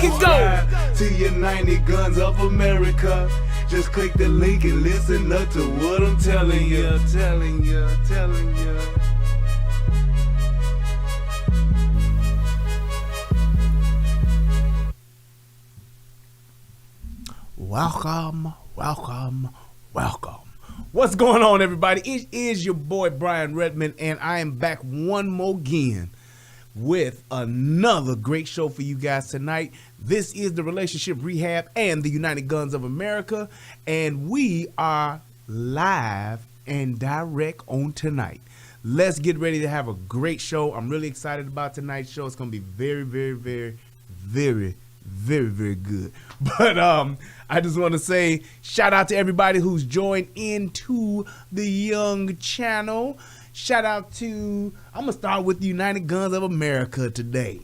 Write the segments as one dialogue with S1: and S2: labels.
S1: it go.
S2: To United Guns of America. Just click the link and listen up to what I'm telling you. Telling you.
S1: Welcome. What's going on, everybody? It is your boy Brian Redmond, and I am back one more again with another great show for you guys tonight. This is the Relationship Rehab and the United Guns of America, and we are live and direct on tonight. Let's get ready to have a great show. I'm really excited about tonight's show. It's going to be very, very, very, very, very, very good. But I just want to say shout out to everybody who's joined into the young channel. Shout out to, I'm going to start with the United Guns of America today.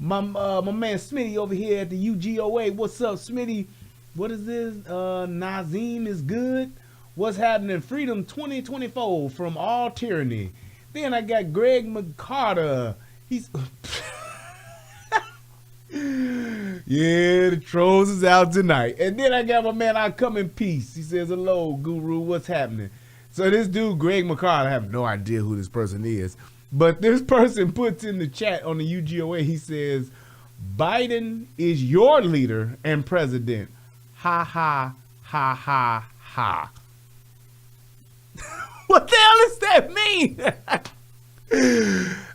S1: My man Smitty over here at the UGOA. What's up, Smitty? What is this? Nazim is good. What's happening? Freedom 2024 from all tyranny. Then I got Greg McCarter. He's... Yeah, the trolls is out tonight. And then I got my man, I come in peace. He says, hello, Guru, what's happening? So this dude, Greg McCarter, I have no idea who this person is. But this person puts in the chat on the UGOA, he says, Biden is your leader and president. Ha, ha, ha, ha, ha. What the hell does that mean?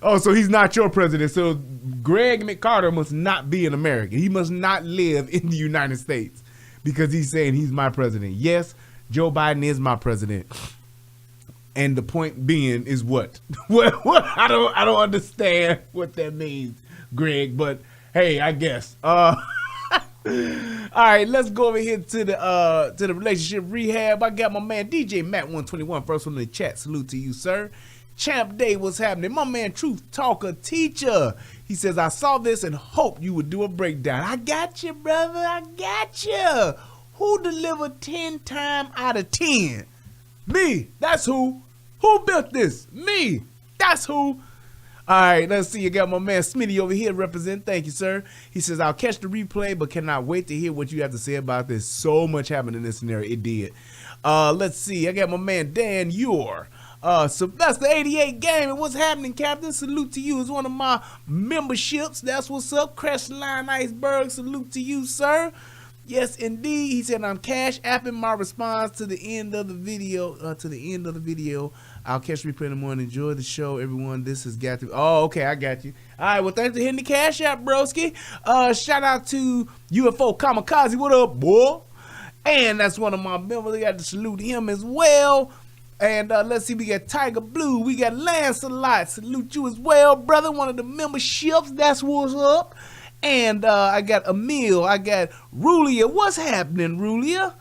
S1: Oh, so he's not your president. So Greg McCarter must not be an American. He must not live in the United States because he's saying he's my president. Yes, Joe Biden is my president. And the point being is what? What? I don't understand what that means, Greg, but hey, I guess. All right, let's go over here to the Relationship Rehab. I got my man DJ Matt 121 first one in the chat. Salute to you, sir. Champ Day, what's happening? My man Truth Talker Teacher. He says, I saw this and hoped you would do a breakdown. I got you, brother. I got you. Who delivered 10 times out of 10? Me. That's who. Who built this? Me. That's who. All right, let's see. You got my man Smitty over here represent. Thank you, sir. He says, I'll catch the replay, but cannot wait to hear what you have to say about this. So much happened in this scenario. It did. Let's see. I got my man Dan Ure. Sylvester 88 Gaming, what's happening, Captain? Salute to you. It's one of my memberships. That's what's up. Crestline Iceberg, salute to you, sir. Yes, indeed. He said, I'm cash apping my response to the end of the video. I'll catch replay in the morning. Enjoy the show, everyone. This has got to. Oh, okay, I got you. All right, well, thanks for hitting the cash app, broski. Shout out to UFO Kamikaze. What up, boy? And that's one of my members. I got to salute him as well. And let's see, we got Tiger Blue, we got Lancelot, salute you as well, brother, one of the memberships, that's what's up. And I got Emil, I got Rulia, what's happening, Rulia?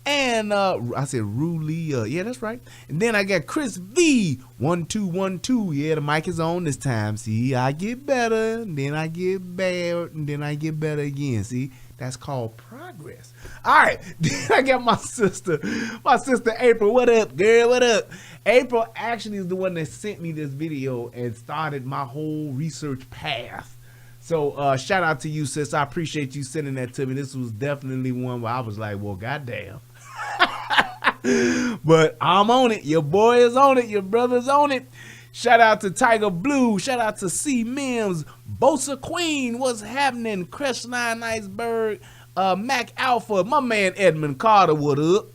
S1: And I said Rulia, yeah, that's right. And then I got Chris V, 1212, yeah, the mic is on this time, see, I get better, and then I get bad, and then I get better again, see. That's called progress. All right, then I got my sister April. What up, girl? What up? April actually is the one that sent me this video and started my whole research path. So shout out to you, sis. I appreciate you sending that to me. This was definitely one where I was like, well, goddamn. But I'm on it. Your boy is on it. Your brother's on it. Shout out to Tiger Blue. Shout out to C. Mims. Bosa Queen. What's happening? Crestline Iceberg. Mac Alpha. My man Edmund Carter. What up?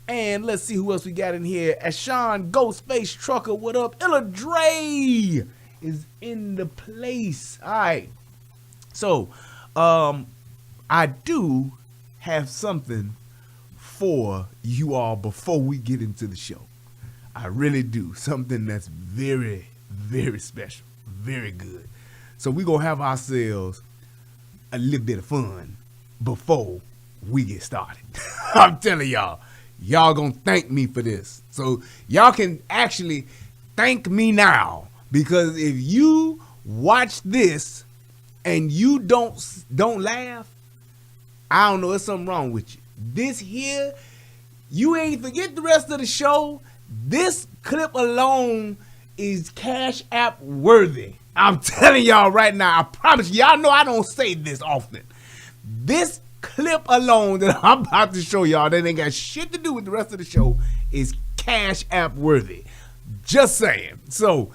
S1: And let's see who else we got in here. Ashawn Ghostface Trucker. What up? Illa Dre is in the place. All right. So, I do have something for you all before we get into the show. I really do. Something that's very, very special. Very good. So we're going to have ourselves a little bit of fun before we get started. I'm telling y'all going to thank me for this. So y'all can actually thank me now, because if you watch this and you don't laugh, I don't know, there's something wrong with you. This here, you ain't forget the rest of the show. This clip alone is Cash App worthy. I'm telling y'all right now, I promise you, y'all know I don't say this often. This clip alone that I'm about to show y'all that ain't got shit to do with the rest of the show is Cash App worthy. Just saying. So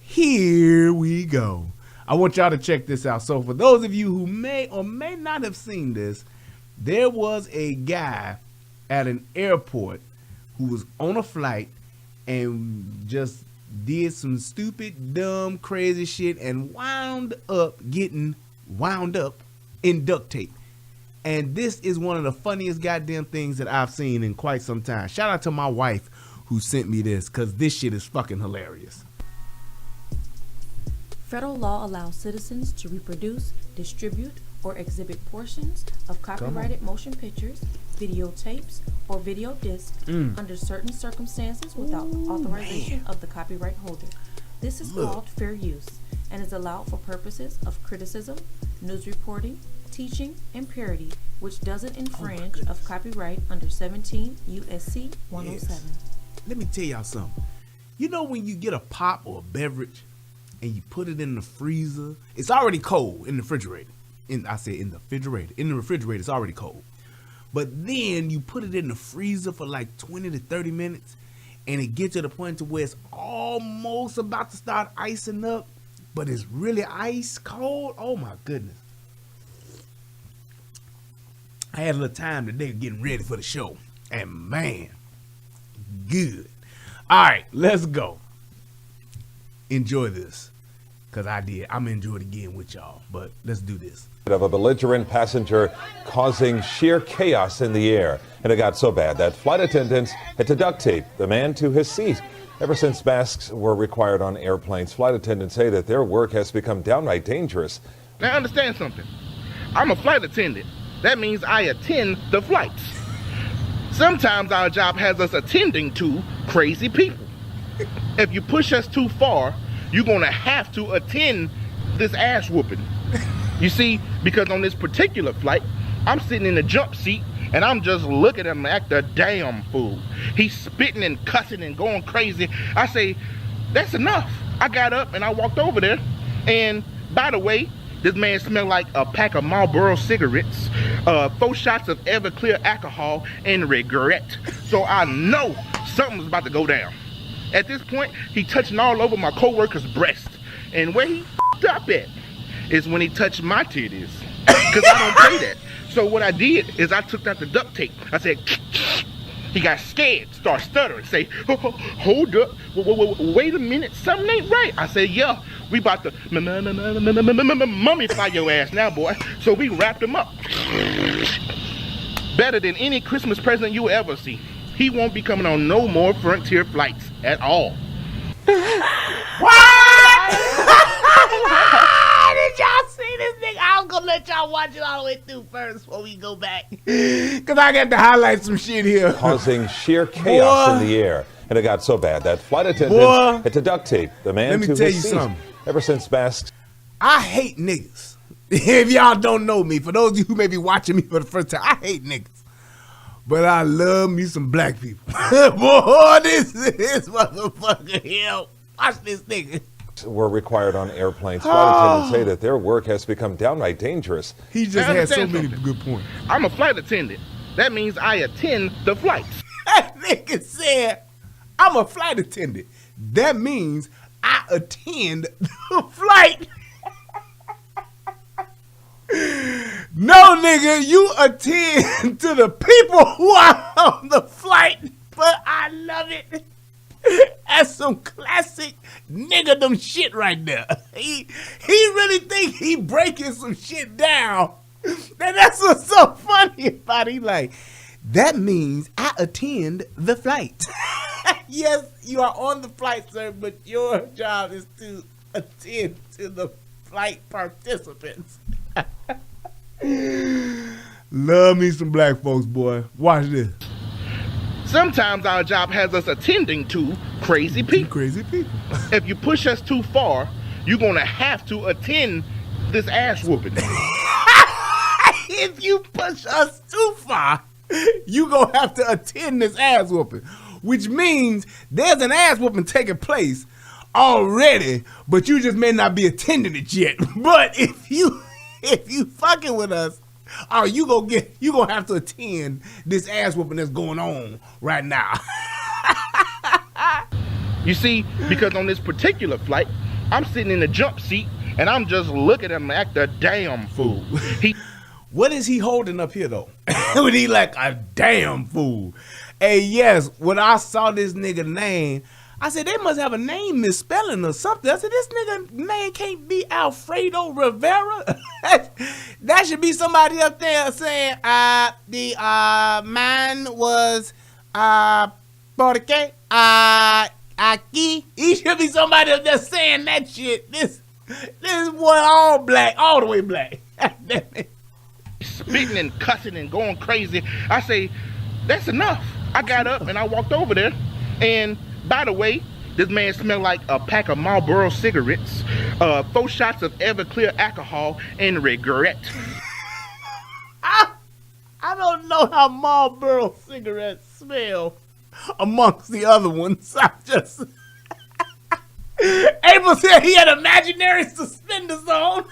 S1: here we go. I want y'all to check this out. So for those of you who may or may not have seen this, there was a guy at an airport who was on a flight and just did some stupid, dumb, crazy shit and wound up getting wound up in duct tape. And this is one of the funniest goddamn things that I've seen in quite some time. Shout out to my wife who sent me this, because this shit is fucking hilarious.
S3: Federal law allows citizens to reproduce, distribute, or exhibit portions of copyrighted motion pictures, videotapes, or video discs under certain circumstances without authorization of the copyright holder. This is called fair use and is allowed for purposes of criticism, news reporting, teaching, and parody, which doesn't infringe of copyright under 17 U.S.C. 107.
S1: Yes. Let me tell y'all something. You know when you get a pop or a beverage and you put it in the freezer, it's already cold in the refrigerator. In the refrigerator, it's already cold. But then you put it in the freezer for like 20 to 30 minutes and it gets to the point to where it's almost about to start icing up, but it's really ice cold. Oh my goodness. I had a little time today getting ready for the show, and man, good. All right, let's go. Enjoy this, because I did. I'm going to enjoy it again with y'all, but let's do this.
S4: Of a belligerent passenger causing sheer chaos in the air. And it got so bad that flight attendants had to duct tape the man to his seat. Ever since masks were required on airplanes, flight attendants say that their work has become downright dangerous.
S5: Now understand something. I'm a flight attendant. That means I attend the flights. Sometimes our job has us attending to crazy people. If you push us too far, you're going to have to attend this ass whooping. You see, because on this particular flight, I'm sitting in the jump seat and I'm just looking at him act a damn fool. He's spitting and cussing and going crazy. I say, that's enough. I got up and I walked over there. And by the way, this man smelled like a pack of Marlboro cigarettes, 4 shots of Everclear alcohol, and regret. So I know something's about to go down. At this point, he touching all over my co-worker's breast. And where he f***ed up at is when he touched my titties. Because I don't play that. So what I did is I took out the duct tape. I said, he got scared, started stuttering, say, hold up, wait a minute, something ain't right. I said, yeah, we about to mummify your ass now, boy. So we wrapped him up. Better than any Christmas present you ever see. He won't be coming on no more Frontier flights at all.
S1: What? Did y'all see this nigga? I'm gonna let y'all watch it all the way through first before we go back. Because I got to highlight some shit here.
S4: Causing sheer chaos in the air. And it got so bad that flight attendants had to duct tape the man to his seat.
S1: Something.
S4: Ever since masks.
S1: I hate niggas. If y'all don't know me, for those of you who may be watching me for the first time, I hate niggas. But I love me some black people. Boy, this motherfucker here. Watch this nigga.
S4: Were required on airplanes. Flight attendants say that their work has become downright dangerous.
S1: He just had so many good points.
S5: I'm a flight attendant. That means I attend the flights.
S1: That nigga said, I'm a flight attendant. That means I attend the flight. No, nigga, you attend to the people who are on the flight. But I love it. That's some classic niggerdom shit right there. He really think he breaking some shit down. And that's what's so funny about it. He like, that means I attend the flight. Yes, you are on the flight, sir, but your job is to attend to the flight participants. Love me some black folks, boy. Watch this.
S5: Sometimes our job has us attending to crazy people.
S1: Crazy people.
S5: If you push us too far, you're going to have to attend this ass whooping.
S1: If you push us too far, you going to have to attend this ass whooping. Which means there's an ass whooping taking place already, but you just may not be attending it yet. But if you fucking with us, Oh, you gonna have to attend this ass whooping that's going on right now.
S5: You see, because on this particular flight, I'm sitting in the jump seat and I'm just looking at him like the damn fool.
S1: What is he holding up here though? When he like a damn fool. Hey, yes, when I saw this nigga name, I said they must have a name misspelling or something. I said this nigga name can't be Alfredo Rivera. That should be somebody up there saying the man was porque aquí. He should be somebody up there saying that shit. This boy all black, all the way black.
S5: Spitting and cussing and going crazy. I say, that's enough. I got up and I walked over there. And by the way, this man smelled like a pack of Marlboro cigarettes, 4 shots of Everclear alcohol, and regret.
S1: I don't know how Marlboro cigarettes smell amongst the other ones. I just... April said he had imaginary suspenders on.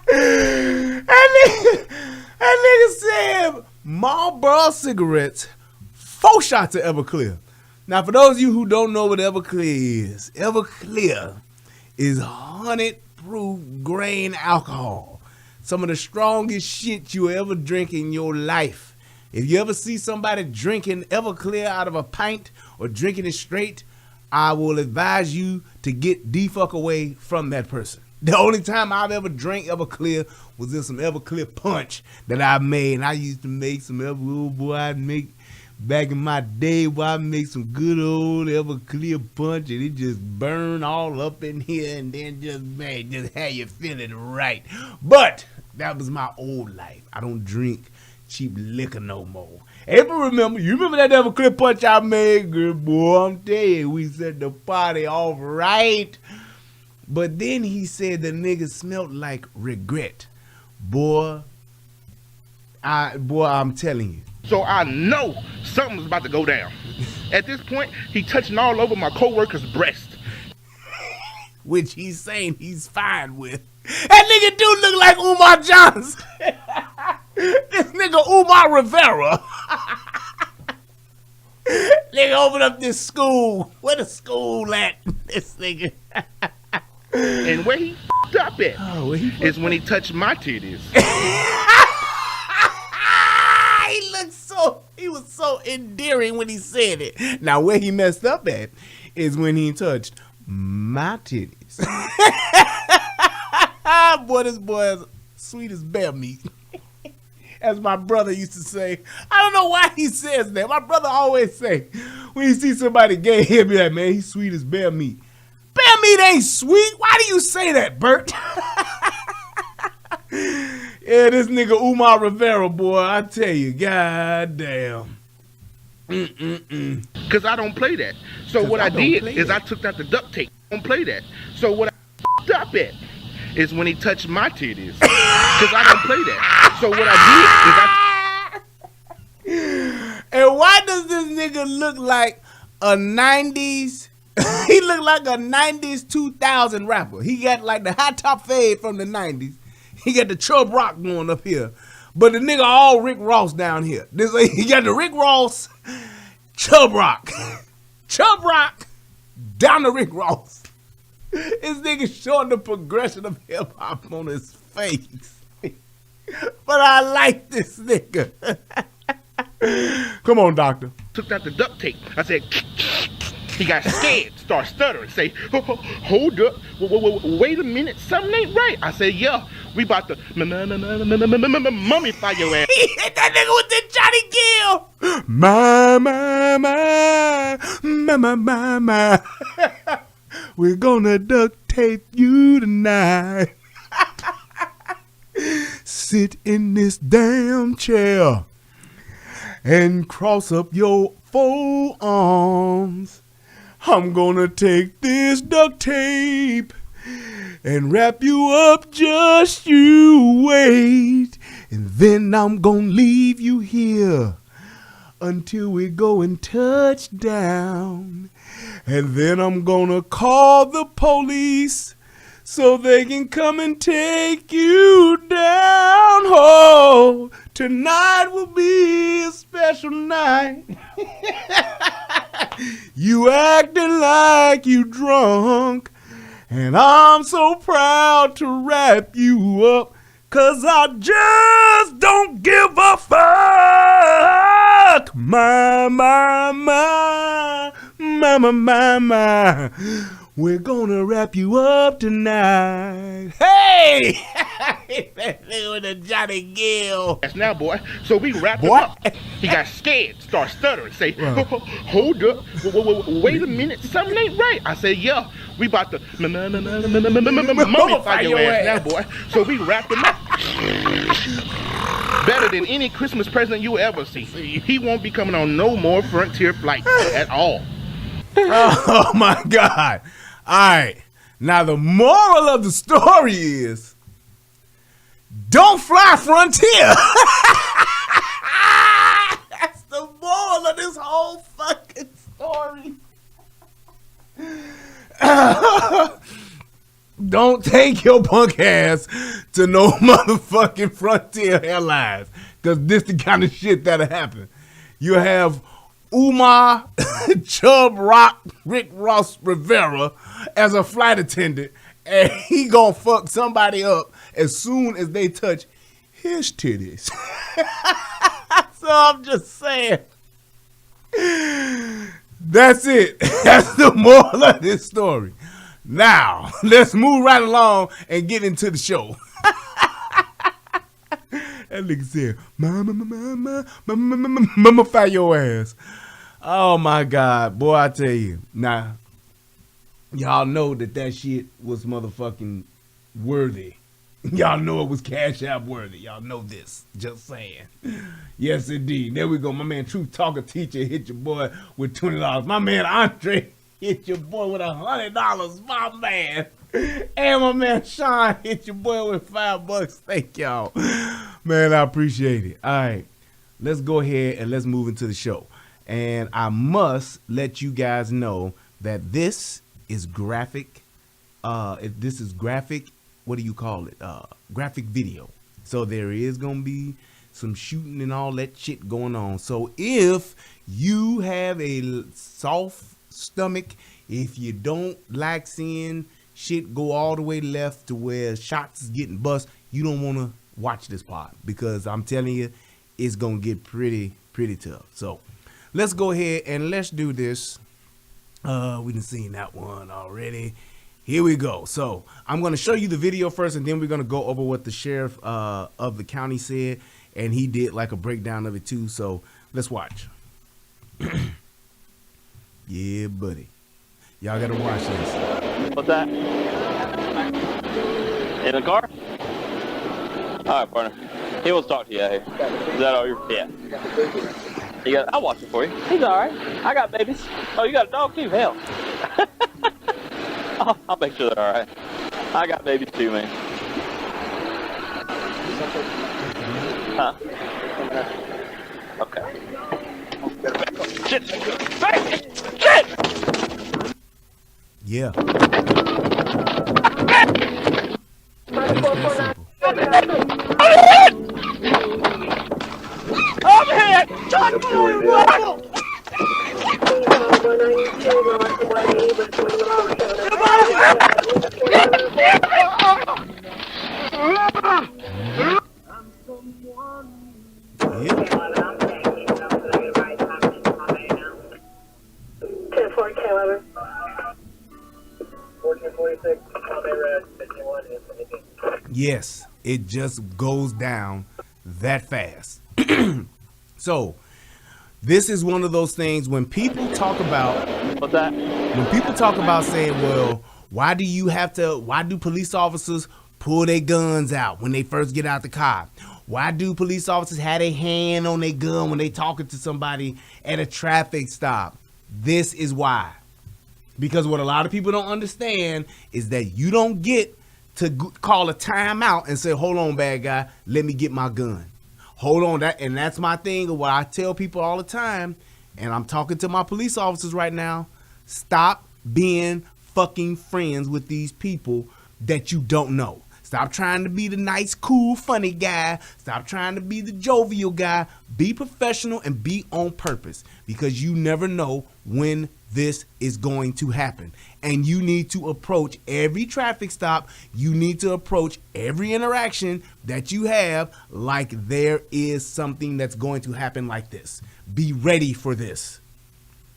S1: That nigga said Marlboro cigarettes, 4 shots of Everclear. Now, for those of you who don't know what Everclear is 100 proof grain alcohol. Some of the strongest shit you ever drink in your life. If you ever see somebody drinking Everclear out of a pint or drinking it straight, I will advise you to get the fuck away from that person. The only time I've ever drank Everclear was in some Everclear punch that I made. And I used to make some I'd make back in my day where I make some good old Everclear punch and it just burn all up in here and then just have you feeling right. But that was my old life. I don't drink cheap liquor no more. April, you remember that Everclear punch I made? Good boy, I'm telling you, we set the party off right. But then he said the nigga smelled like regret. Boy, I'm telling you.
S5: So I know something's about to go down. At this point, he touching all over my coworker's breast.
S1: Which he's saying he's fine with. That nigga do look like Umar Johnson. This nigga Umar Rivera. Nigga open up this school. Where the school at? This nigga.
S5: And where he f***ed up at is when he touched my titties.
S1: He was so endearing when he said it. Now where he messed up at is when he touched my titties. Boy, this boy is sweet as bear meat. As my brother used to say. I don't know why he says that. My brother always say, when you see somebody gay, he'll be like, man, he's sweet as bear meat. Bear meat ain't sweet. Why do you say that, Bert? Yeah, this nigga Umar Rivera, boy, I tell you, goddamn.
S5: Because I don't play that. So what I did is I took out the duct tape. I don't play that. So what I f***ed up at is when he touched my titties. Because I don't play that. So what I did is
S1: And why does this nigga look like a 90s? He look like a 90s 2000 rapper. He got like the high top fade from the 90s. He got the Chubb Rock going up here. But the nigga all Rick Ross down here. He got the Rick Ross, Chubb Rock. Chubb Rock, down to Rick Ross. This nigga showing the progression of hip hop on his face. But I like this nigga. Come on, doctor.
S5: took out the duct tape. I said, he got scared, start stuttering, say, hold up, wait a minute, something ain't right. I said, yeah, we about to mummify your ass.
S1: He hit that nigga with the Johnny Gill. My. We're gonna duct tape you tonight. Sit in this damn chair and cross up your forearms. I'm gonna take this duct tape and wrap you up, just you wait. And then I'm gonna leave you here until we go and touch down. And then I'm gonna call the police so they can come and take you down. Oh, tonight will be a special night. You acting like you drunk, and I'm so proud to wrap you up, 'cause I just don't give a fuck. My. We're gonna wrap you up tonight. Hey! With a Johnny Gill.
S5: Yes, now, boy. So we wrapped him up. He got scared, started stuttering, say, hold up, wait a minute, something ain't right. I said, yeah, we about to mummify your ass now, boy. So we wrapped him up. Better than any Christmas present you ever see. He won't be coming on no more Frontier flights at all.
S1: Oh my God. All right. Now the moral of the story is, don't fly Frontier. That's the moral of this whole fucking story. Don't take your punk ass to no motherfucking Frontier Airlines, because this the kind of shit that'll happen. You have Umar Chubb Rock Rick Ross Rivera as a flight attendant, and he gonna fuck somebody up as soon as they touch his titties. So I'm just saying, that's it. That's the moral of this story. Now let's move right along and get into the show. That nigga said, mummify your ass. Oh my God, boy, I tell you. Now, y'all know that shit was motherfucking worthy. Y'all know it was Cash App worthy. Y'all know this. Just saying. Yes, indeed. There we go. My man, Truth Talker Teacher, hit your boy with $20. My man, Andre, hit your boy with $100. My man. And my man Sean hit your boy with $5. Thank y'all. Man, I appreciate it. All right. Let's go ahead and let's move into the show. And I must let you guys know that this is graphic. This is graphic. What do you call it? Graphic video. So there is going to be some shooting and all that shit going on. So if you have a soft stomach, if you don't like seeing shit go all the way left to where shots is getting bust, you don't want to watch this part, because I'm telling you, it's going to get pretty tough. So let's go ahead and let's do this. We done seen that one already. Here we go. So I'm going to show you the video first, and then we're going to go over what the sheriff of the county said, and he did like a breakdown of it too. So let's watch. Yeah, buddy. Y'all got to watch this.
S6: What's that? In the car? All right, partner. He wants to talk to you out here. Is that all you're... Yeah. I'll watch it for you. He's all right. I got babies. Oh, you got a dog too? Hell. I'll make sure they're all right. I got babies too, man. Huh? Okay. Shit! Shit!
S1: Yeah.
S6: Overhead! John,
S1: Yes, it just goes down that fast. So, this is one of those things when people talk about,
S6: what's that?
S1: When people talk about saying, well, why do police officers pull their guns out when they first get out the car? Why do police officers have their hand on their gun when they talking to somebody at a traffic stop? This is why. Because what a lot of people don't understand is that you don't get to call a timeout and say, hold on, bad guy, let me get my gun. Hold on, and that's my thing of what I tell people all the time, and I'm talking to my police officers right now. Stop being fucking friends with these people, that you don't know. Stop trying to be the nice, cool, funny guy. Stop trying to be the jovial guy. Be professional and be on purpose, because you never know when this is going to happen. And you need to approach every traffic stop. You need to approach every interaction that you have like there is something that's going to happen like this. Be ready for this.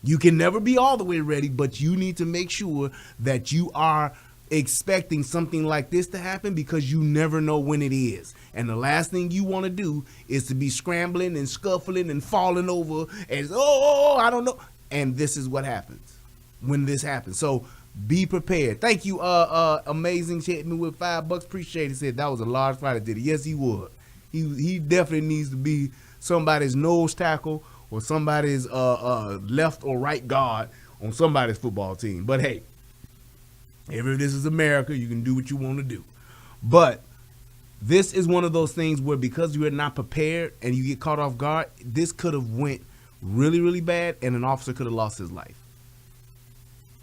S1: You can never be all the way ready, but you need to make sure that you are expecting something like this to happen, because you never know when it is. And the last thing you want to do is to be scrambling and scuffling and falling over and I don't know. And this is what happens when this happens. So be prepared. Thank you, Amazing. She hit me with $5. Appreciate it. Said that was a large fight. Did it? Yes, he would. He definitely needs to be somebody's nose tackle or somebody's left or right guard on somebody's football team. But hey, if this is America, you can do what you want to do. But this is one of those things where, because you are not prepared and you get caught off guard, this could have went really, really bad, and an officer could have lost his life.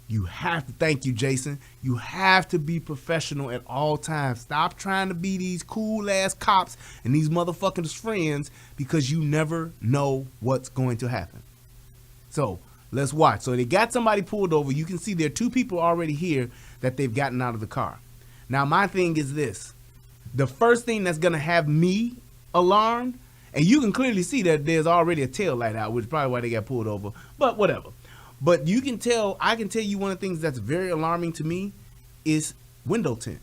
S1: You have to, thank you, Jason. You have to be professional at all times. Stop trying to be these cool ass cops and these motherfuckers friends, because you never know what's going to happen. So let's watch. So they got somebody pulled over. You can see there are 2 people already here that they've gotten out of the car. Now, my thing is this. The first thing that's going to have me alarmed, and you can clearly see that there's already a tail light out, which is probably why they got pulled over, but whatever. But you can tell, I can tell you one of the things that's very alarming to me is window tint.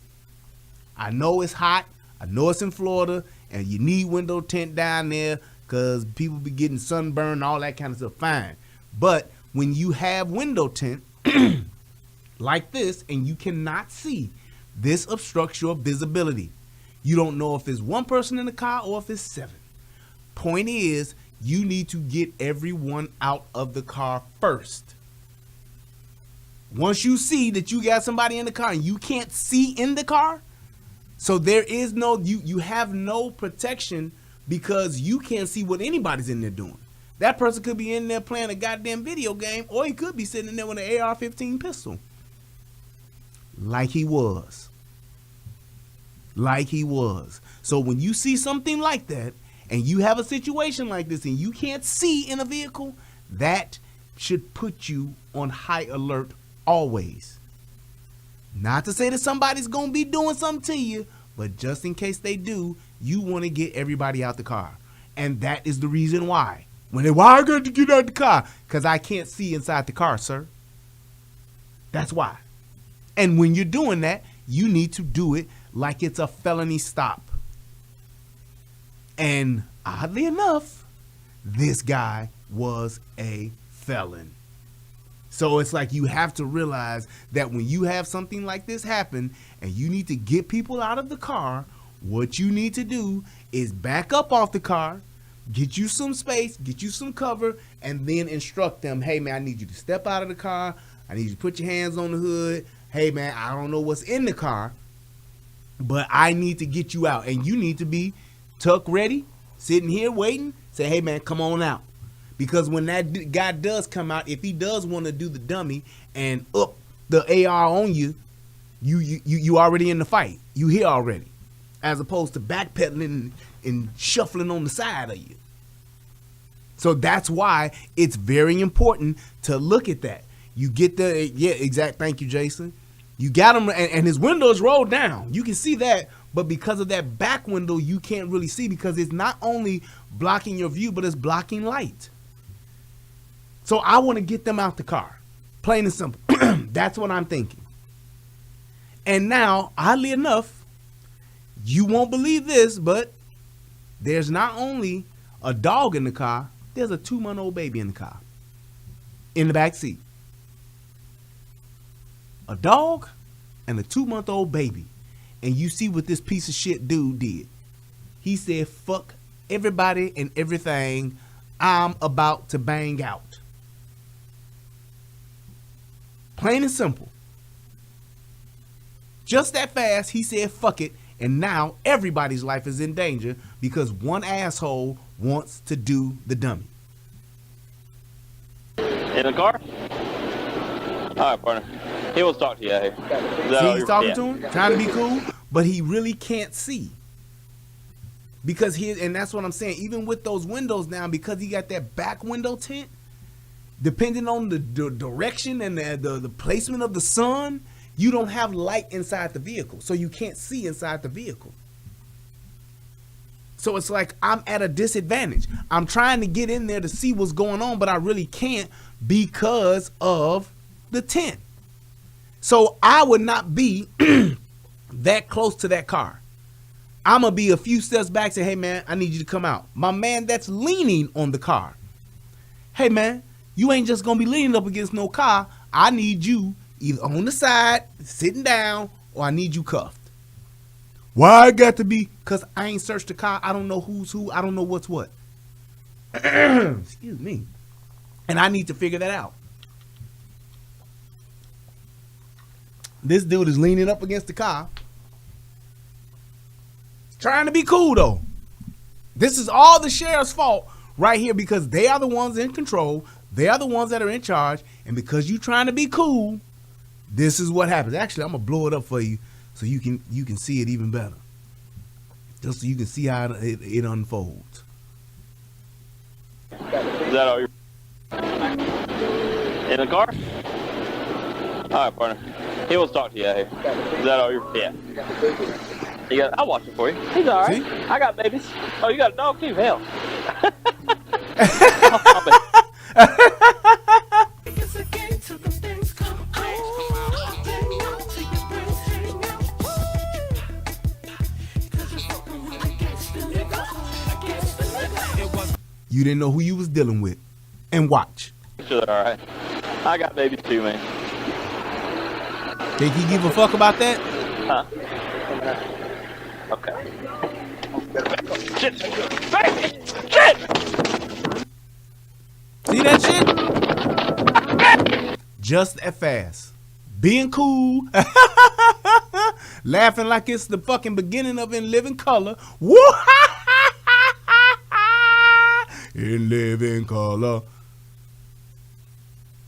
S1: I know it's hot. I know it's in Florida, and you need window tint down there because people be getting sunburned and all that kind of stuff. Fine. But when you have window tint like this and you cannot see, this obstructs your visibility. You don't know if it's one person in the car or if it's 7. Point is, you need to get everyone out of the car first. Once you see that you got somebody in the car and you can't see in the car, so there is no, you have no protection, because you can't see what anybody's in there doing. That person could be in there playing a goddamn video game, or he could be sitting in there with an AR-15 pistol. Like he was. Like he was. So when you see something like that, and you have a situation like this, and you can't see in a vehicle, that should put you on high alert always. Not to say that somebody's going to be doing something to you, but just in case they do, you want to get everybody out the car. And that is the reason why. Why I got to get out the car? Because I can't see inside the car, sir. That's why. And when you're doing that, you need to do it like it's a felony stop. And oddly enough, this guy was a felon. So it's like you have to realize that when you have something like this happen and you need to get people out of the car, what you need to do is back up off the car, get you some space, get you some cover, and then instruct them, hey man, I need you to step out of the car. I need you to put your hands on the hood. Hey man, I don't know what's in the car, but I need to get you out. And you need to be tuck ready, sitting here waiting, say, hey man, come on out. Because when that guy does come out, if he does want to do the dummy and up the AR on you, you already in the fight. You here already. As opposed to backpedaling and shuffling on the side of you. So that's why it's very important to look at that. You get the, yeah, exact. Thank you, Jason. You got him, and his windows rolled down. You can see that, but because of that back window, you can't really see, because it's not only blocking your view, but it's blocking light. So I want to get them out the car. Plain and simple. That's what I'm thinking. And now, oddly enough, you won't believe this, but there's not only a dog in the car, there's a 2-month-old baby in the car. In the back seat. A dog and a 2-month-old baby. And you see what this piece of shit dude did. He said, fuck everybody and everything. I'm about to bang out. Plain and simple. Just that fast, he said, fuck it. And now everybody's life is in danger because one asshole wants to do the dummy.
S6: In the car? All right, partner. He wants to talk to you. Is that
S1: See,
S6: all
S1: he's
S6: you're-
S1: talking
S6: yeah.
S1: to him, trying to be cool, but he really can't see. Because and that's what I'm saying, even with those windows down, because he got that back window tint, depending on the direction and the placement of the sun, you don't have light inside the vehicle. So you can't see inside the vehicle. So it's like I'm at a disadvantage. I'm trying to get in there to see what's going on, but I really can't because of the tint. So I would not be that close to that car. I'm going to be a few steps back, say, hey, man, I need you to come out. My man that's leaning on the car. Hey, man, you ain't just going to be leaning up against no car. I need you either on the side, sitting down, or I need you cuffed. Why I got to be? Because I ain't searched the car. I don't know who's who. I don't know what's what. Excuse me. And I need to figure that out. This dude is leaning up against the car. Trying to be cool, though. This is all the sheriff's fault right here because they are the ones in control. They are the ones that are in charge. And because you trying to be cool, this is what happens. Actually, I'm going to blow it up for you so you can see it even better. Just so you can see how it unfolds.
S6: Is that all you're... In the car? All right, partner. He wants to talk to you out here. Is that all you're... Yeah. I'll watch it for you. He's all right.
S1: See?
S6: I got babies. Oh, you got a dog too? Hell.
S1: You didn't know who you was dealing with. And watch.
S6: Sure, they're all right. I got babies too, man.
S1: Think he give a fuck about that?
S6: Huh? Okay. Shit! Baby! Shit!
S1: See that shit? Just that fast. Being cool. Laughing like it's the fucking beginning of In Living Color. Woo! In Living Color.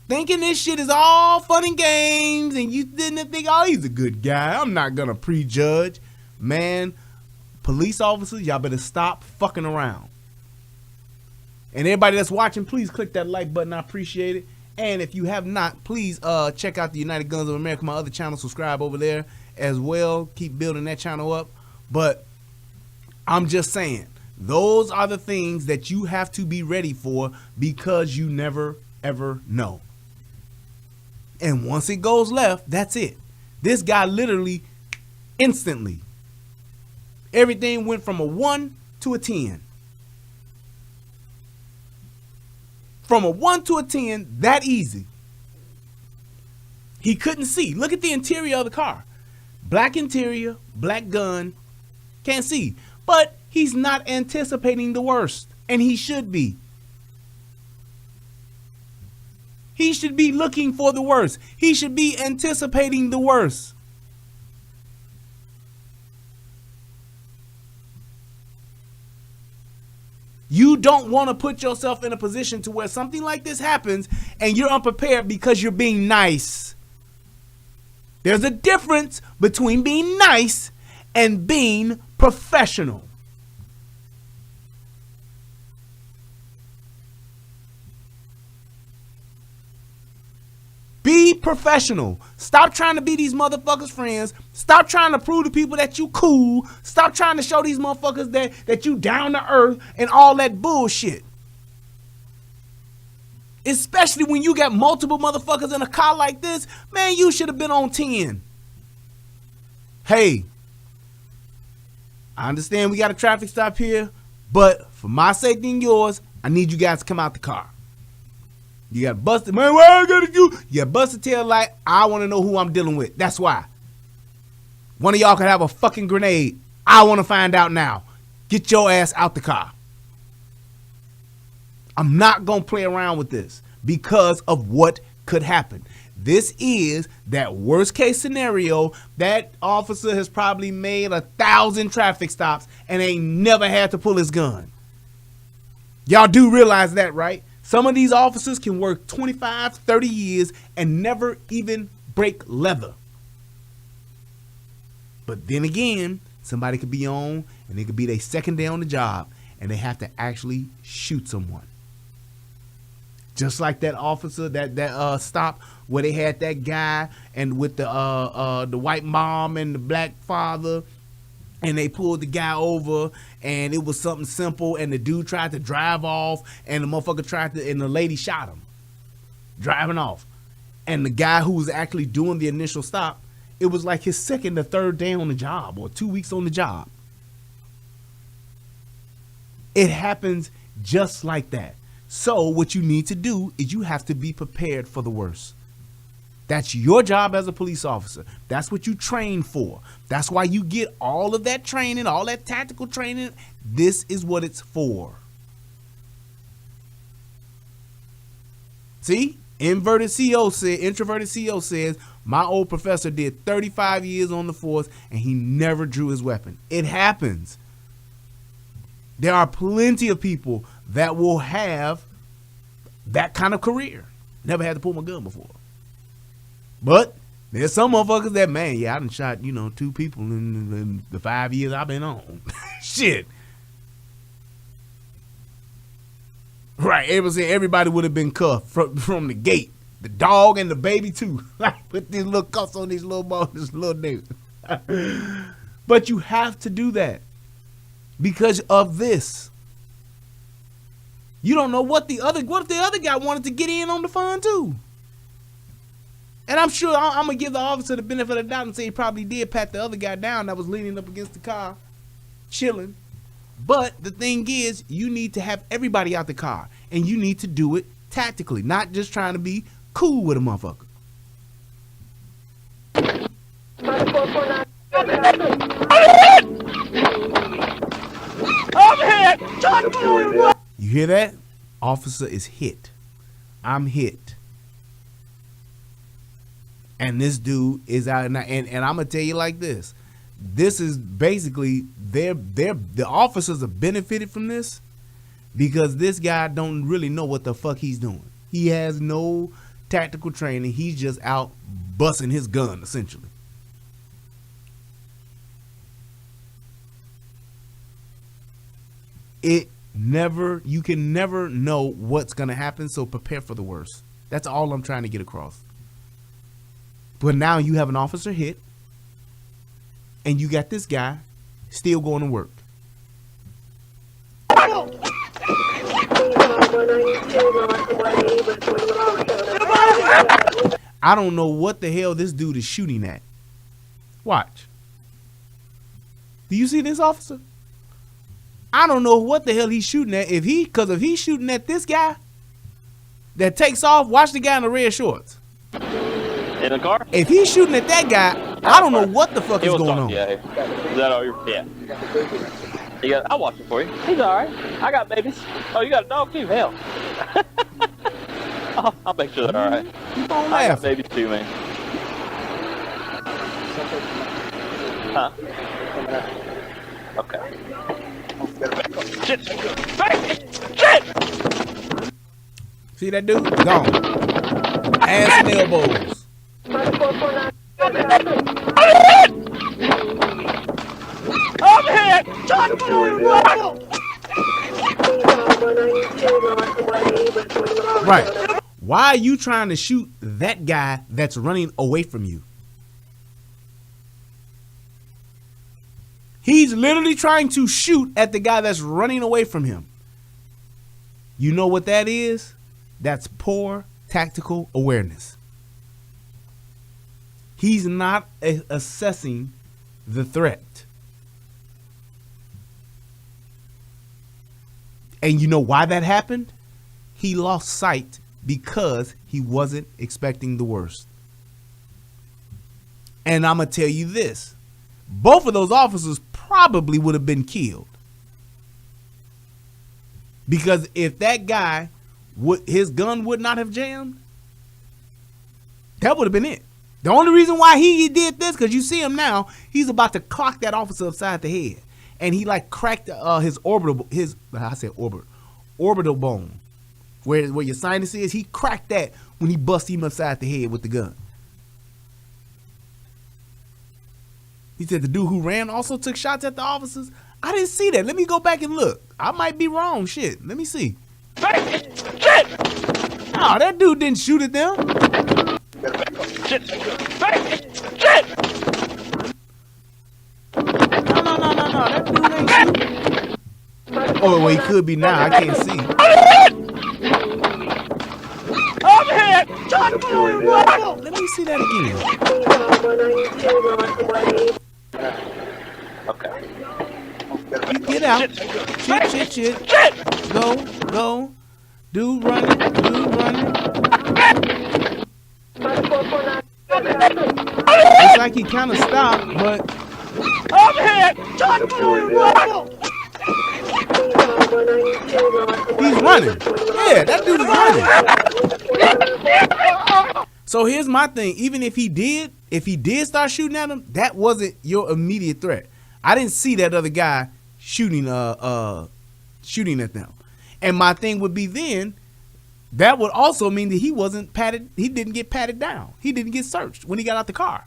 S1: Thinking this shit is all fun and games and you didn't think, oh, he's a good guy. I'm not gonna prejudge. Man, police officers, y'all better stop fucking around. And everybody that's watching, please click that like button. I appreciate it. And if you have not, please check out the United Guns of America, my other channel. Subscribe over there as well. Keep building that channel up. But I'm just saying, those are the things that you have to be ready for because you never, ever know. And once it goes left, that's it. This guy literally, instantly, everything went from a 1 to a 10. From a 1 to a 10, that easy. He couldn't see. Look at the interior of the car. Black interior, black gun, can't see. But he's not anticipating the worst, and he should be. He should be looking for the worst. He should be anticipating the worst. You don't want to put yourself in a position to where something like this happens and you're unprepared because you're being nice. There's a difference between being nice and being professional. Be professional. Stop trying to be these motherfuckers' friends. Stop trying to prove to people that you cool. Stop trying to show these motherfuckers that you down to earth and all that bullshit. Especially when you got multiple motherfuckers in a car like this. Man, you should have been on 10. Hey, I understand we got a traffic stop here, but for my safety and yours, I need you guys to come out the car. You got busted, man, what I gotta do? You got busted tail light. I want to know who I'm dealing with. That's why. One of y'all could have a fucking grenade. I want to find out now. Get your ass out the car. I'm not going to play around with this because of what could happen. This is that worst case scenario. That officer has probably made 1,000 traffic stops and ain't never had to pull his gun. Y'all do realize that, right? Some of these officers can work 25, 30 years and never even break leather. But then again, somebody could be on, and it could be their second day on the job, and they have to actually shoot someone. Just like that officer, that stop where they had that guy and with the white mom and the black father, and they pulled the guy over, and it was something simple, and the dude tried to drive off, and the motherfucker and the lady shot him, driving off. And the guy who was actually doing the initial stop, it was like his second or third day on the job, or 2 weeks on the job. It happens just like that. So what you need to do is you have to be prepared for the worst. That's your job as a police officer. That's what you train for. That's why you get all of that training, all that tactical training. This is what it's for. See? Introverted CO says, my old professor did 35 years on the force and he never drew his weapon. It happens. There are plenty of people that will have that kind of career. Never had to pull my gun before. But there's some motherfuckers that, man, yeah, I done shot, 2 people in the 5 years I've been on. Shit. Right, everybody would have been cuffed from the gate. The dog and the baby too. Put these little cuffs on these little boys, this little nigga. But you have to do that because of this. You don't know what if the other guy wanted to get in on the fun too. And I'm sure I'm gonna give the officer the benefit of the doubt and say he probably did pat the other guy down that was leaning up against the car, chilling. But the thing is, you need to have everybody out the car, and you need to do it tactically, not just trying to be cool with a motherfucker. You hear that? Officer is hit. I'm hit. And this dude is out, and I'm gonna tell you like this. This is basically the officers have benefited from this because this guy don't really know what the fuck he's doing. He has no tactical training. He's just out busting his gun essentially. You can never know what's gonna happen, so prepare for the worst. That's all I'm trying to get across. But now you have an officer hit, and you got this guy still going to work. I don't know what the hell this dude is shooting at. Watch. Do you see this officer? I don't know what the hell he's shooting at. If he's shooting at this guy that takes off, watch the guy in the red shorts.
S6: In the car?
S1: If he's shooting at that guy, I don't know what the fuck is going on.
S6: Yeah. Is that all you're? Yeah. I'll watch it for you. He's all right. I got babies. Oh, you got a dog too? Hell. I'll make sure they're all right.
S1: Keep on laughing.
S6: I got babies too, man. Huh? Okay. Shit! Shit!
S1: See that dude? Gone. Ass and elbows.
S6: I'm hit!
S1: Right. Why are you trying to shoot that guy that's running away from you? He's literally trying to shoot at the guy that's running away from him. You know what that is? That's poor tactical awareness. He's not assessing the threat. And you know why that happened? He lost sight because he wasn't expecting the worst. And I'm going to tell you this. Both of those officers probably would have been killed. Because if that guy, his gun would not have jammed, that would have been it. The only reason why he did this, because you see him now, he's about to clock that officer upside the head. And he like cracked his orbital bone. Where your sinus is, he cracked that when he busted him upside the head with the gun. He said the dude who ran also took shots at the officers. I didn't see that. Let me go back and look. I might be wrong. Shit. Let me see.
S6: Shit!
S1: Oh, that dude didn't shoot at them.
S6: Shit! Shit!
S1: No. That dude ain't shooting. Oh, well, he could be now. I can't see.
S6: Overhead!
S1: Let me see that again.
S6: Okay.
S1: You get out. Shit. Go. Dude running. It's like he kind of stopped, but
S6: Overhead!
S1: he's running. Yeah, that dude is running. So here's my thing. Even if he did start shooting at him, that wasn't your immediate threat. I didn't see that other guy shooting at them. And my thing would be then, that would also mean that he wasn't patted, he didn't get patted down. He didn't get searched when he got out the car.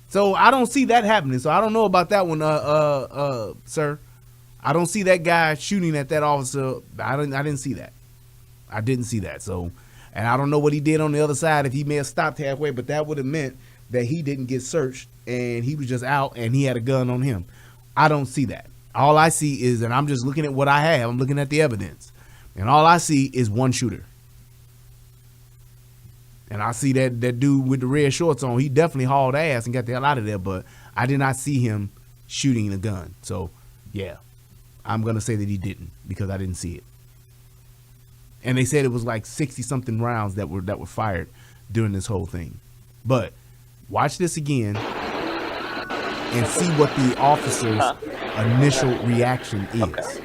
S1: So I don't see that happening. So I don't know about that one, sir. I don't see that guy shooting at that officer. I didn't see that. I didn't see that. So, and I don't know what he did on the other side, if he may have stopped halfway, but that would have meant that he didn't get searched and he was just out and he had a gun on him. I don't see that. All I see is, and I'm just looking at what I have, I'm looking at the evidence, and all I see is one shooter. And I see that dude with the red shorts on, he definitely hauled ass and got the hell out of there, but I did not see him shooting a gun. So, yeah, I'm going to say that he didn't because I didn't see it. And they said it was like 60-something rounds that were fired during this whole thing. But watch this again and see what the officer's initial reaction is.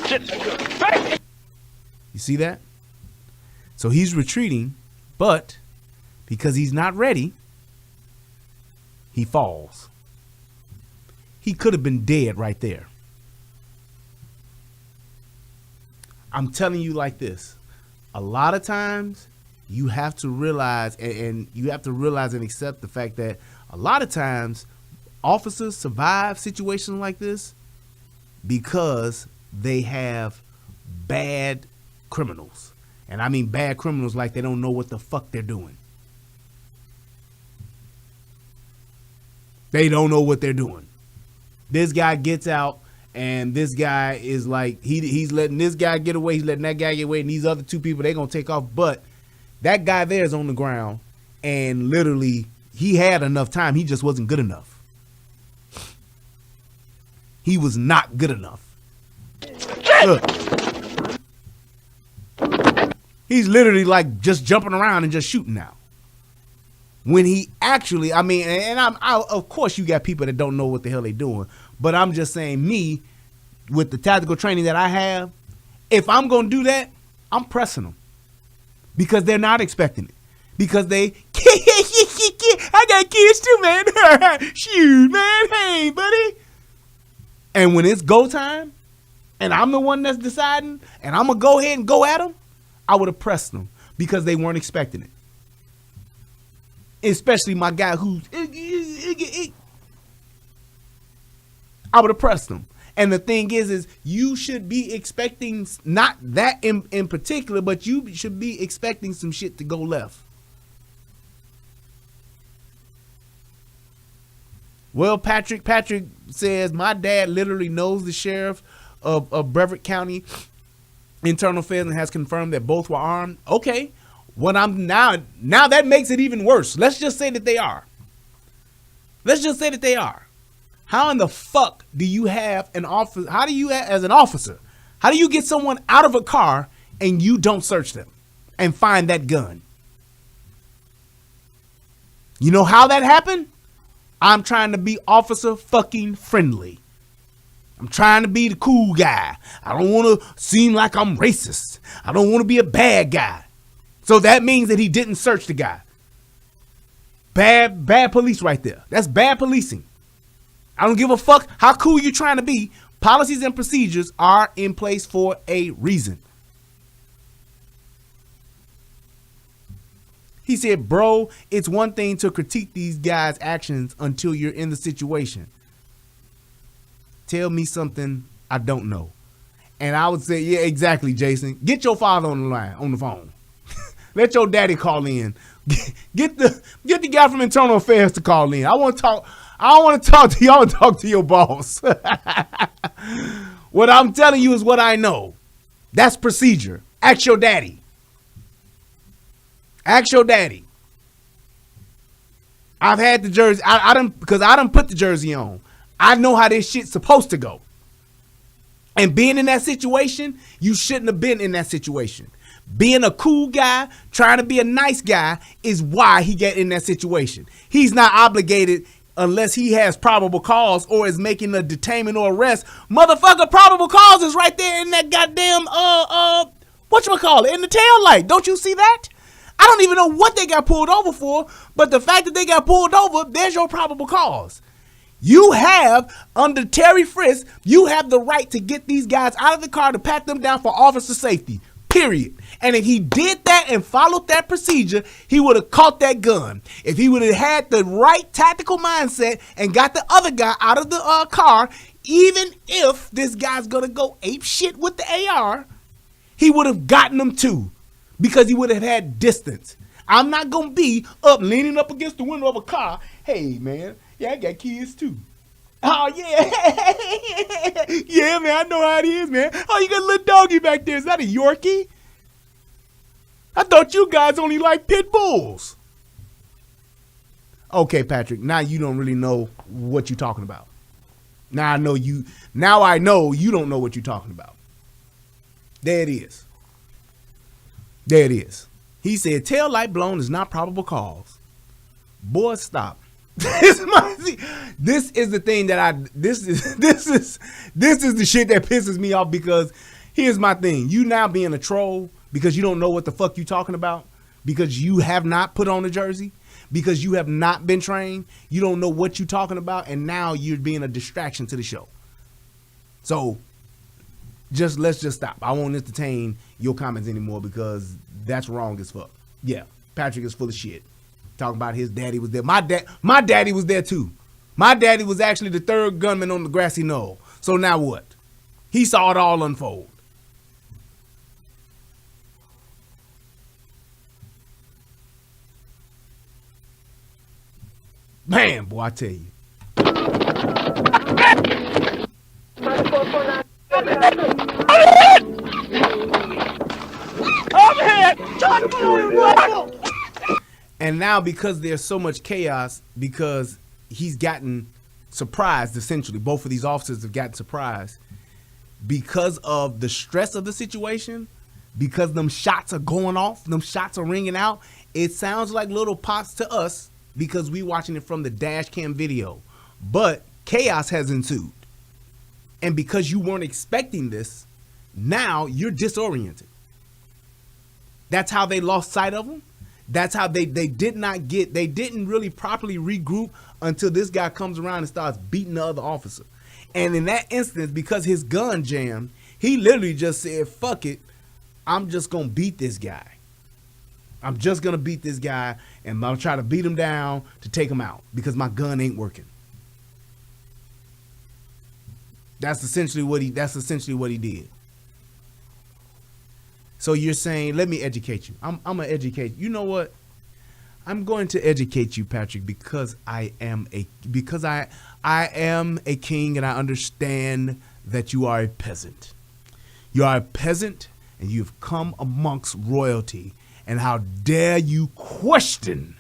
S6: Shit!
S1: You see that? So he's retreating, but because he's not ready, he falls. He could have been dead right there. I'm telling you like this. A lot of times you have to realize, and you have to realize and accept the fact that a lot of times officers survive situations like this because they have bad criminals. And I mean bad criminals like they don't know what the fuck they're doing. They don't know what they're doing. This guy gets out and this guy is like, he's letting this guy get away, he's letting that guy get away, and these other two people, they're going to take off. But that guy there is on the ground and literally he had enough time. He just wasn't good enough. He was not good enough. Look. He's literally like just jumping around and just shooting now. When he actually, I mean, and of course you got people that don't know what the hell they're doing, but I'm just saying, me, with the tactical training that I have, if I'm going to do that, I'm pressing them because they're not expecting it. Because they, I got kids too, man. Shoot, man. Hey, buddy. And when it's go time and I'm the one that's deciding and I'm going to go ahead and go at them, I would have pressed them because they weren't expecting it. Especially my guy who's, I would have pressed them. And the thing is you should be expecting, not that in particular, but you should be expecting some shit to go left. Well, Patrick says, my dad literally knows the sheriff of Brevard County Internal Affairs and has confirmed that both were armed. Okay. What I'm now that makes it even worse. Let's just say that they are. How in the fuck do you have an officer? How do you, as an officer, how do you get someone out of a car and you don't search them and find that gun? You know how that happened? I'm trying to be officer fucking friendly. I'm trying to be the cool guy. I don't want to seem like I'm racist. I don't want to be a bad guy. So that means that he didn't search the guy. Bad police right there. That's bad policing. I don't give a fuck how cool you're trying to be. Policies and procedures are in place for a reason. He said, bro, it's one thing to critique these guys' actions until you're in the situation. Tell me something I don't know. And I would say, yeah, exactly, Jason. Get your father on the line, on the phone. Let your daddy call in. Get the guy from Internal Affairs to call in. I want to talk. I don't want to talk to you. I want to talk to your boss. What I'm telling you is what I know. That's procedure. Ask your daddy. Ask your daddy. I've had the jersey. I done put the jersey on. I know how this shit's supposed to go. And being in that situation, you shouldn't have been in that situation. Being a cool guy, trying to be a nice guy is why he got in that situation. He's not obligated unless he has probable cause or is making a detainment or arrest. Motherfucker, probable cause is right there in that goddamn, whatchamacallit, in the tail light. Don't you see that? I don't even know what they got pulled over for, but the fact that they got pulled over, there's your probable cause. You have, under Terry Frisk, you have the right to get these guys out of the car to pat them down for officer safety, period. And if he did that and followed that procedure, he would have caught that gun. If he would have had the right tactical mindset and got the other guy out of the car, even if this guy's going to go ape shit with the AR, he would have gotten them too, because he would have had distance. I'm not going to be up leaning up against the window of a car. Hey, man. Yeah, I got kids too. Oh, yeah. Yeah, man, I know how it is, man. Oh, you got a little doggy back there. Is that a Yorkie? I thought you guys only like pit bulls. Okay, Patrick, now you don't really know what you're talking about. Now I know you don't know what you're talking about. There it is. There it is. He said, tail light blown is not probable cause. Boy, stop. This is the thing that this is the shit that pisses me off, because here's my thing. You now being a troll because you don't know what the fuck you talking about, because you have not put on a jersey, because you have not been trained, you don't know what you talking about, and now you're being a distraction to the show. So let's just stop. I won't entertain your comments anymore, because that's wrong as fuck. Yeah, Patrick is full of shit. Talking about his daddy was there. My daddy was there too. My daddy was actually the third gunman on the grassy knoll. So now what? He saw it all unfold. Man, boy, I tell you. And now, because there's so much chaos, because he's gotten surprised, essentially, both of these officers have gotten surprised because of the stress of the situation, because them shots are going off, them shots are ringing out. It sounds like little pots to us because we watching it from the dash cam video, but chaos has ensued. And because you weren't expecting this, now you're disoriented. That's how they lost sight of him. That's how they didn't really properly regroup until this guy comes around and starts beating the other officer. And in that instance, because his gun jammed, he literally just said, fuck it, I'm just going to beat this guy. I'm just going to beat this guy, and I'll try to beat him down to take him out because my gun ain't working. That's essentially what he did. So you're saying, let me educate you. I'm going to educate. You know what? I'm going to educate you, Patrick, because I am a king, and I understand that you are a peasant. You are a peasant, and you've come amongst royalty. And how dare you question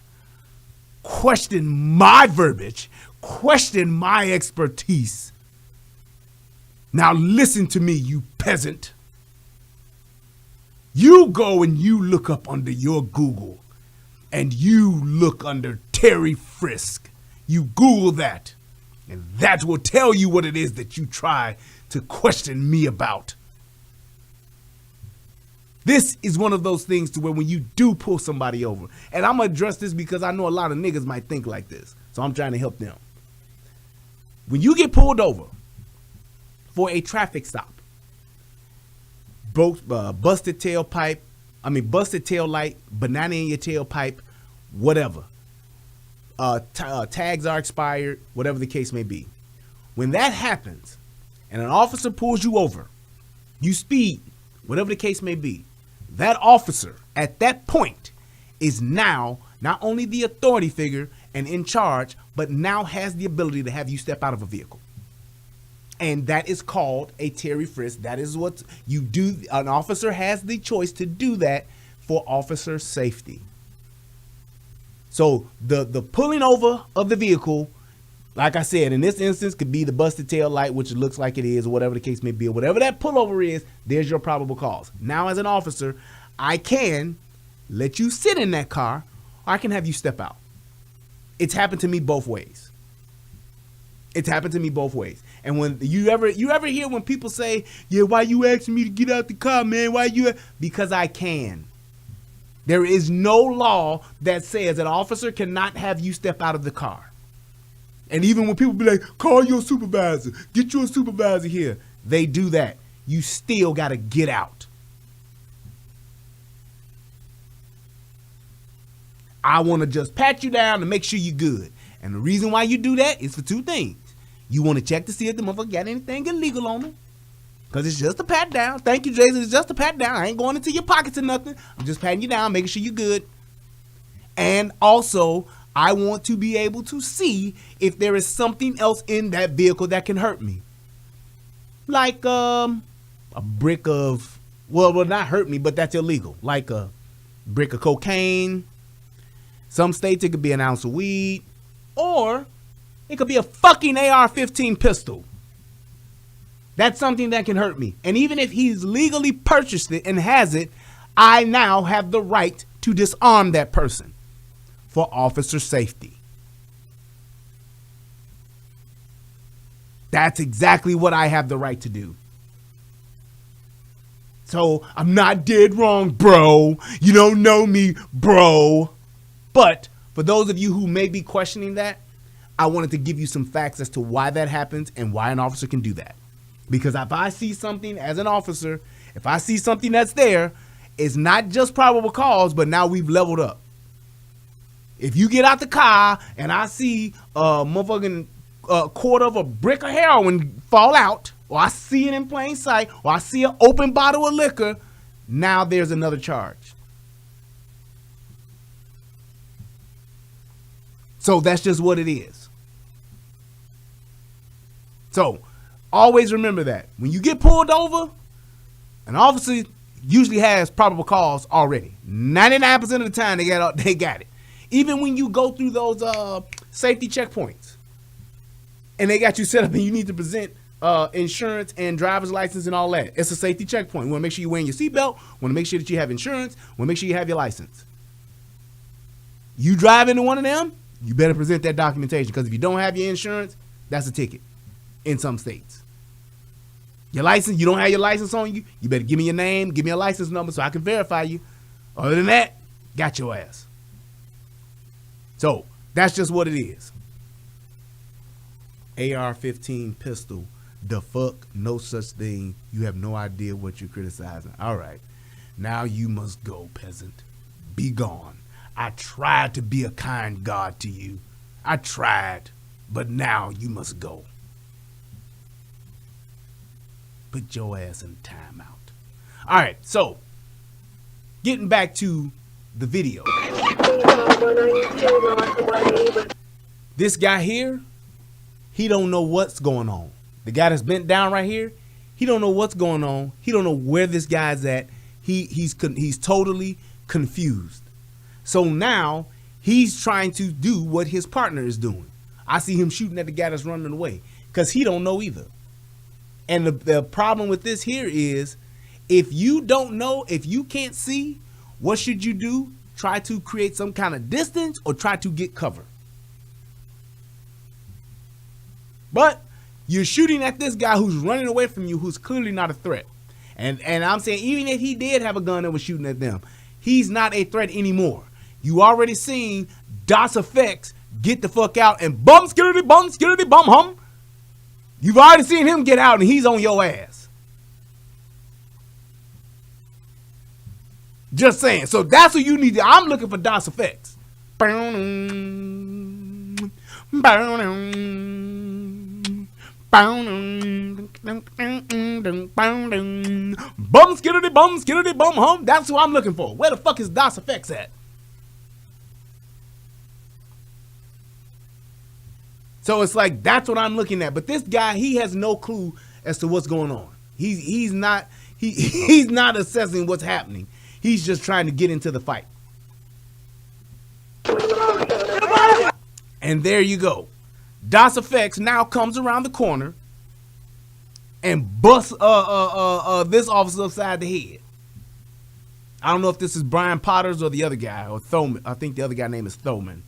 S1: my verbiage, question my expertise. Now listen to me, you peasant. You go and you look up under your Google, and you look under Terry Frisk. You Google that, and that will tell you what it is that you try to question me about. This is one of those things to where when you do pull somebody over, and I'm going to address this because I know a lot of niggas might think like this, so I'm trying to help them. When you get pulled over for a traffic stop, busted tail light, banana in your tailpipe, whatever. Tags are expired, whatever the case may be. When that happens and an officer pulls you over, you speed, whatever the case may be, that officer at that point is now not only the authority figure and in charge, but now has the ability to have you step out of a vehicle. And that is called a Terry frisk. That is what you do. An officer has the choice to do that for officer safety. So the pulling over of the vehicle, like I said, in this instance, could be the busted tail light, which it looks like it is, or whatever the case may be, or whatever that pullover is, there's your probable cause. Now, as an officer, I can let you sit in that car, or I can have you step out. It's happened to me both ways. It's happened to me both ways. And when you ever hear when people say, yeah, why you asking me to get out the car, man? Why you? Because I can. There is no law that says an officer cannot have you step out of the car. And even when people be like, call your supervisor, get your supervisor here, they do that. You still got to get out. I want to just pat you down to make sure you're good. And the reason why you do that is for two things. You want to check to see if the motherfucker got anything illegal on him. Because it's just a pat down. Thank you, Jason. It's just a pat down. I ain't going into your pockets or nothing. I'm just patting you down, making sure you're good. And also, I want to be able to see if there is something else in that vehicle that can hurt me. Like a brick of, well, not hurt me, but that's illegal. Like a brick of cocaine. Some states it could be an ounce of weed. Or it could be a fucking AR-15 pistol. That's something that can hurt me. And even if he's legally purchased it and has it, I now have the right to disarm that person for officer safety. That's exactly what I have the right to do. So I'm not dead wrong, bro. You don't know me, bro. But for those of you who may be questioning that, I wanted to give you some facts as to why that happens and why an officer can do that. Because if I see something as an officer, if I see something that's there, it's not just probable cause, but now we've leveled up. If you get out the car and I see a motherfucking quarter of a brick of heroin fall out, or I see it in plain sight, or I see an open bottle of liquor, now there's another charge. So that's just what it is. So always remember that when you get pulled over, an officer usually has probable cause already. 99% of the time they got it. Even when you go through those safety checkpoints and they got you set up and you need to present insurance and driver's license and all that. It's a safety checkpoint. You want to make sure you're wearing your seatbelt. Want to make sure that you have insurance. Want to make sure you have your license. You drive into one of them, you better present that documentation, because if you don't have your insurance, that's a ticket in some states. Your license, you don't have your license on you, you better give me your name, give me a license number so I can verify you. Other than that, got your ass. So that's just what it is. AR-15 pistol, the fuck, no such thing. You have no idea what you're criticizing. All right, now you must go, peasant. Be gone. I tried to be a kind God to you. I tried, but now you must go. Put your ass in timeout. All right, so getting back to the video. This guy here, he don't know what's going on. The guy that's bent down right here, he don't know what's going on. He don't know where this guy's at. He's totally confused. So now he's trying to do what his partner is doing. I see him shooting at the guy that's running away because he don't know either. And the problem with this here is, if you don't know, if you can't see, what should you do? Try to create some kind of distance or try to get cover. But you're shooting at this guy who's running away from you, who's clearly not a threat. And I'm saying, even if he did have a gun that was shooting at them, he's not a threat anymore. You already seen DOS effects get the fuck out and bum skitty bum hum. You've already seen him get out and he's on your ass. Just saying. So that's what you need. I'm looking for DOS effects skiddity bum hum. That's who I'm looking for. Where the fuck is DOS Effects at? So it's like that's what I'm looking at. But this guy, he has no clue as to what's going on. He's not assessing what's happening. He's just trying to get into the fight. And there you go. DOS Effects now comes around the corner and busts this officer upside the head. I don't know if this is Brian Potters or the other guy, or Thoman. I think the other guy name is Thoman.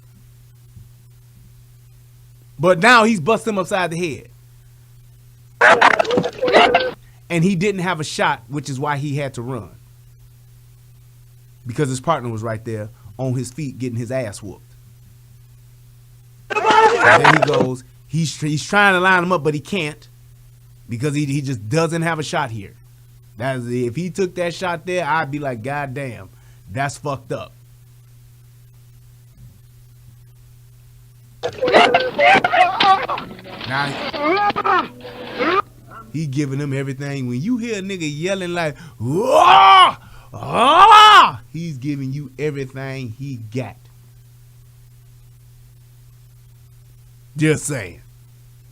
S1: But now he's busting him upside the head. And he didn't have a shot, which is why he had to run. Because his partner was right there on his feet getting his ass whooped. So there he goes. He's trying to line him up, but he can't. Because he just doesn't have a shot here. If he took that shot there, I'd be like, God damn, that's fucked up. Now, he giving him everything. When you hear a nigga yelling like, "Whoa! Ah!" he's giving you everything he got. Just saying.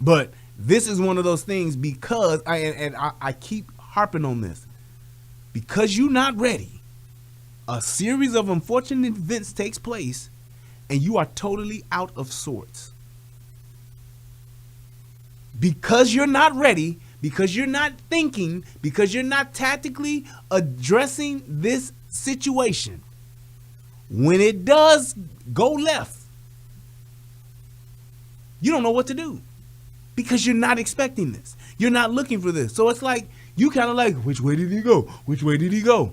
S1: But this is one of those things because I keep harping on this. Because you're not ready, a series of unfortunate events takes place and you are totally out of sorts. Because you're not ready, because you're not thinking, because you're not tactically addressing this situation, when it does go left, you don't know what to do. Because you're not expecting this. You're not looking for this. So it's like, you kind of like, which way did he go? Which way did he go?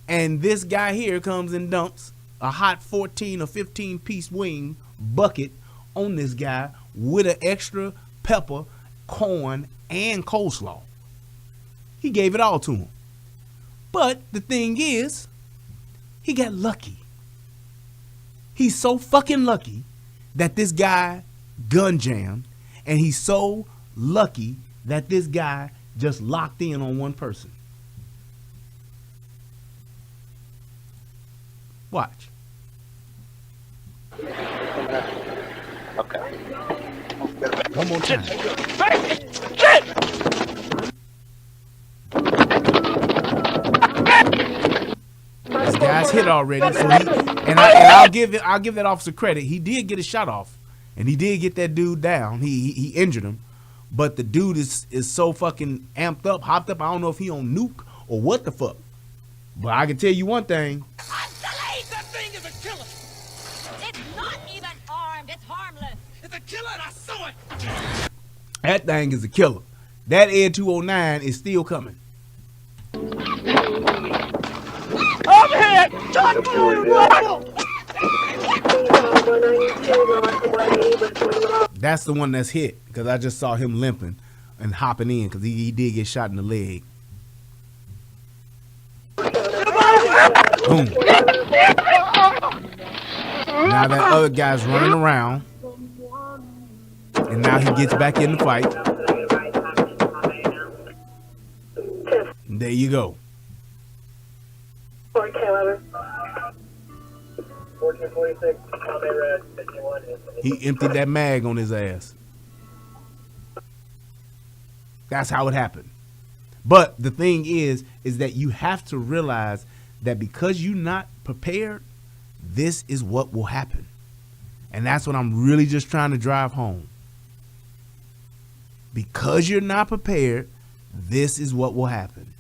S1: And this guy here comes and dumps a hot 14 or 15 piece wing bucket on this guy with an extra pepper, corn, and coleslaw. He gave it all to him. But the thing is, he got lucky. He's so fucking lucky that this guy gun jammed, and he's so lucky that this guy just locked in on one person. Watch.
S6: Okay.
S1: One more time. This guy's hit already, so I'll give that officer credit. He did get a shot off, and he did get that dude down. He injured him, but the dude is so fucking amped up, hopped up. I don't know if he on nuke or what the fuck. But I can tell you one thing.
S7: That thing is a killer. It's not even armed. It's harmless. It's a killer, and I saw it.
S1: That thing is a killer. That Ed 209 is still coming.
S7: Overhead! John
S1: That's the one that's hit, because I just saw him limping and hopping in, because he did get shot in the leg. Boom. Now that other guy's running around, and now he gets back in the fight. And there you go. He emptied that mag on his ass. That's how it happened. But the thing is that you have to realize that because you're not prepared, this is what will happen. And that's what I'm really just trying to drive home. Because you're not prepared, this is what will happen.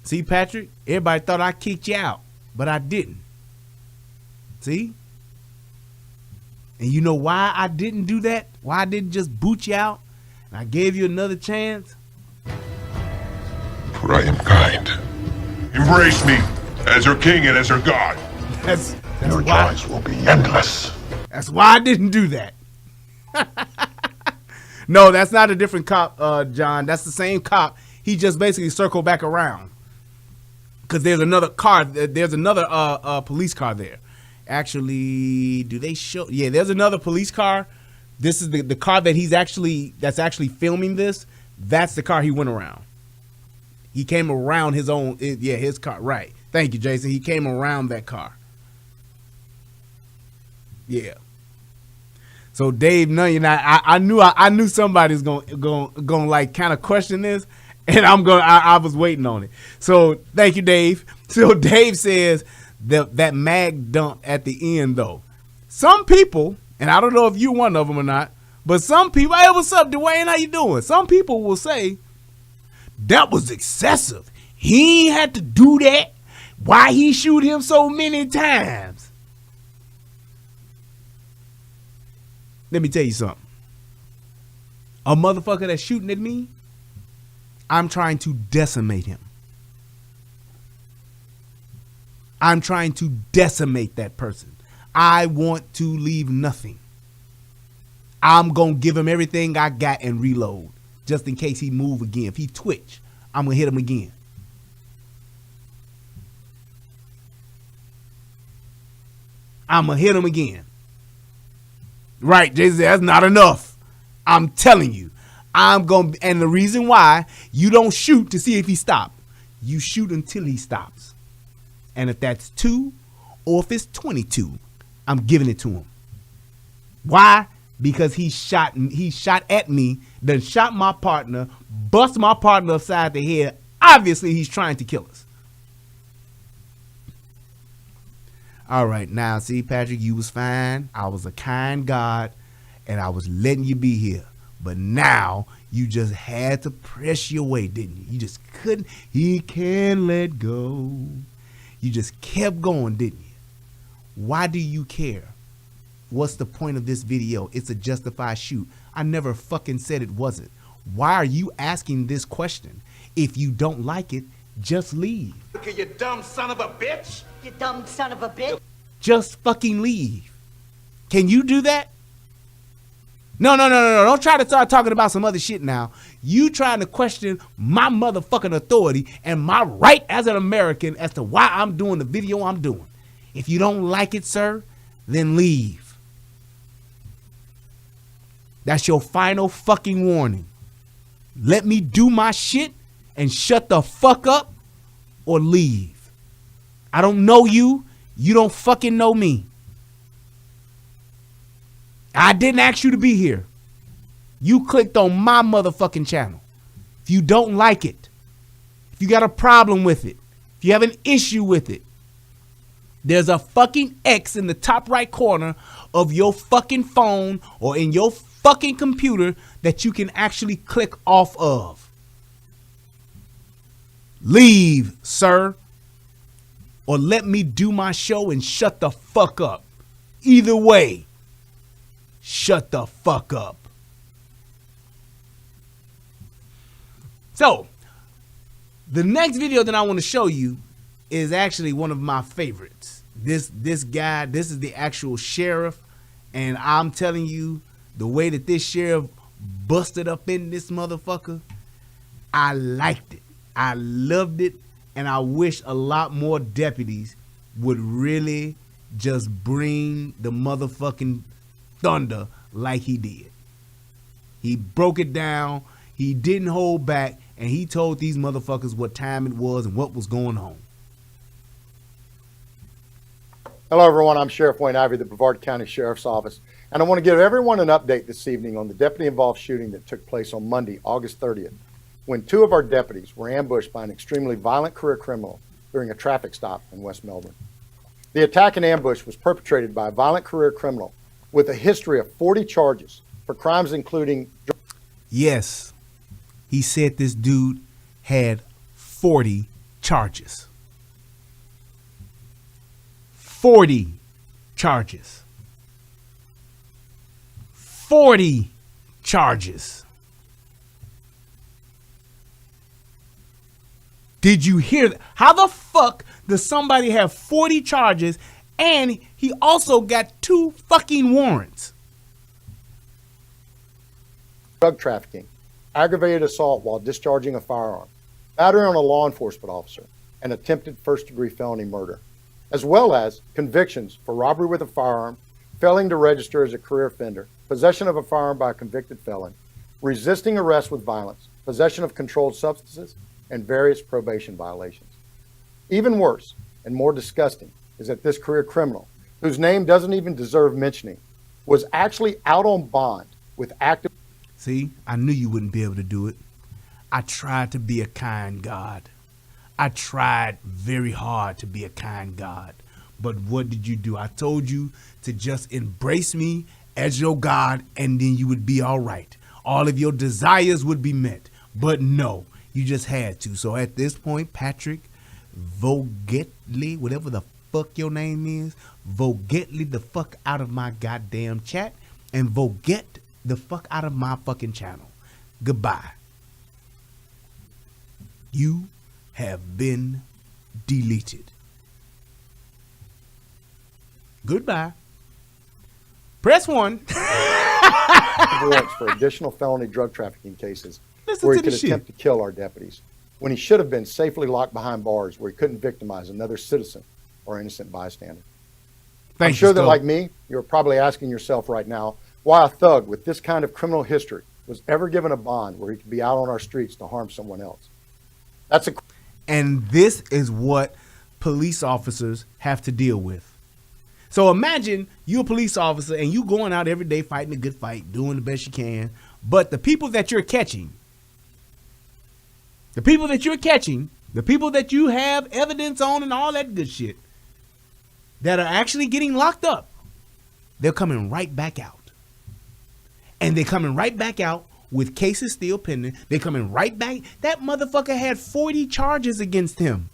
S1: See, Patrick, everybody thought I kicked you out, but I didn't. See? And you know why I didn't do that? Why I didn't just boot you out? And I gave you another chance?
S8: For I am kind. embrace me as her king and as her god.
S1: That's
S8: Your
S1: why.
S8: joys will be endless.
S1: That's why I didn't do that. No, that's not a different cop, John. That's the same cop. He just basically circled back around because there's another car. There's another police car there. Actually, do they show? Yeah, there's another police car. This is the car that that's actually filming this. That's the car he went around. He came around his own. His car. Right. Thank you, Jason. He came around that car. Yeah. So Dave Nunn, I knew somebody's gonna like kind of question this, and I was waiting on it. So thank you, Dave. So Dave says that mag dump at the end though. Some people, and I don't know if you're one of them or not, but some people, hey, what's up, Dwayne? How you doing? Some people will say that was excessive. He ain't had to do that. Why he shoot him so many times? Let me tell you something. A motherfucker that's shooting at me, I'm trying to decimate him. I'm trying to decimate that person. I want to leave nothing. I'm going to give him everything I got and reload just in case he move again. If he twitch, I'm going to hit him again. I'm going to hit him again. Right, Jason, that's not enough. I'm telling you. And the reason why you don't shoot to see if he stops. You shoot until he stops. And if that's 2 or if it's 22, I'm giving it to him. Why? Because he shot at me, then shot my partner, bust my partner upside the head. Obviously, he's trying to kill us. All right, now, see, Patrick, you was fine. I was a kind God, and I was letting you be here. But now, you just had to press your way, didn't you? You just couldn't. He can't let go. You just kept going, didn't you? Why do you care? What's the point of this video? It's a justified shoot. I never fucking said it wasn't. Why are you asking this question? If you don't like it, just leave.
S2: Look, you dumb son of a bitch.
S7: You dumb son of a bitch.
S1: Just fucking leave. Can you do that? No. Don't try to start talking about some other shit now. You trying to question my motherfucking authority and my right as an American as to why I'm doing the video I'm doing. If you don't like it, sir, then leave. That's your final fucking warning. Let me do my shit and shut the fuck up or leave. I don't know you. You don't fucking know me. I didn't ask you to be here. You clicked on my motherfucking channel. If you don't like it, if you got a problem with it, if you have an issue with it, there's a fucking X in the top right corner of your fucking phone or in your fucking computer that you can actually click off of. Leave, sir. Or let me do my show and shut the fuck up. Either way, shut the fuck up. So, the next video that I want to show you is actually one of my favorites. This guy, this is the actual sheriff, and I'm telling you, the way that this sheriff busted up in this motherfucker, I liked it. I loved it. And I wish a lot more deputies would really just bring the motherfucking thunder like he did. He broke it down. He didn't hold back. And he told these motherfuckers what time it was and what was going on.
S9: Hello, everyone. I'm Sheriff Wayne Ivey, the Brevard County Sheriff's Office. And I want to give everyone an update this evening on the deputy-involved shooting that took place on Monday, August 30th. When 2 of our deputies were ambushed by an extremely violent career criminal during a traffic stop in West Melbourne. The attack and ambush was perpetrated by a violent career criminal with a history of 40 charges for crimes including...
S1: Yes, he said this dude had 40 charges. 40 charges. 40 charges. Did you hear that? How the fuck does somebody have 40 charges and he also got 2 fucking warrants?
S9: Drug trafficking, aggravated assault while discharging a firearm, battery on a law enforcement officer, and attempted first-degree felony murder, as well as convictions for robbery with a firearm, failing to register as a career offender, possession of a firearm by a convicted felon, resisting arrest with violence, possession of controlled substances, and various probation violations. Even worse and more disgusting is that this career criminal, whose name doesn't even deserve mentioning, was actually out on bond with active...
S1: See, I knew you wouldn't be able to do it. I tried to be a kind God. I tried very hard to be a kind God. But what did you do? I told you to just embrace me as your God, and then you would be all right. All of your desires would be met. But no, you just had to. So at this point, Patrick Vogetly, whatever the fuck your name is, Vogetly the fuck out of my goddamn chat, and Voget the fuck out of my fucking channel. Goodbye. You have been deleted. Goodbye. Press 1.
S9: warrants for additional felony drug trafficking cases
S1: Listen
S9: where he
S1: to the
S9: could
S1: shit.
S9: attempt to kill our deputies, when he should have been safely locked behind bars where he couldn't victimize another citizen or innocent bystander. I'm sure that, like me, you're probably asking yourself right now why a thug with this kind of criminal history was ever given a bond where he could be out on our streets to harm someone else.
S1: And this is what police officers have to deal with. So imagine you're a police officer and you going out every day fighting a good fight, doing the best you can, but the people that you're catching, the people that you have evidence on and all that good shit, that are actually getting locked up, they're coming right back out. And they're coming right back out with cases still pending. They're coming right back. That motherfucker had 40 charges against him.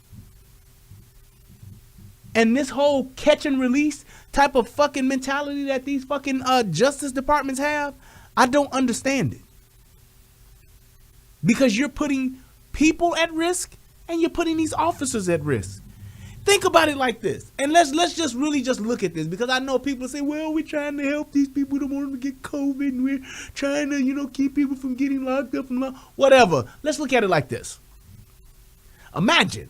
S1: And this whole catch and release type of fucking mentality that these fucking justice departments have, I don't understand it. Because you're putting people at risk and you're putting these officers at risk. Think about it like this. And let's just really just look at this, because I know people say, well, we're trying to help these people who don't want them to get COVID, and we're trying to, keep people from getting locked up and whatever. Let's look at it like this. Imagine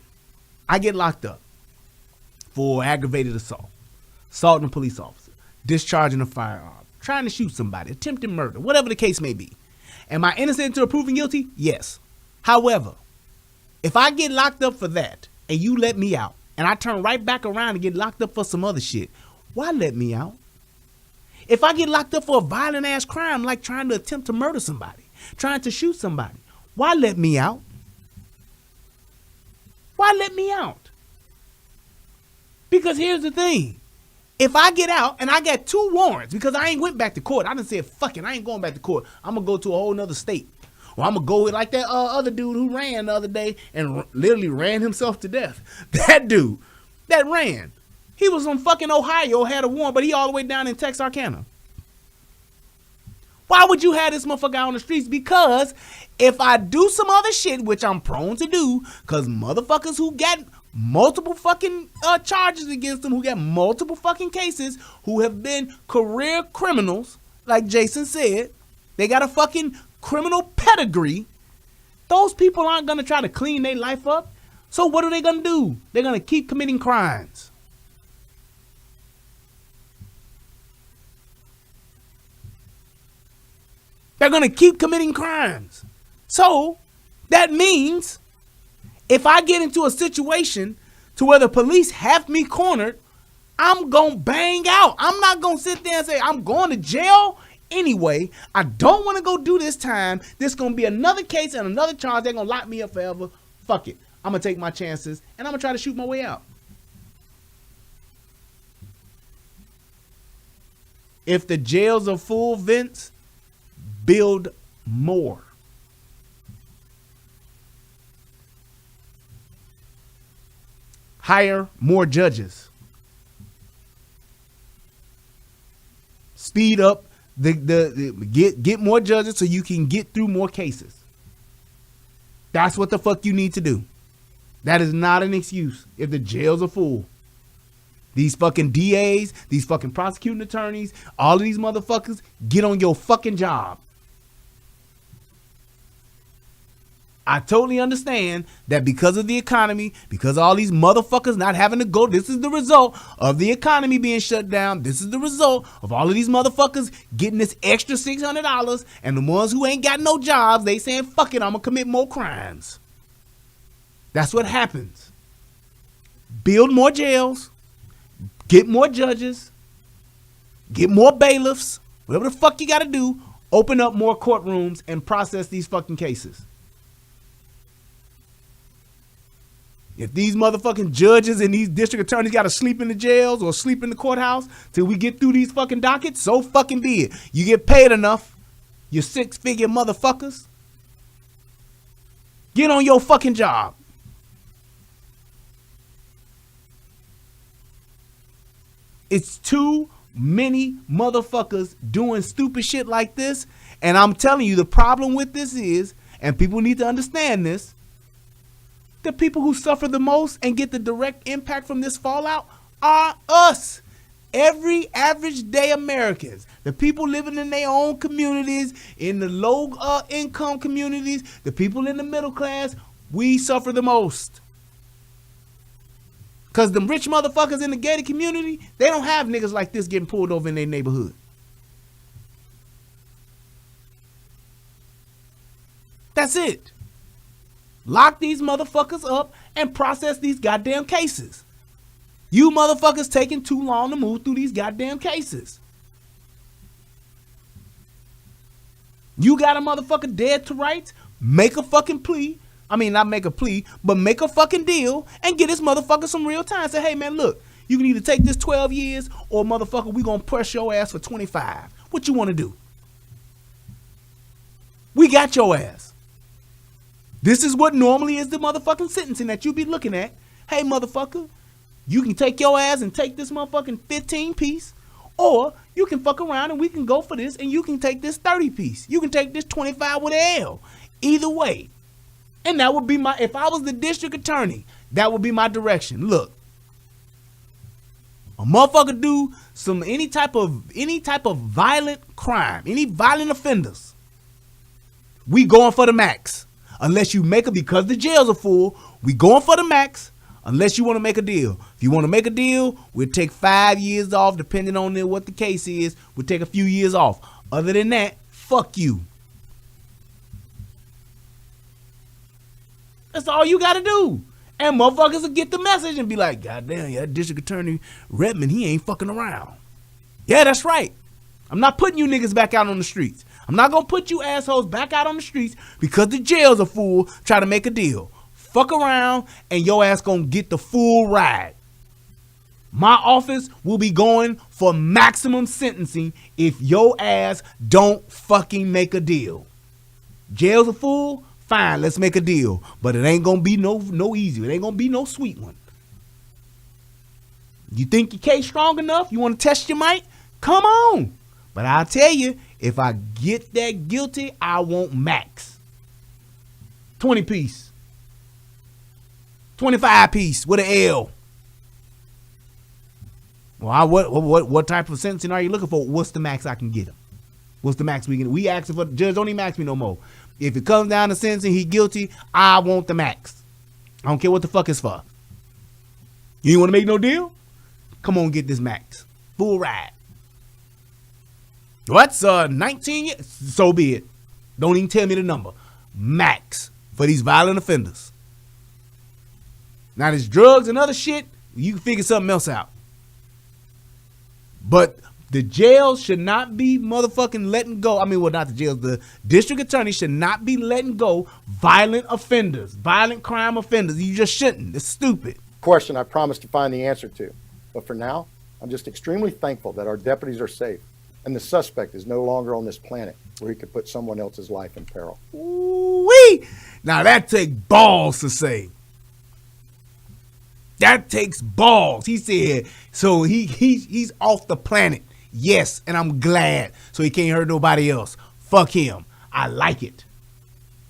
S1: I get locked up for aggravated assault, assaulting a police officer, discharging a firearm, trying to shoot somebody, attempted murder, whatever the case may be. Am I innocent until proven guilty? Yes. However, if I get locked up for that and you let me out, and I turn right back around and get locked up for some other shit, why let me out? If I get locked up for a violent ass crime like trying to attempt to murder somebody, trying to shoot somebody, why let me out? Why let me out? Because here's the thing. If I get out and I got 2 warrants, because I ain't went back to court, I done said, fuck it, I ain't going back to court. I'm going to go to a whole nother state. Or I'm going to go with like that other dude who ran the other day and literally ran himself to death. That dude that ran. He was from fucking Ohio, had a warrant, but he all the way down in Texarkana. Why would you have this motherfucker out on the streets? Because if I do some other shit, which I'm prone to do, because motherfuckers who got multiple fucking charges against them, who got multiple fucking cases, who have been career criminals, like Jason said, they got a fucking criminal pedigree. Those people aren't going to try to clean their life up. So what are they going to do? They're going to keep committing crimes. They're going to keep committing crimes. So that means if I get into a situation to where the police have me cornered, I'm going to bang out. I'm not going to sit there and say I'm going to jail anyway. I don't want to go do this time. This going to be another case and another charge. They're going to lock me up forever. Fuck it. I'm going to take my chances and I'm going to try to shoot my way out. If the jails are full, Vince, build more. Hire more judges. Speed up get more judges so you can get through more cases. That's what the fuck you need to do. That is not an excuse if the jails are full. These fucking DAs, these fucking prosecuting attorneys, all of these motherfuckers, get on your fucking job. I totally understand that because of the economy, because all these motherfuckers not having to go, this is the result of the economy being shut down. This is the result of all of these motherfuckers getting this extra $600, and the ones who ain't got no jobs, they saying, fuck it, I'm gonna commit more crimes. That's what happens. Build more jails, get more judges, get more bailiffs, whatever the fuck you gotta do, open up more courtrooms and process these fucking cases. If these motherfucking judges and these district attorneys got to sleep in the jails or sleep in the courthouse till we get through these fucking dockets, so fucking be it. You get paid enough, you 6-figure motherfuckers. Get on your fucking job. It's too many motherfuckers doing stupid shit like this. And I'm telling you, the problem with this is, and people need to understand this, the people who suffer the most and get the direct impact from this fallout are us. Every average day Americans, the people living in their own communities, in the low income communities, the people in the middle class, we suffer the most. Because the rich motherfuckers in the gated community, they don't have niggas like this getting pulled over in their neighborhood. That's it. Lock these motherfuckers up and process these goddamn cases. You motherfuckers taking too long to move through these goddamn cases. You got a motherfucker dead to rights? Make a fucking plea. I mean, not make a plea, but make a fucking deal and get this motherfucker some real time. Say, hey man, look, you can either take this 12 years or motherfucker, we gonna press your ass for 25. What you wanna do? We got your ass. This is what normally is the motherfucking sentencing that you be looking at. Hey, motherfucker, you can take your ass and take this motherfucking 15 piece, or you can fuck around and we can go for this and you can take this 30 piece. You can take this 25 with an L. Either way. And that would be my, if I was the district attorney, that would be my direction. Look, a motherfucker do any type of violent crime, any violent offenders, we going for the max. Unless you make it, because the jails are full, we going for the max unless you want to make a deal. If you want to make a deal, we'll take 5 years off depending on what the case is. We'll take a few years off. Other than that, fuck you. That's all you got to do. And motherfuckers will get the message and be like, God damn, yeah, District Attorney Redmond, he ain't fucking around. Yeah, that's right. I'm not putting you niggas back out on the streets. I'm not going to put you assholes back out on the streets because the jails are full trying to make a deal. Fuck around and your ass going to get the full ride. My office will be going for maximum sentencing if your ass don't fucking make a deal. Jails are full? Fine, let's make a deal. But it ain't going to be no easy. It ain't going to be no sweet one. You think your case strong enough? You want to test your might? Come on. But I'll tell you, if I get that guilty, I want max. 20 piece. 25 piece with an L. Well, what type of sentencing are you looking for? What's the max I can get him? What's the max we can? We asking for, judge, don't even ask me no more. If it comes down to sentencing, he guilty, I want the max. I don't care what the fuck it's for. You ain't want to make no deal? Come on, get this max. Full ride. What's 19 years? So be it. Don't even tell me the number. Max for these violent offenders. Now there's drugs and other shit. You can figure something else out. But the jails should not be motherfucking letting go. I mean, well, not the jails. The district attorney should not be letting go violent offenders, violent crime offenders. You just shouldn't. It's stupid.
S9: Question I promised to find the answer to. But for now, I'm just extremely thankful that our deputies are safe and the suspect is no longer on this planet where he could put someone else's life in peril.
S1: Ooh-wee. Now that takes balls to say. That takes balls. He said, so he's off the planet. Yes, and I'm glad. So he can't hurt nobody else. Fuck him. I like it.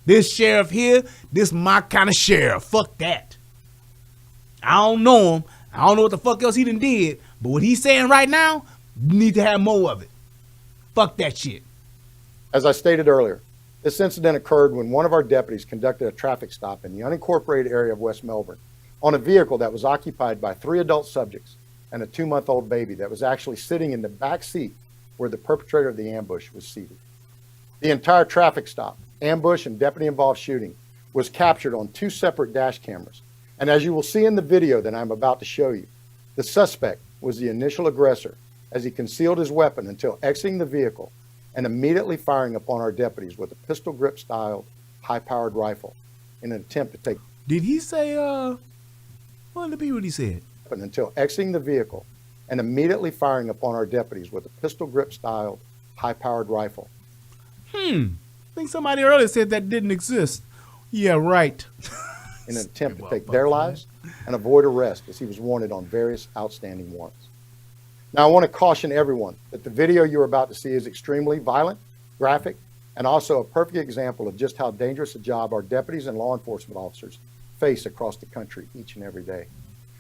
S1: This sheriff here, this my kind of sheriff. Fuck that. I don't know him. I don't know what the fuck else he done did. But what he's saying right now, you need to have more of it. Fuck that shit.
S9: As I stated earlier, this incident occurred when one of our deputies conducted a traffic stop in the unincorporated area of West Melbourne on a vehicle that was occupied by 3 adult subjects and a 2-month-old baby that was actually sitting in the back seat where the perpetrator of the ambush was seated. The entire traffic stop, ambush, and deputy-involved shooting was captured on 2 separate dash cameras. And as you will see in the video that I'm about to show you, the suspect was the initial aggressor as he concealed his weapon until exiting the vehicle and immediately firing upon our deputies with a pistol grip style high-powered rifle in an attempt to take.
S1: Did he say, what did he said?
S9: Until exiting the vehicle and immediately firing upon our deputies with a pistol grip style high-powered rifle.
S1: I think somebody earlier said that didn't exist. Yeah, right.
S9: In an attempt to take their lives and avoid arrest as he was wanted on various outstanding warrants. Now, I want to caution everyone that the video you're about to see is extremely violent, graphic, and also a perfect example of just how dangerous a job our deputies and law enforcement officers face across the country each and every day.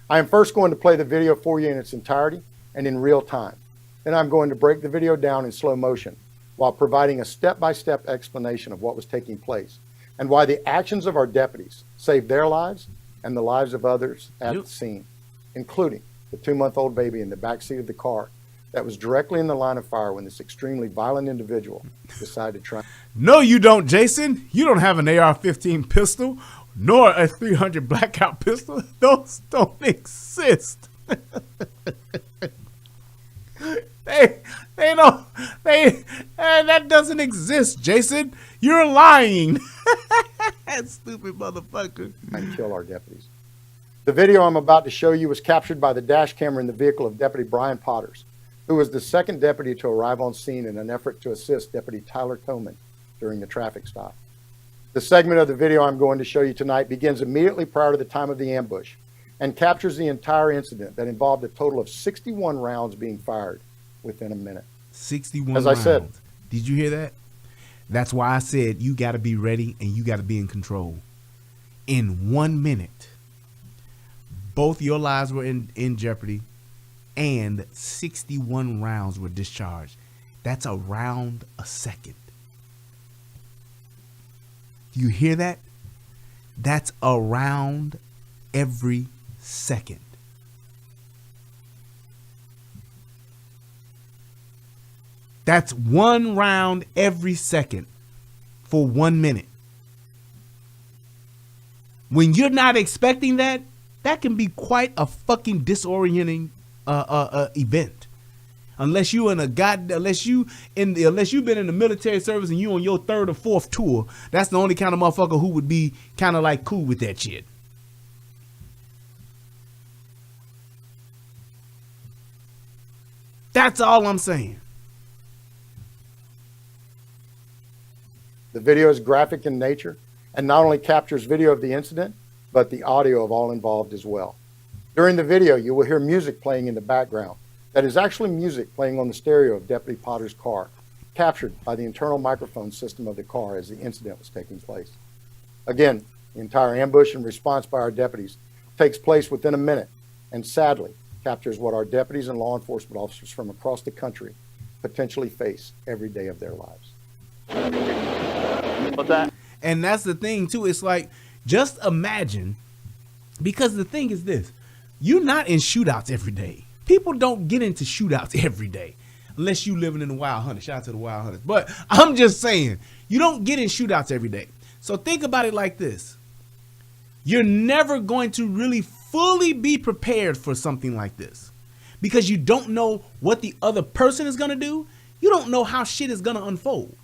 S9: I am first going to play the video for you in its entirety and in real time. Then I'm going to break the video down in slow motion while providing a step-by-step explanation of what was taking place and why the actions of our deputies saved their lives and the lives of others at the scene, including the 2-month-old baby in the back seat of the car that was directly in the line of fire when this extremely violent individual decided to try.
S1: No, you don't, Jason. You don't have an AR-15 pistol, nor a 300 blackout pistol. Those don't exist. That doesn't exist, Jason. You're lying. That stupid motherfucker.
S9: And kill our deputies. The video I'm about to show you was captured by the dash camera in the vehicle of Deputy Brian Potters, who was the second deputy to arrive on scene in an effort to assist Deputy Tyler Toman during the traffic stop. The segment of the video I'm going to show you tonight begins immediately prior to the time of the ambush and captures the entire incident that involved a total of 61 rounds being fired within a minute.
S1: 61
S9: As
S1: rounds.
S9: I said.
S1: Did you hear that? That's why I said you got to be ready and you got to be in control. In 1 minute, both your lives were in jeopardy and 61 rounds were discharged. That's a round a second. You hear that? That's a round every second. That's 1 round every second for 1 minute. When you're not expecting that, that can be quite a fucking disorienting event. Unless you've been in the military service and you on your 3rd or 4th tour, that's the only kind of motherfucker who would be kind of like cool with that shit. That's all I'm saying.
S9: The video is graphic in nature and not only captures video of the incident, but the audio of all involved as well. During the video, you will hear music playing in the background. That is actually music playing on the stereo of Deputy Potter's car, captured by the internal microphone system of the car as the incident was taking place. Again, the entire ambush and response by our deputies takes place within a minute and sadly captures what our deputies and law enforcement officers from across the country potentially face every day of their lives.
S6: What's that?
S1: And that's the thing too. It's like, just imagine, because the thing is this, you're not in shootouts every day. People don't get into shootouts every day unless you living in the Wild Hunters. Shout out to the Wild Hunters. But I'm just saying, you don't get in shootouts every day. So think about it like this. You're never going to really fully be prepared for something like this because you don't know what the other person is going to do. You don't know how shit is going to unfold.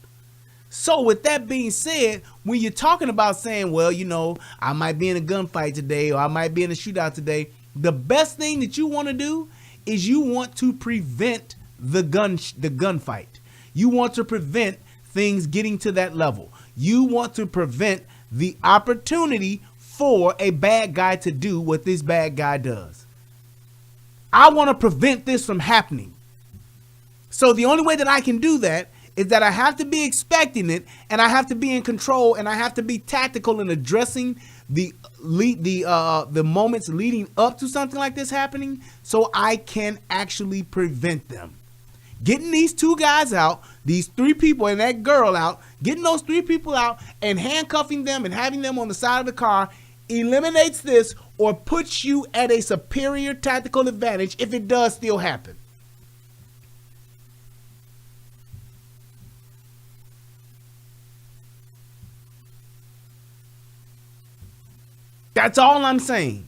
S1: So with that being said, when you're talking about saying, well, you know, I might be in a gunfight today or I might be in a shootout today, the best thing that you want to do is you want to prevent the gunfight. You want to prevent things getting to that level. You want to prevent the opportunity for a bad guy to do what this bad guy does. I want to prevent this from happening. So the only way that I can do that is that I have to be expecting it and I have to be in control and I have to be tactical in addressing the moments leading up to something like this happening so I can actually prevent them. Getting these 2 guys out, these 3 people and that girl out, getting those 3 people out and handcuffing them and having them on the side of the car eliminates this or puts you at a superior tactical advantage if it does still happen. That's all I'm saying.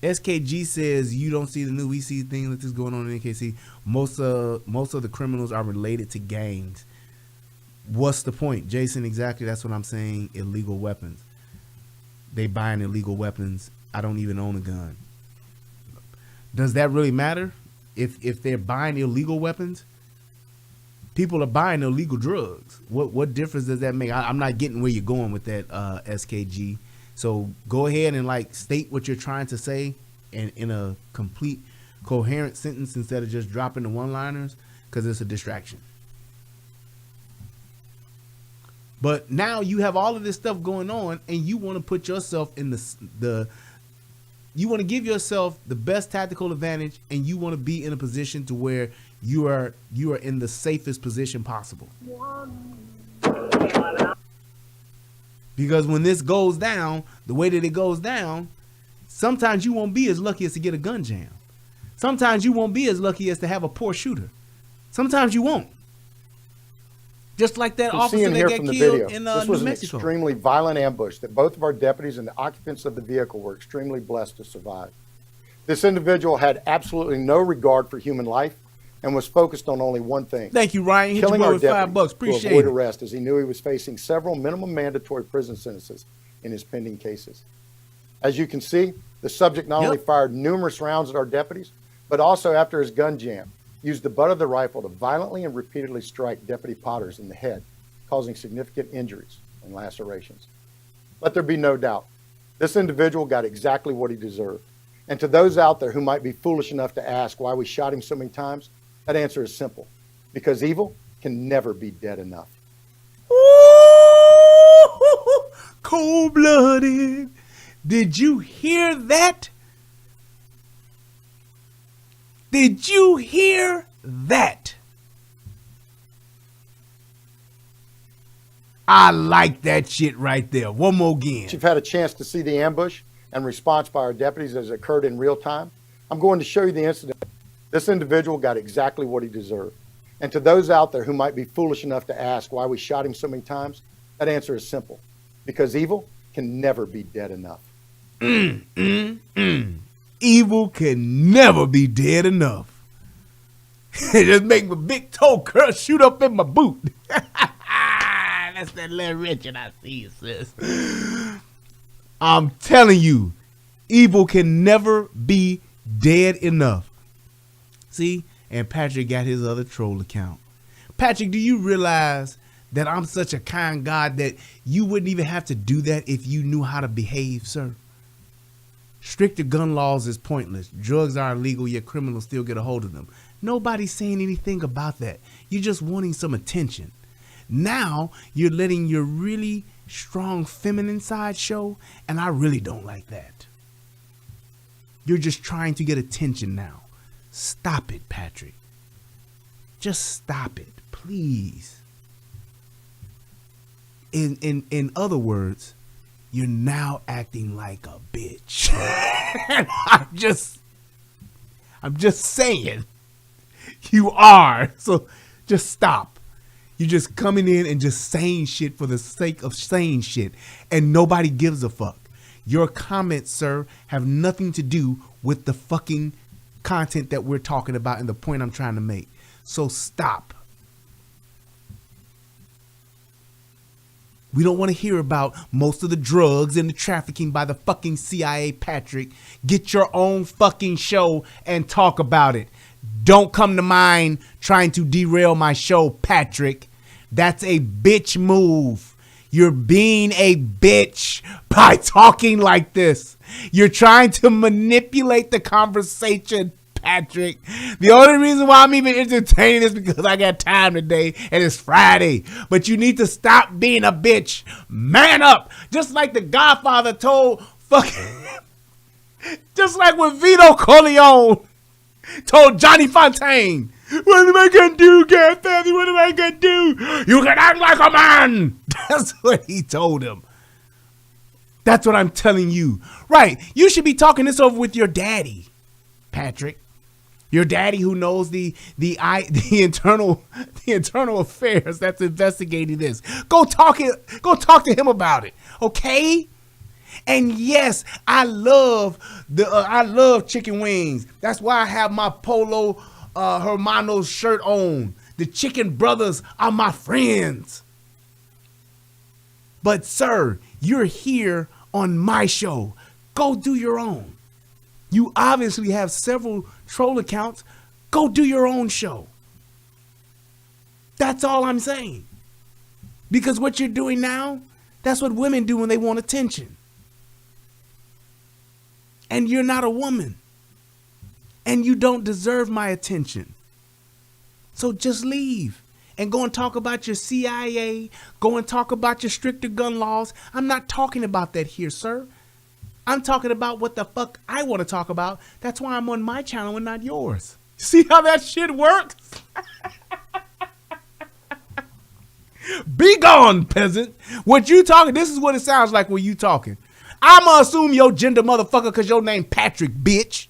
S1: SKG says you don't see the new we see thing that's going on in NKC. Most of the criminals are related to gangs. What's the point, Jason? Exactly, that's what I'm saying. Illegal weapons. They buying illegal weapons. I don't even own a gun. Does that really matter? If they're buying illegal weapons, people are buying illegal drugs. What difference does that make? I'm not getting where you're going with that, SKG. So go ahead and like state what you're trying to say and in a complete coherent sentence instead of just dropping the one-liners, because it's a distraction. But now you have all of this stuff going on and you want to put yourself in you want to give yourself the best tactical advantage, and you want to be in a position to where you are in the safest position possible. Because when this goes down, the way that it goes down, sometimes you won't be as lucky as to get a gun jam. Sometimes you won't be as lucky as to have a poor shooter. Sometimes you won't. Just like that officer that got killed in
S9: this was
S1: New
S9: an
S1: Mexico.
S9: extremely violent ambush that both of our deputies and the occupants of the vehicle were extremely blessed to survive. This individual had absolutely no regard for human life and was focused on only one thing.
S1: Thank you, Ryan. Hit
S9: Killing
S1: your boy
S9: our
S1: with
S9: deputies
S1: $5. Appreciate
S9: to avoid
S1: it.
S9: arrest, as he knew he was facing several minimum mandatory prison sentences in his pending cases. As you can see, the subject not only fired numerous rounds at our deputies, but also after his gun jam, used the butt of the rifle to violently and repeatedly strike Deputy Potters in the head, causing significant injuries and lacerations. Let there be no doubt, this individual got exactly what he deserved. And to those out there who might be foolish enough to ask why we shot him so many times, that answer is simple. Because evil can never be dead enough.
S1: Ooh, cold-blooded. Did you hear that? Did you hear that? I like that shit right there. One more again.
S9: You've had a chance to see the ambush and response by our deputies as it occurred in real time. I'm going to show you the incident. This individual got exactly what he deserved. And to those out there who might be foolish enough to ask why we shot him so many times, that answer is simple. Because evil can never be dead enough.
S1: Evil can never be dead enough. It just make my big toe curl shoot up in my boot. That's that little Richard I see, sis. I'm telling you, evil can never be dead enough. See? And Patrick got his other troll account. Patrick, do you realize that I'm such a kind God that you wouldn't even have to do that if you knew how to behave, sir? Stricter gun laws is pointless. Drugs are illegal, yet criminals still get a hold of them. Nobody's saying anything about that. You're just wanting some attention. Now you're letting your really strong feminine side show, and I really don't like that. You're just trying to get attention now. Stop it, Patrick. Just stop it, please. In other words, you're now acting like a bitch. I'm just saying, you are. So just stop. You're just coming in and just saying shit for the sake of saying shit, and nobody gives a fuck. Your comments, sir, have nothing to do with the fucking content that we're talking about and the point I'm trying to make. So stop. We don't want to hear about most of the drugs and the trafficking by the fucking CIA, Patrick. Get your own fucking show and talk about it. Don't come to mine trying to derail my show, Patrick. That's a bitch move. You're being a bitch by talking like this. You're trying to manipulate the conversation, Patrick. The only reason why I'm even entertaining is because I got time today and it's Friday. But you need to stop being a bitch. Man up. Just like the Godfather told just like when Vito Corleone told Johnny Fontaine, what am I gonna do, Godfather? What am I gonna do? You can act like a man. That's what he told him. That's what I'm telling you. Right. You should be talking this over with your daddy, Patrick. Your daddy who knows the internal affairs that's investigating this. Go talk to him about it. Okay? And yes, I love chicken wings. That's why I have my Polo Hermanos shirt on. The Chicken Brothers are my friends. But sir, you're here on my show. Go do your own. You obviously have several troll accounts. Go do your own show. That's all I'm saying. Because what you're doing now, that's what women do when they want attention. And you're not a woman. And you don't deserve my attention. So just leave and go and talk about your CIA. Go and talk about your stricter gun laws. I'm not talking about that here, sir. I'm talking about what the fuck I want to talk about. That's why I'm on my channel and not yours. See how that shit works? Be gone, peasant. What you talking? This is what it sounds like when you talking. I'ma assume your gender, motherfucker, because your name Patrick, bitch.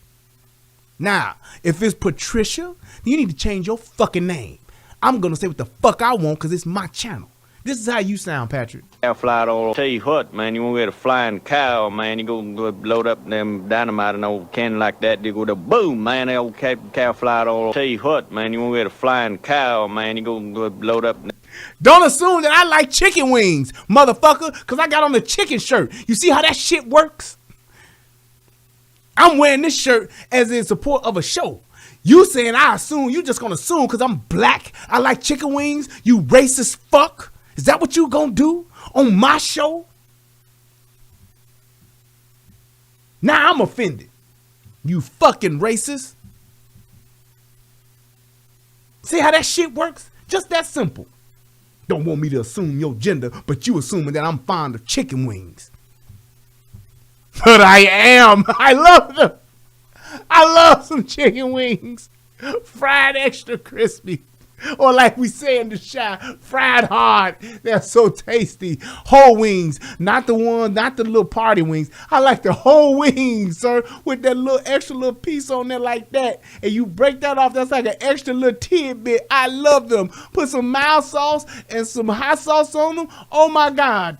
S1: Now, if it's Patricia, you need to change your fucking name. I'm going to say what the fuck I want because it's my channel. This is how you sound, Patrick.
S10: Cow flight all. Tell you what, man, you want to get a flying cow, man, you go load up them dynamite and old cannon like that, they go to boom, man, the old cow flight all. Tell you what, man, you want to get a flying cow, man, you go load up.
S1: Don't assume that I like chicken wings, motherfucker, because I got on the chicken shirt. You see how that shit works? I'm wearing this shirt as in support of a show. You saying I assume, you just gonna assume because I'm black, I like chicken wings, you racist fuck? Is that what you gonna do on my show? Now I'm offended. You fucking racist. See how that shit works? Just that simple. Don't want me to assume your gender, but you assuming that I'm fond of chicken wings. But I am. I love them. I love some chicken wings. Fried extra crispy. Or like we say in the Chi, fried hard. They're so tasty. Whole wings. Not the little party wings. I like the whole wings, sir. With that little extra little piece on there like that. And you break that off. That's like an extra little tidbit. I love them. Put some mild sauce and some hot sauce on them. Oh my God.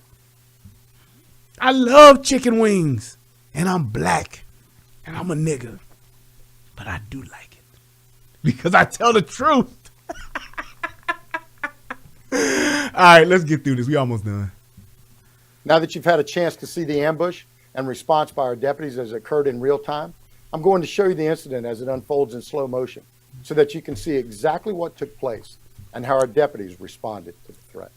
S1: I love chicken wings. And I'm black. And I'm a nigga. But I do like it. Because I tell the truth. All right, let's get through this. We almost done.
S9: Now that you've had a chance to see the ambush and response by our deputies as it occurred in real time, I'm going to show you the incident as it unfolds in slow motion so that you can see exactly what took place and how our deputies responded to the threat.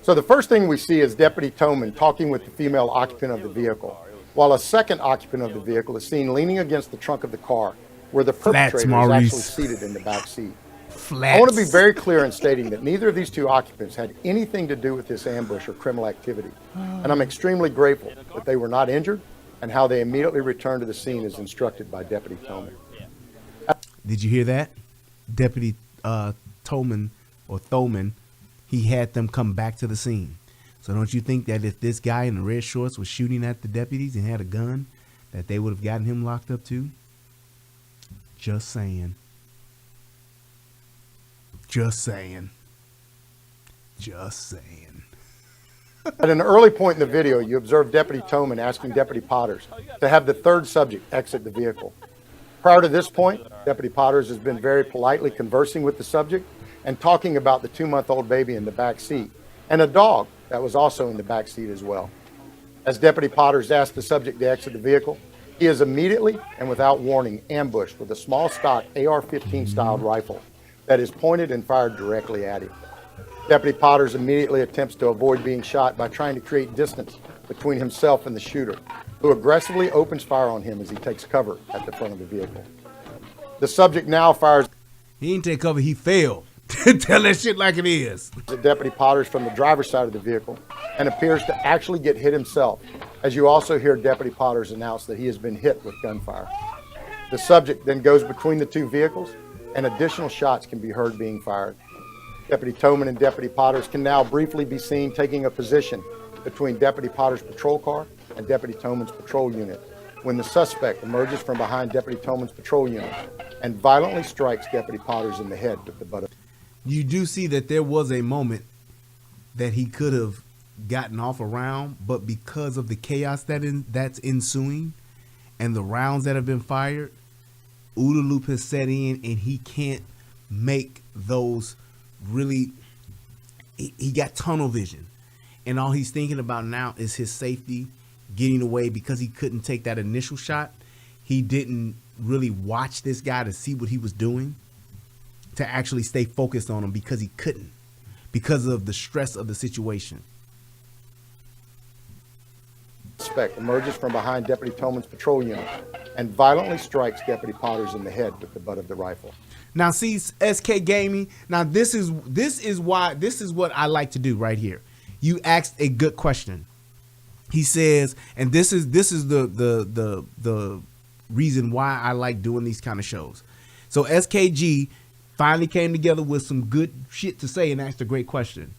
S9: So the first thing we see is Deputy Toman talking with the female occupant of the vehicle, while a second occupant of the vehicle is seen leaning against the trunk of the car where the perpetrator is actually seated in the back seat. I want to be very clear in stating that neither of these two occupants had anything to do with this ambush or criminal activity, and I'm extremely grateful that they were not injured and how they immediately returned to the scene as instructed by Deputy Toman.
S1: Did you hear that? Deputy Toman, he had them come back to the scene. So don't you think that if this guy in the red shorts was shooting at the deputies and had a gun, that they would have gotten him locked up too? Just saying. Just saying. Just saying.
S9: At an early point in the video, you observe Deputy Toman asking Deputy Potters to have the third subject exit the vehicle. Prior to this point, Deputy Potters has been very politely conversing with the subject and talking about the 2-month-old baby in the back seat and a dog that was also in the back seat as well. As Deputy Potters asked the subject to exit the vehicle, he is immediately and without warning ambushed with a small stock AR-15 styled rifle that is pointed and fired directly at him. Deputy Potters immediately attempts to avoid being shot by trying to create distance between himself and the shooter, who aggressively opens fire on him as he takes cover at the front of the vehicle. The subject now fires.
S1: He didn't take cover, he failed. Tell that shit like it is.
S9: The Deputy Potters from the driver's side of the vehicle and appears to actually get hit himself, as you also hear Deputy Potters announce that he has been hit with gunfire. The subject then goes between the two vehicles, and additional shots can be heard being fired. Deputy Toman and Deputy Potters can now briefly be seen taking a position between Deputy Potters' patrol car and Deputy Toman's patrol unit when the suspect emerges from behind Deputy Toman's patrol unit and violently strikes Deputy Potters in the head with the butt of.
S1: You do see that there was a moment that he could have gotten off a round, but because of the chaos that's ensuing and the rounds that have been fired, OODA loop has set in and he can't make those really. He got tunnel vision, and all he's thinking about now is his safety, getting away, because he couldn't take that initial shot. He didn't really watch this guy to see what he was doing, to actually stay focused on him, because he couldn't, because of the stress of the situation.
S9: Suspect emerges from behind Deputy Toman's patrol unit and violently strikes Deputy Potters in the head with the butt of the rifle.
S1: Now, see, SK Gaming. Now, this is what I like to do right here. You asked a good question. He says, and this is the reason why I like doing these kind of shows. So SKG finally came together with some good shit to say and asked a great question.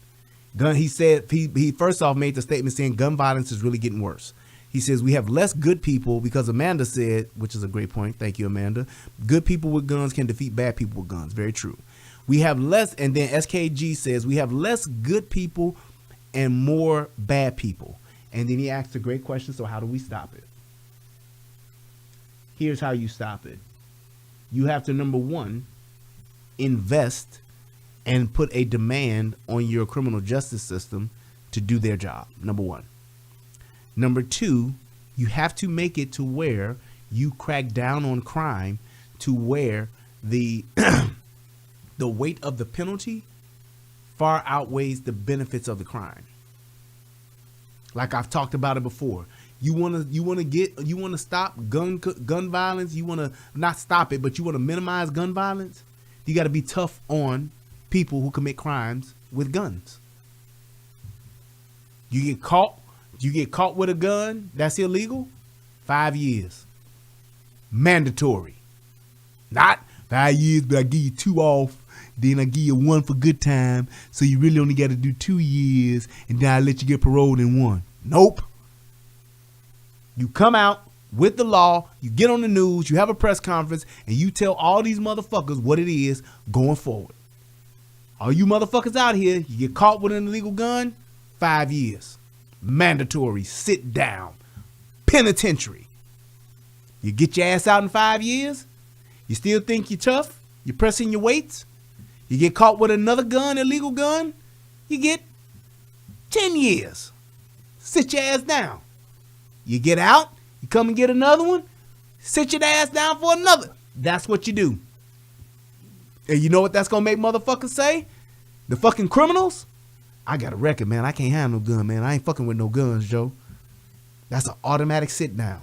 S1: He said he first off made the statement saying gun violence is really getting worse. He says we have less good people because Amanda said, which is a great point. Thank you, Amanda. Good people with guns can defeat bad people with guns. Very true. We have less, and then SKG says we have less good people and more bad people. And then he asked a great question. So how do we stop it? Here's how you stop it. You have to, number one, invest and put a demand on your criminal justice system to do their job. Number one. Number two, you have to make it to where you crack down on crime to where the the weight of the penalty far outweighs the benefits of the crime. Like I've talked about it before. You want to stop gun violence. You want to not stop it, but you want to minimize gun violence. You got to be tough on people who commit crimes with guns. You get caught with a gun that's illegal, 5 years. Mandatory. Not 5 years, but I give you 2 off. Then I give you 1 for good time. So you really only got to do 2 years, and then I let you get paroled in 1. Nope. You come out with the law, you get on the news, you have a press conference, and you tell all these motherfuckers what it is going forward. All you motherfuckers out here, you get caught with an illegal gun, 5 years. Mandatory, sit down. Penitentiary. You get your ass out in 5 years, you still think you're tough, you're pressing your weights, you get caught with another gun, illegal gun, you get 10 years. Sit your ass down. You get out, you come and get another one, sit your ass down for another. That's what you do. And you know what that's going to make motherfuckers say? The fucking criminals? I got a record, man. I can't have no gun, man. I ain't fucking with no guns, Joe. That's an automatic sit down.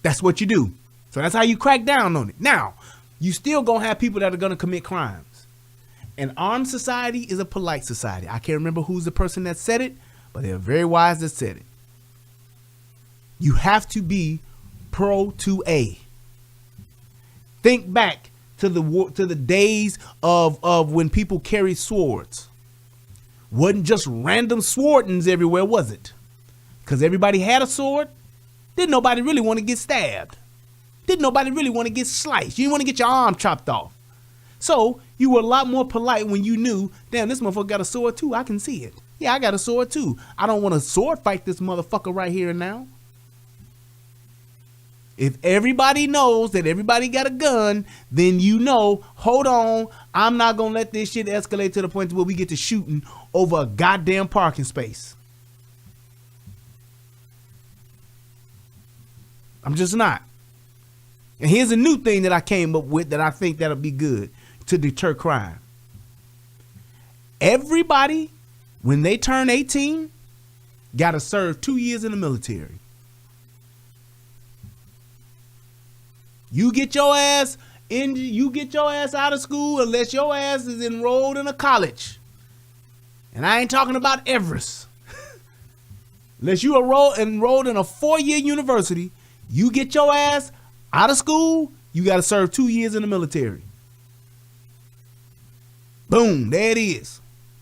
S1: That's what you do. So that's how you crack down on it. Now, you still going to have people that are going to commit crimes. An armed society is a polite society. I can't remember who's the person that said it, but they're very wise that said it. You have to be pro 2A. Think back to the days of when people carried swords. Wasn't just random swordings everywhere, was it? Because everybody had a sword. Didn't nobody really want to get stabbed. Didn't nobody really want to get sliced. You didn't want to get your arm chopped off. So you were a lot more polite when you knew, damn, this motherfucker got a sword too. I can see it. Yeah, I got a sword too. I don't want to sword fight this motherfucker right here and now. If everybody knows that everybody got a gun, then you know, hold on, I'm not going to let this shit escalate to the point where we get to shooting over a goddamn parking space. I'm just not. And here's a new thing that I came up with that I think that'll be good to deter crime. Everybody, when they turn 18, got to serve 2 years in the military. You get your ass out of school unless your ass is enrolled in a college. And I ain't talking about Everest. Unless you enrolled in a 4-year university, you get your ass out of school, you got to serve 2 years in the military. Boom, there it is.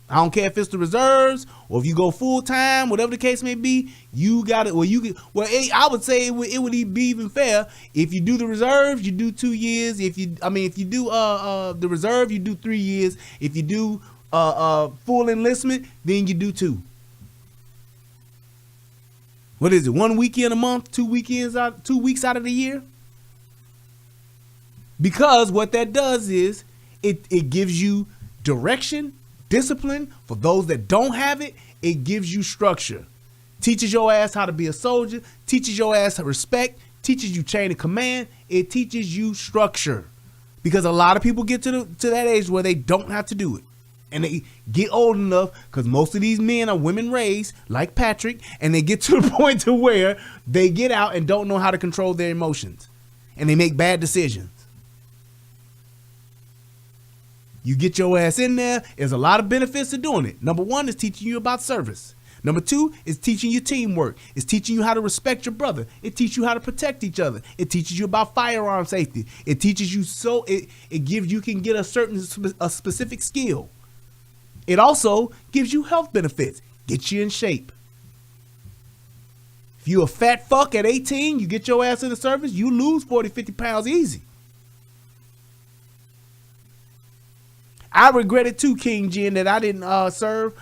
S1: I don't care if it's the reserves or if you go full time, whatever the case may be, you got it. I would say it would be even fair if you do the reserves, you do 2 years. If you do the reserve, you do 3 years. If you do full enlistment, then you do 2. What is it? 1 weekend a month, 2 weekends out, 2 weeks out of the year. Because what that does is it gives you direction, discipline. For those that don't have it, it gives you structure. Teaches your ass how to be a soldier, teaches your ass respect, teaches you chain of command. It teaches you structure. Because a lot of people get to that age where they don't have to do it. And they get old enough, because most of these men are women raised, like Patrick, and they get to the point to where they get out and don't know how to control their emotions. And they make bad decisions. You get your ass in there. There's a lot of benefits to doing it. Number 1 is teaching you about service. Number 2 is teaching you teamwork. It's teaching you how to respect your brother. It teaches you how to protect each other. It teaches you about firearm safety. It teaches you you can get a specific skill. It also gives you health benefits. Gets you in shape. If you a fat fuck at 18, you get your ass in the service, you lose 40, 50 pounds easy. I regret it too, King Jin, that I didn't serve.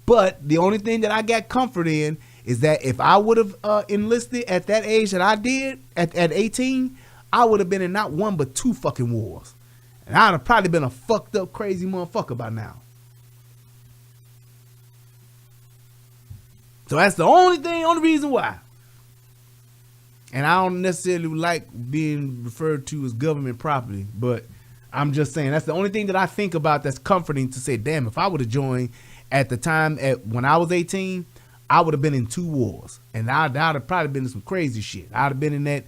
S1: But the only thing that I got comfort in is that if I would have enlisted at that age that I did, at 18, I would have been in not 1 but 2 fucking wars. And I'd have probably been a fucked up, crazy motherfucker by now. So that's the only reason why. And I don't necessarily like being referred to as government property, but I'm just saying that's the only thing that I think about that's comforting, to say, damn, if I would have joined at the time when I was 18, I would have been in 2 wars. And I'd have probably been in some crazy shit. I'd have been in that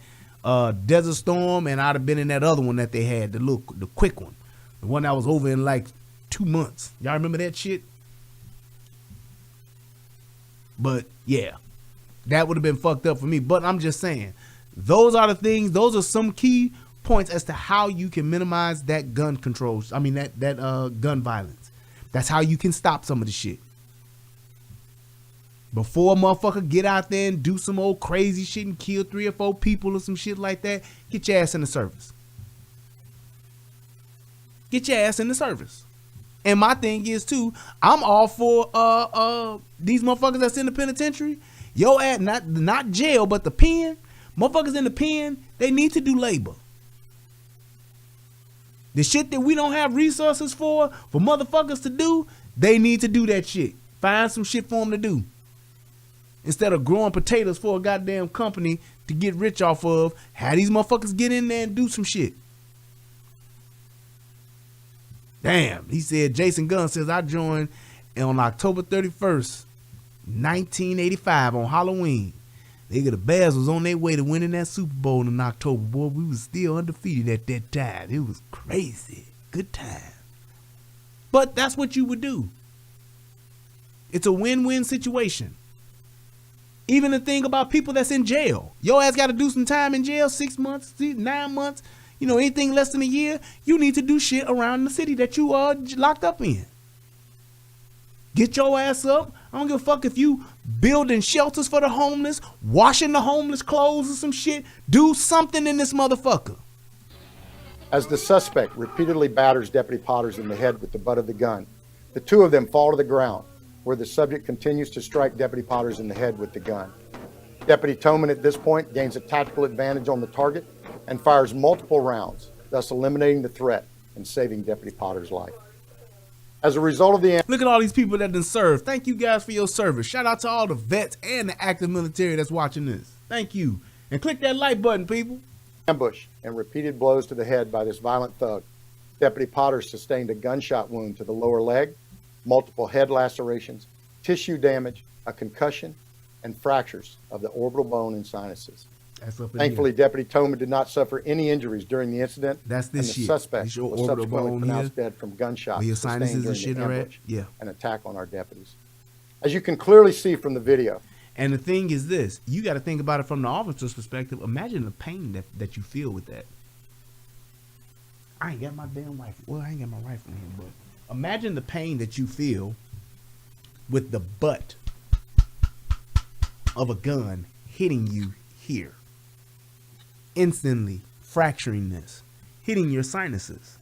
S1: Desert Storm, and I'd have been in that other one that they had, the quick one. The one that was over in like 2 months. Y'all remember that shit? But yeah, that would have been fucked up for me. But I'm just saying, those are the things, those are some key points as to how you can minimize that gun control. I mean, that gun violence. That's how you can stop some of the shit. Before a motherfucker get out there and do some old crazy shit and kill 3 or 4 people or some shit like that, get your ass in the service. Get your ass in the service. And my thing is too, I'm all for these motherfuckers that's in the penitentiary. Yo ass, not jail, but the pen. Motherfuckers in the pen, they need to do labor. The shit that we don't have resources for motherfuckers to do, they need to do that shit. Find some shit for them to do. Instead of growing potatoes for a goddamn company to get rich off of, have these motherfuckers get in there and do some shit. Damn, he said, Jason Gunn says, I joined on October 31st, 1985 on Halloween. Nigga, the Bears was on their way to winning that Super Bowl in October. Boy, we was still undefeated at that time. It was crazy. Good time. But that's what you would do. It's a win-win situation. Even the thing about people that's in jail. Your ass got to do some time in jail, 6 months, 9 months. You know, anything less than a year, you need to do shit around the city that you are locked up in. Get your ass up. I don't give a fuck if you building shelters for the homeless, washing the homeless clothes or some shit. Do something in this motherfucker.
S9: As the suspect repeatedly batters Deputy Potters in the head with the butt of the gun, the 2 of them fall to the ground, where the subject continues to strike Deputy Potters in the head with the gun. Deputy Toman at this point gains a tactical advantage on the target and fires multiple rounds, thus eliminating the threat and saving Deputy Potter's life. As a result of the...
S1: Look at all these people that done served. Thank you guys for your service. Shout out to all the vets and the active military that's watching this. Thank you. And click that like button, people.
S9: Ambush and repeated blows to the head by this violent thug, Deputy Potter sustained a gunshot wound to the lower leg, multiple head lacerations, tissue damage, a concussion, and fractures of the orbital bone and sinuses.
S1: That's up in
S9: Thankfully,
S1: here.
S9: Deputy Toman did not suffer any injuries during the incident.
S1: That's this
S9: and
S1: shit.
S9: the suspect
S1: This your
S9: was
S1: orbital
S9: subsequently
S1: bone
S9: pronounced
S1: here,
S9: dead from gunshots
S1: where your
S9: sustained
S1: sinuses and
S9: during
S1: shit
S9: the
S1: are at.
S9: ambush
S1: Yeah.
S9: and attack on our deputies. As you can clearly see from the video,
S1: And the thing is this, you got to think about it from the officer's perspective. Imagine the pain that you feel with that. I ain't got my damn rifle. Well, I ain't got my rifle in here, but imagine the pain that you feel with the butt of a gun hitting you here. Instantly fracturing this, hitting your sinuses.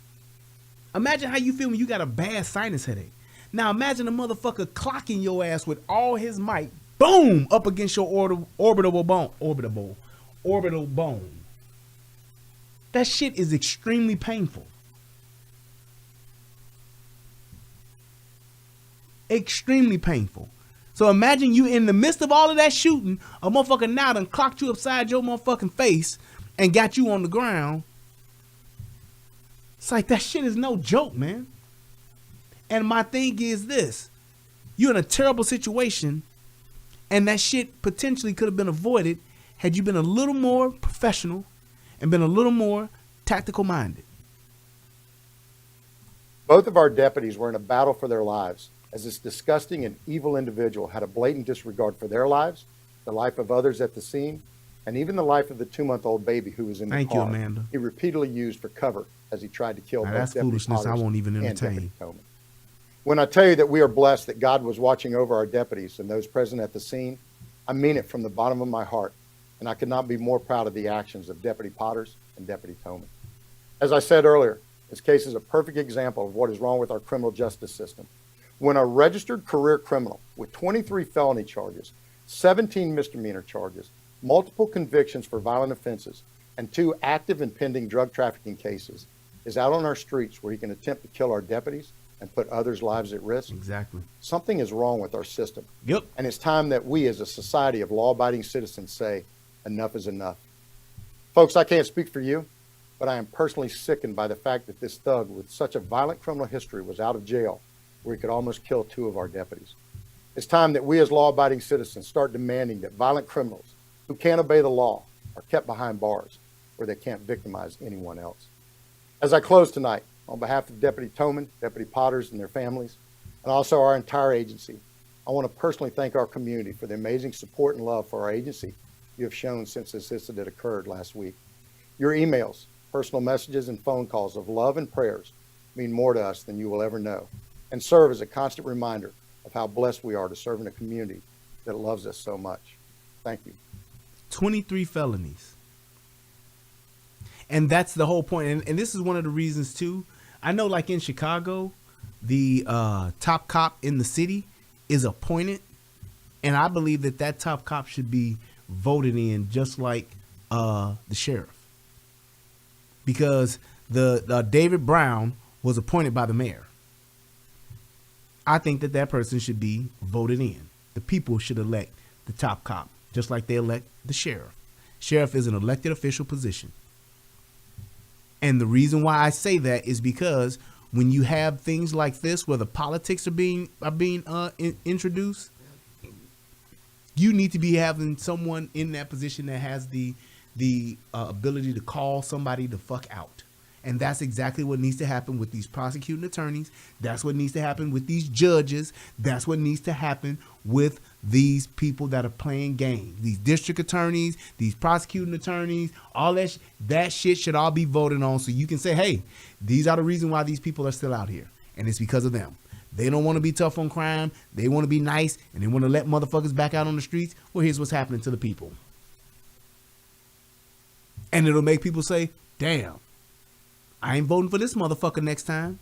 S1: Imagine how you feel when you got a bad sinus headache. Now imagine a motherfucker clocking your ass with all his might, boom, up against your orbital bone. That shit is extremely painful. Extremely painful. So imagine you in the midst of all of that shooting, a motherfucker now done clocked you upside your motherfucking face and got you on the ground. It's like that shit is no joke, man. And my thing is this. You're in a terrible situation, and that shit potentially could have been avoided had you been a little more professional and been a little more tactical minded.
S9: both of our deputies were in a battle for their lives, as this disgusting and evil individual had a blatant disregard for their lives, the life of others at the scene, and even the life of the 2-month-old baby who was in the
S1: Thank
S9: car.
S1: you, Amanda.
S9: He repeatedly used for cover as he tried to kill
S1: Now,
S9: both
S1: that's
S9: Deputy
S1: foolishness I
S9: Potters
S1: won't even
S9: and
S1: entertain.
S9: Deputy Coleman. When I tell you that we are blessed that God was watching over our deputies and those present at the scene, I mean it from the bottom of my heart, and I could not be more proud of the actions of Deputy Potters and Deputy Coleman. As I said earlier, this case is a perfect example of what is wrong with our criminal justice system. When a registered career criminal with 23 felony charges, 17 misdemeanor charges, multiple convictions for violent offenses, and 2 active and pending drug trafficking cases is out on our streets where he can attempt to kill our deputies and put others' lives at risk,
S1: Exactly.
S9: something is wrong with our system.
S1: Yep.
S9: And it's time that we as a society of law-abiding citizens say, enough is enough. Folks, I can't speak for you, but I am personally sickened by the fact that this thug with such a violent criminal history was out of jail where he could almost kill 2 of our deputies. It's time that we as law-abiding citizens start demanding that violent criminals who can't obey the law are kept behind bars where they can't victimize anyone else. As I close tonight, on behalf of Deputy Toman, Deputy Potters and their families, and also our entire agency, I want to personally thank our community for the amazing support and love for our agency you have shown since this incident occurred last week. Your emails, personal messages, and phone calls of love and prayers mean more to us than you will ever know, and serve as a constant reminder of how blessed we are to serve in a community that loves us so much. Thank you.
S1: 23 felonies. And that's the whole point. And this is one of the reasons too. I know, like in Chicago, the top cop in the city is appointed, and I believe that that top cop should be voted in just like the sheriff, because the David Brown was appointed by the mayor. I think that that person should be voted in. The people should elect the top cop, just like they elect the sheriff. Sheriff is an elected official position. And the reason why I say that is because when you have things like this, where the politics are being introduced, you need to be having someone in that position that has the ability to call somebody the fuck out. And that's exactly what needs to happen with these prosecuting attorneys. That's what needs to happen with these judges. That's what needs to happen with these people that are playing games. These district attorneys, these prosecuting attorneys, all that shit should all be voted on, so you can say, hey, these are the reason why these people are still out here. And it's because of them. They don't want to be tough on crime. They want to be nice, and they want to let motherfuckers back out on the streets. Well, here's what's happening to the people. And it'll make people say, damn, I ain't voting for this motherfucker next time.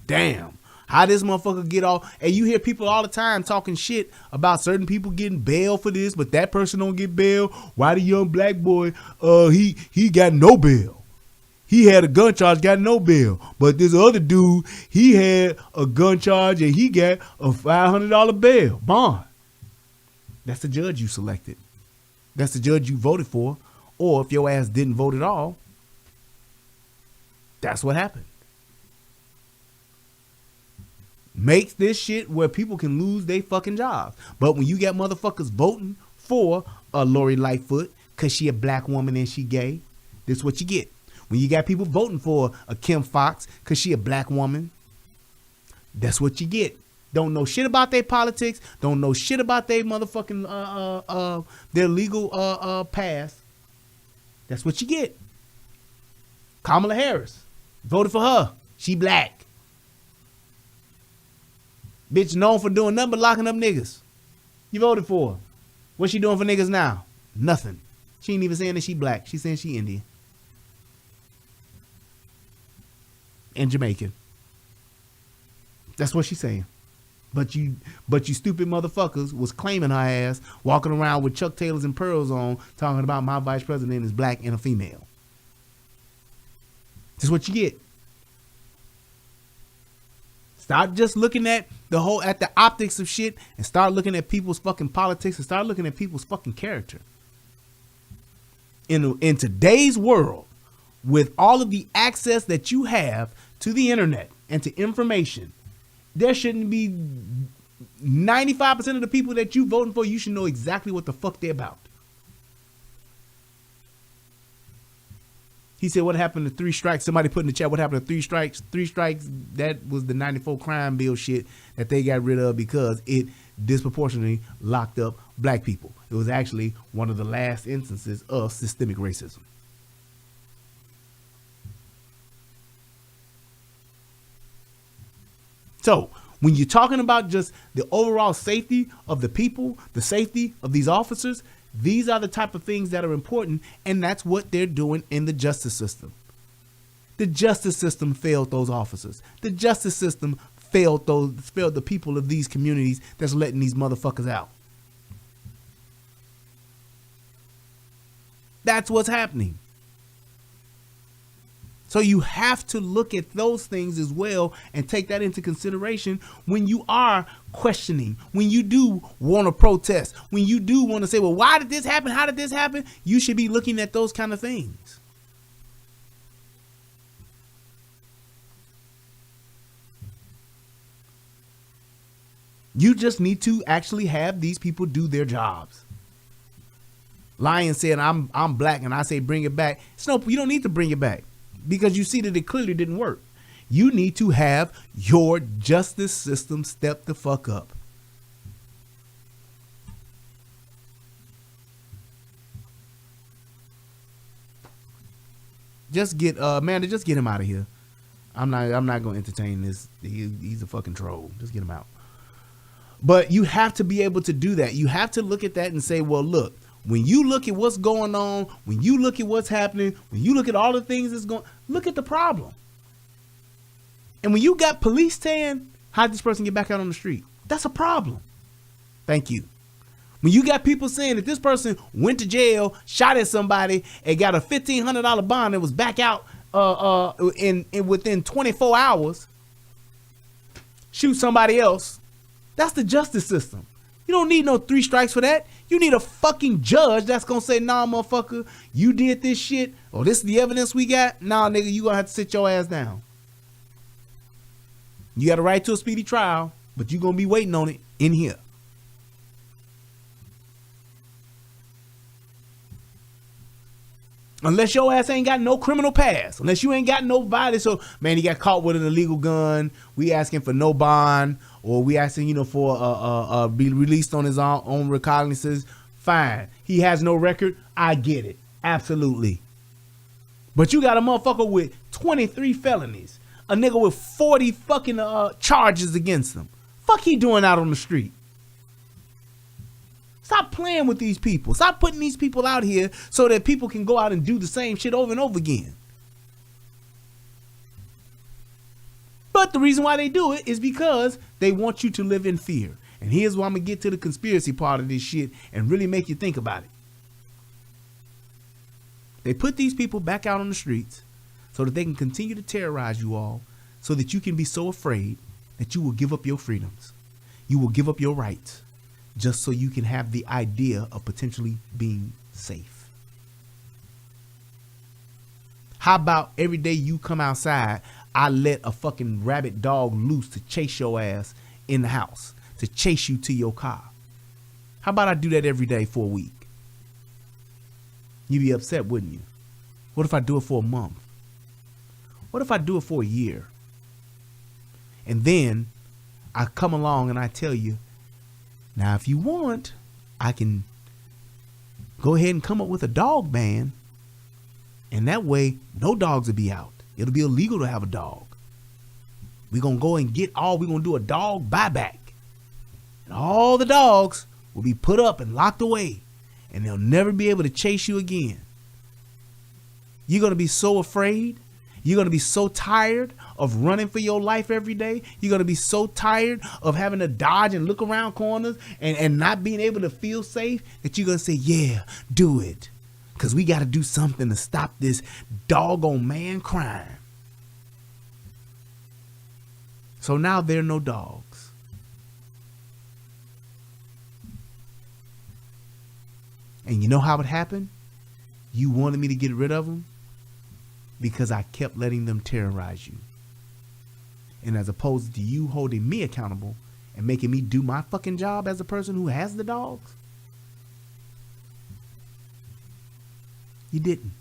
S1: Damn. How this motherfucker get all... And you hear people all the time talking shit about certain people getting bail for this, but that person don't get bail. Why the young black boy, he got no bail. He had a gun charge, got no bail. But this other dude, he had a gun charge and he got a $500 bail. Bond. That's the judge you selected. That's the judge you voted for. Or if your ass didn't vote at all, that's what happened. Makes this shit where people can lose their fucking jobs. But when you got motherfuckers voting for Lori Lightfoot, because she a black woman and she gay. This is what you get. When you got people voting for a Kim Fox because she a black woman, that's what you get. Don't know shit about their politics. Don't know shit about their motherfucking their legal past. That's what you get. Kamala Harris. Voted for her. She black. Bitch known for doing nothing but locking up niggas. You voted for her. What's she doing for niggas now? Nothing. She ain't even saying that she black. She saying she Indian. And Jamaican. That's what she's saying. But you stupid motherfuckers was claiming her ass, walking around with Chuck Taylors and pearls on, talking about my vice president is black and a female. That's what you get. Stop just looking at the optics of shit and start looking at people's fucking politics and start looking at people's fucking character. In today's world, with all of the access that you have to the internet and to information, there shouldn't be 95% of the people that you voting for, you should know exactly what the fuck they're about. He said, what happened to 3 strikes? Somebody put in the chat, what happened to 3 strikes? 3 strikes, that was the 94 crime bill shit that they got rid of because it disproportionately locked up black people. It was actually one of the last instances of systemic racism. So when you're talking about just the overall safety of the people, the safety of these officers, these are the type of things that are important, and that's what they're doing in the justice system. The justice system failed those officers. The justice system failed the people of these communities that's letting these motherfuckers out. That's what's happening. So you have to look at those things as well and take that into consideration when you are questioning, when you do want to protest, when you do want to say, well, why did this happen? How did this happen? You should be looking at those kind of things. You just need to actually have these people do their jobs. Lion said, I'm black, and I say bring it back. No, you don't need to bring it back. Because you see that it clearly didn't work. You need to have your justice system step the fuck up. Just get Amanda, just get him out of here. I'm not gonna entertain this. He's a fucking troll. Just get him out. But you have to be able to do that. You have to look at that and say, well, look, when you look at what's going on, when you look at what's happening, when you look at all the things that's going, look at the problem. And when you got police saying, how did this person get back out on the street? That's a problem. Thank you. When you got people saying that this person went to jail, shot at somebody, and got a $1,500 bond and was back out in within 24 hours, shoot somebody else, that's the justice system. You don't need no 3 strikes for that. You need a fucking judge that's gonna say, nah, motherfucker, you did this shit, or this is the evidence we got. Nah, nigga, you gonna have to sit your ass down. You got a right to a speedy trial, but you gonna be waiting on it in here. Unless your ass ain't got no criminal past. Unless you ain't got nobody. So, man, he got caught with an illegal gun. We asking for no bond. Or we asking, for be released on his own recognizances. Fine. He has no record. I get it. Absolutely. But you got a motherfucker with 23 felonies. A nigga with 40 fucking charges against him. Fuck he doing out on the street? Stop playing with these people. Stop putting these people out here so that people can go out and do the same shit over and over again. But the reason why they do it is because they want you to live in fear. And here's where I'm going to get to the conspiracy part of this shit and really make you think about it. They put these people back out on the streets so that they can continue to terrorize you all, so that you can be so afraid that you will give up your freedoms. You will give up your rights, just so you can have the idea of potentially being safe. How about every day you come outside, I let a fucking rabid dog loose to chase your ass in the house, to chase you to your car? How about I do that every day for a week? You'd be upset, wouldn't you? What if I do it for a month? What if I do it for a year? And then I come along and I tell you, now if you want, I can go ahead and come up with a dog ban. And that way, no dogs will be out. It'll be illegal to have a dog. We're going to go and we're going to do a dog buyback. And all the dogs will be put up and locked away. And they'll never be able to chase you again. You're going to be so afraid. You're going to be so tired of running for your life every day. You're going to be so tired of having to dodge and look around corners and not being able to feel safe that you're going to say, yeah, do it. Because we got to do something to stop this doggone man crime. So now there are no dogs. And you know how it happened? You wanted me to get rid of them because I kept letting them terrorize you. And as opposed to you holding me accountable and making me do my fucking job as a person who has the dogs, you didn't.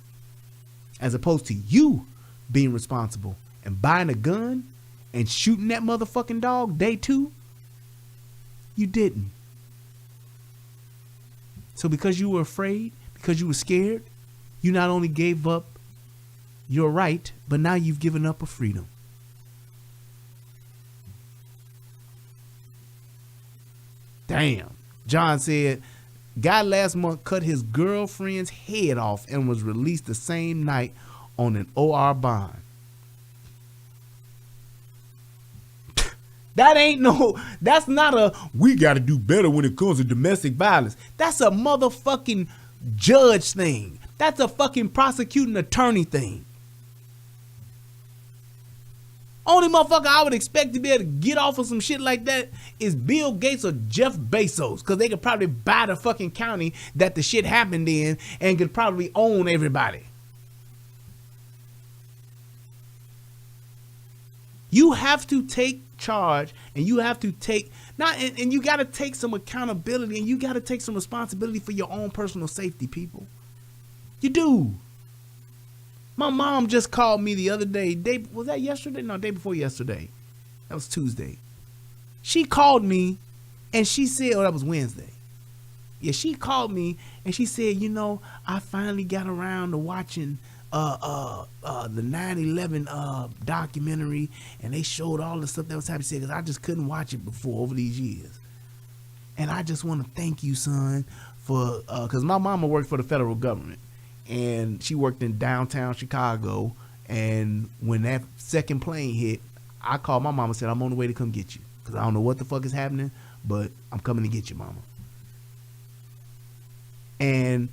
S1: As opposed to you being responsible and buying a gun and shooting that motherfucking dog day 2, you didn't. So because you were afraid, because you were scared, you not only gave up your right, but now you've given up a freedom. Damn. John said, guy last month cut his girlfriend's head off and was released the same night on an OR bond. That's not a, we got to do better when it comes to domestic violence. That's a motherfucking judge thing. That's a fucking prosecuting attorney thing. Only motherfucker I would expect to be able to get off of some shit like that is Bill Gates or Jeff Bezos, because they could probably buy the fucking county that the shit happened in and could probably own everybody. You have to take charge, and you have to take and you got to take some accountability, and you got to take some responsibility for your own personal safety, people. You do. My mom just called me the other day. Was that yesterday? No, day before yesterday. That was Tuesday. She called me and she said, that was Wednesday. Yeah, she called me and she said, I finally got around to watching the 9/11 documentary, and they showed all the stuff that was happening, because I just couldn't watch it before over these years. And I just want to thank you, son, for because my mama worked for the federal government, and she worked in downtown Chicago. And when that second plane hit, I called my mama and said, I'm on the way to come get you, because I don't know what the fuck is happening, but I'm coming to get you, mama. And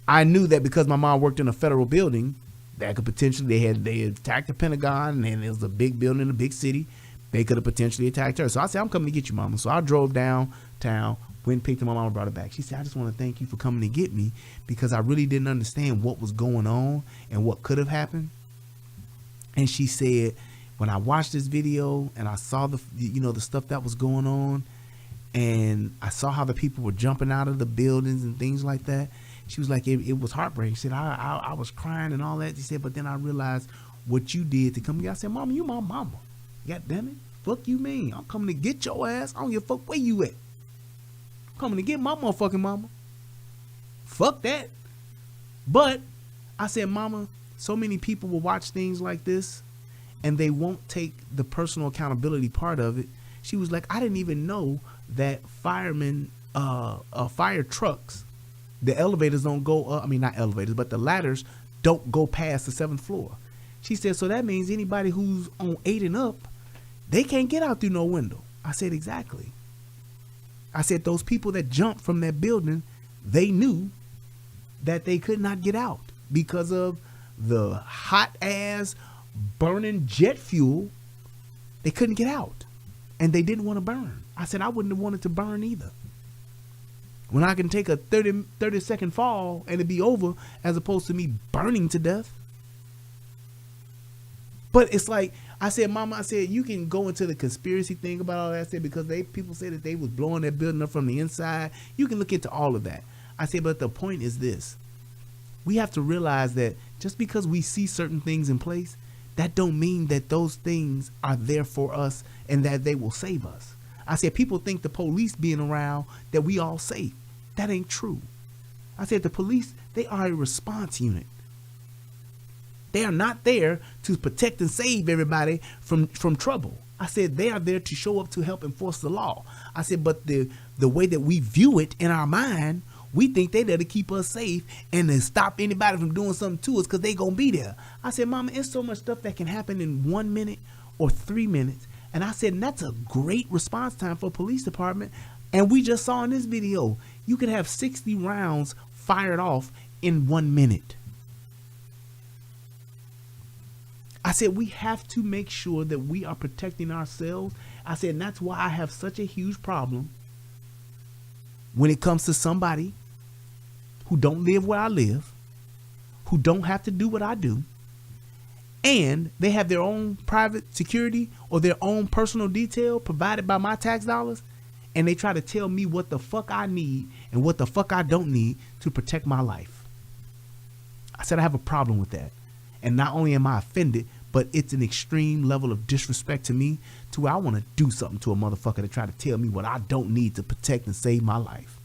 S1: I knew that because my mom worked in a federal building, that could potentially, they attacked the Pentagon, and it was a big building in a big city. They could have potentially attacked her. So I said, I'm coming to get you, mama. So I drove downtown, went and picked her. My mama brought her back. She said, I just want to thank you for coming to get me, because I really didn't understand what was going on and what could have happened. And she said, when I watched this video and I saw the stuff that was going on, and I saw how the people were jumping out of the buildings and things like that, she was like, it was heartbreaking. She said, I was crying and all that. She said, but then I realized what you did to come here. I said, mama, you my mama. God damn it. Fuck you mean? I'm coming to get your ass. I don't give a fuck where you at. I'm coming to get my motherfucking mama. Fuck that. But I said, mama, so many people will watch things like this and they won't take the personal accountability part of it. She was like, I didn't even know that firemen, fire trucks, the elevators don't go up. I mean, not elevators, but the ladders don't go past the 7th floor. She said, so that means anybody who's on 8 and up, they can't get out through no window. I said, exactly. I said, those people that jumped from that building, they knew that they could not get out because of the hot ass burning jet fuel. They couldn't get out, and they didn't want to burn. I said, I wouldn't have wanted to burn either. When I can take a 30-second fall and it be over, as opposed to me burning to death. But it's like, I said, mama, I said, you can go into the conspiracy thing about all that. I said, because people say that they was blowing that building up from the inside. You can look into all of that. I said, but the point is this. we have to realize that just because we see certain things in place, that don't mean that those things are there for us and that they will save us. I said, people think the police being around that we all safe. That ain't true. I said, the police, they are a response unit. They are not there to protect and save everybody from trouble. I said, they are there to show up to help enforce the law. I said, but the way that we view it in our mind, we think they there to keep us safe and to stop anybody from doing something to us because they gonna be there. I said, Mama, it's so much stuff that can happen in 1 minute or 3 minutes. And I said, and that's a great response time for a police department. And we just saw in this video, you could have 60 rounds fired off in 1 minute. I said, we have to make sure that we are protecting ourselves. I said, and that's why I have such a huge problem when it comes to somebody who don't live where I live, who don't have to do what I do, and they have their own private security or their own personal detail provided by my tax dollars, and they try to tell me what the fuck I need and what the fuck I don't need to protect my life. I said, I have a problem with that. And not only am I offended, but it's an extreme level of disrespect to me to where I want to do something to a motherfucker to try to tell me what I don't need to protect and save my life.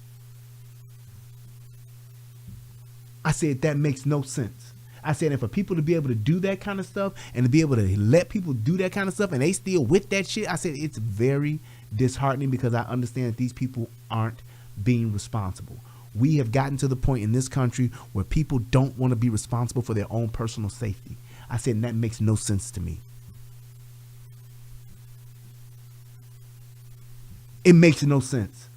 S1: I said, that makes no sense. I said, and for people to be able to do that kind of stuff and to be able to let people do that kind of stuff and they still with that shit, I said, it's very disheartening because I understand that these people aren't being responsible. We have gotten to the point in this country where people don't want to be responsible for their own personal safety. I said, and that makes no sense to me. It makes no sense.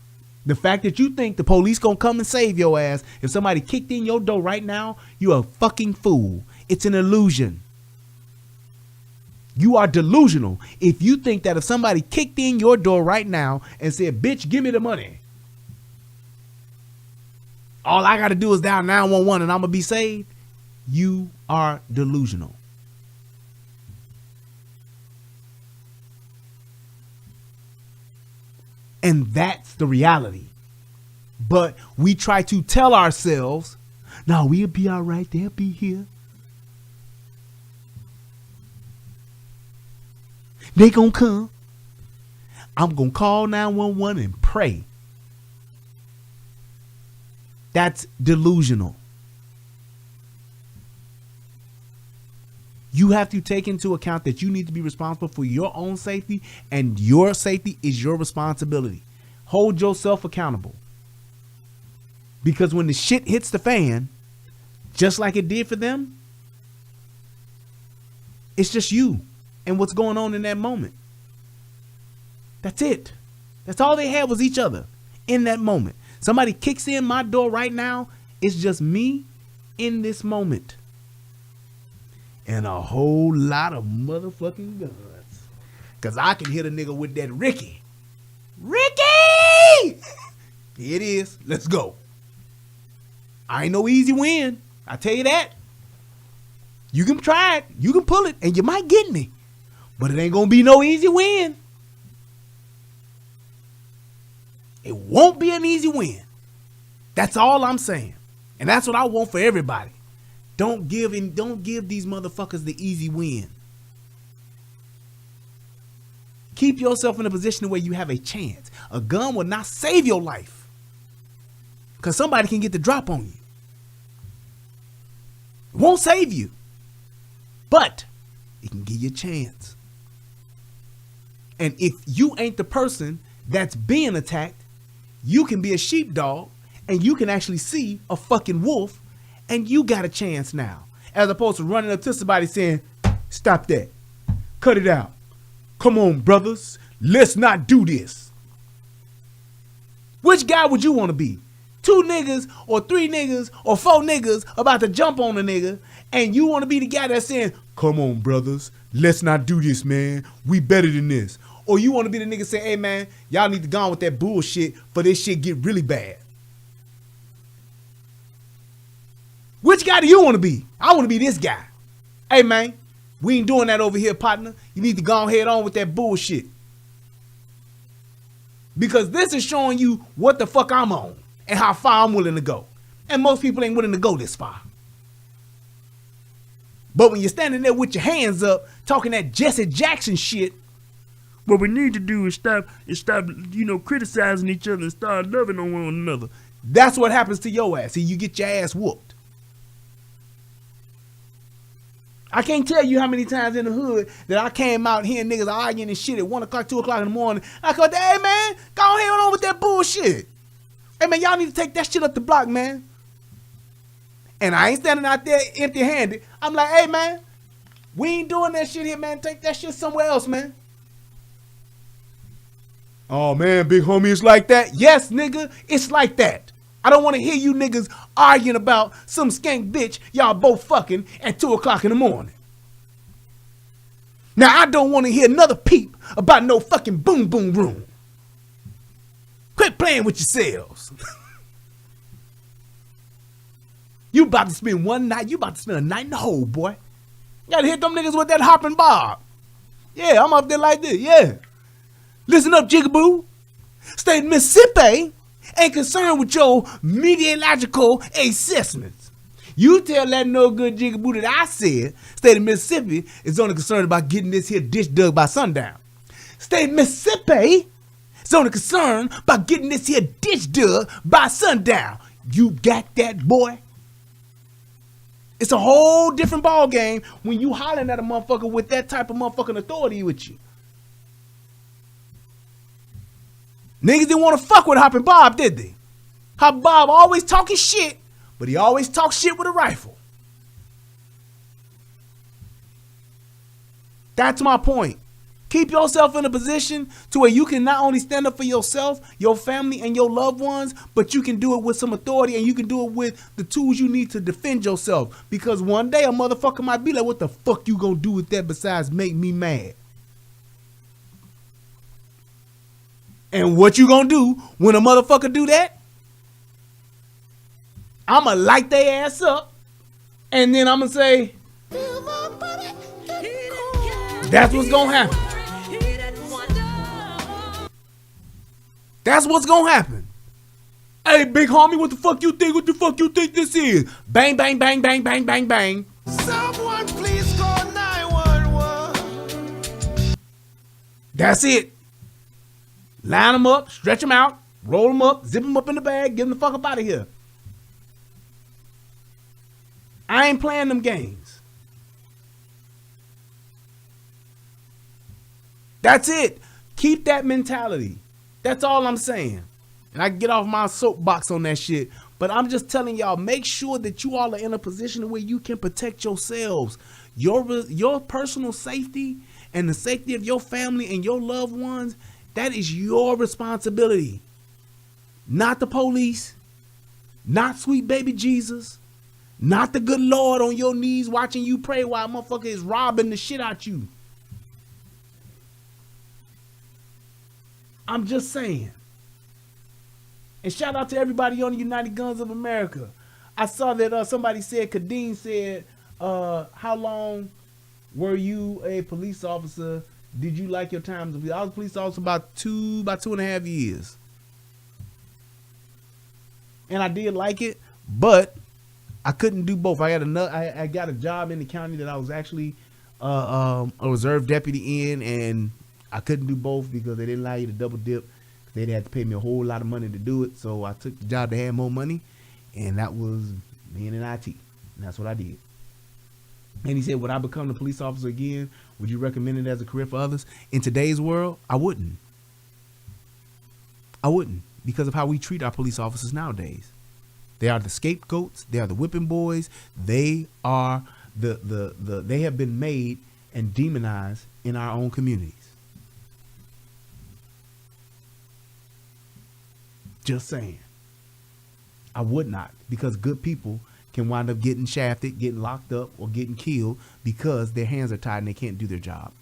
S1: The fact that you think the police gonna come and save your ass if somebody kicked in your door right now, you're a fucking fool. It's an illusion. You are delusional if you think that if somebody kicked in your door right now and said, bitch, give me the money, all I got to do is dial 911 and I'm going to be saved. You are delusional. And that's the reality. But we try to tell ourselves, no, we'll be all right. They'll be here. They gonna come. I'm gonna call 911 and pray. That's delusional. You have to take into account that you need to be responsible for your own safety, and your safety is your responsibility. Hold yourself accountable. Because when the shit hits the fan, just like it did for them, it's just you and what's going on in that moment. That's it. That's all they had was each other in that moment. Somebody kicks in my door right now, it's just me in this moment. And a whole lot of motherfucking guns. Because I can hit a nigga with that Ricky. Ricky! Here it is. Let's go. I ain't no easy win. I tell you that. You can try it. You can pull it. And you might get me. But it ain't going to be no easy win. It won't be an easy win. That's all I'm saying. And that's what I want for everybody. Don't give these motherfuckers the easy win. Keep yourself in a position where you have a chance. A gun will not save your life. Because somebody can get the drop on you. It won't save you. But it can give you a chance. And if you ain't the person that's being attacked, you can be a sheepdog and you can actually see a fucking wolf and you got a chance now. As opposed to running up to somebody saying, stop that. Cut it out. Come on, brothers. Let's not do this. Which guy would you want to be? 2 niggas or 3 niggas or 4 niggas about to jump on a nigga, and you want to be the guy that's saying, come on, brothers. Let's not do this, man. We better than this. Or you want to be the nigga saying, hey, man, y'all need to go on with that bullshit for this shit get really bad. Which guy do you want to be? I want to be this guy. Hey, man, we ain't doing that over here, partner. You need to go ahead on with that bullshit. Because this is showing you what the fuck I'm on and how far I'm willing to go. And most people ain't willing to go this far. But when you're standing there with your hands up, talking that Jesse Jackson shit, what we need to do is stop, criticizing each other and start loving on one another. That's what happens to your ass. See, you get your ass whooped. I can't tell you how many times in the hood that I came out hearing niggas arguing and shit at 1 o'clock, 2 o'clock in the morning. I go, hey man, go ahead on with that bullshit. Hey man, y'all need to take that shit up the block, man. And I ain't standing out there empty-handed. I'm like, hey man, we ain't doing that shit here, man. Take that shit somewhere else, man. Oh man, big homie, it's like that. Yes, nigga, it's like that. I don't want to hear you niggas arguing about some skank bitch y'all both fucking at 2 o'clock in the morning. Now, I don't want to hear another peep about no fucking boom boom room. Quit playing with yourselves. You about to spend one night, you about to spend a night in the hole, boy. You gotta hit them niggas with that hopping bob. Yeah, I'm up there like this, yeah. Listen up, Jigaboo. State of Mississippi ain't concerned with your meteorological assessments. You tell that no good Jigaboo that I said state of Mississippi is only concerned about getting this here ditch dug by sundown. State of Mississippi is only concerned about getting this here ditch dug by sundown. You got that, boy? It's a whole different ball game when you hollering at a motherfucker with that type of motherfucking authority with you. Niggas didn't want to fuck with Hoppin' Bob, did they? Hoppin' Bob always talking shit, but he always talks shit with a rifle. That's my point. Keep yourself in a position to where you can not only stand up for yourself, your family, and your loved ones, but you can do it with some authority and you can do it with the tools you need to defend yourself. Because one day a motherfucker might be like, what the fuck you gonna do with that besides make me mad? And what you gonna do when a motherfucker do that? I'ma light their ass up, and then I'ma say, that's what's gonna happen. That's what's gonna happen. Hey, big homie, what the fuck you think? What the fuck you think this is? Bang, bang, bang, bang, bang, bang, bang.
S2: Someone please call 911.
S1: That's it. Line them up, stretch them out, roll them up, zip them up in the bag, get them the fuck up out of here. I ain't playing them games. That's it. Keep that mentality. That's all I'm saying. And I get off my soapbox on that shit. But I'm just telling y'all, make sure that you all are in a position where you can protect yourselves. Your personal safety and the safety of your family and your loved ones, that is your responsibility. Not the police. Not sweet baby Jesus. Not the good Lord on your knees watching you pray while a motherfucker is robbing the shit out you. I'm just saying. And shout out to everybody on the United Guns of America. I saw that somebody said, Kadeen said, how long were you a police officer? Did you like your time? I was a police officer about 2.5 years. And I did like it, but I couldn't do both. I got a job in the county that I was actually a reserve deputy in, and I couldn't do both because they didn't allow you to double dip. They'd have to pay me a whole lot of money to do it. So I took the job that had more money, and that was being in IT. And that's what I did. And he said, would I become the police officer again? Would you recommend it as a career for others? In today's world, I wouldn't. I wouldn't, because of how we treat our police officers nowadays. They are the scapegoats. They are the whipping boys. They are they have been made and demonized in our own communities. Just saying. I would not, because good people can wind up getting shafted, getting locked up, or getting killed because their hands are tied and they can't do their job.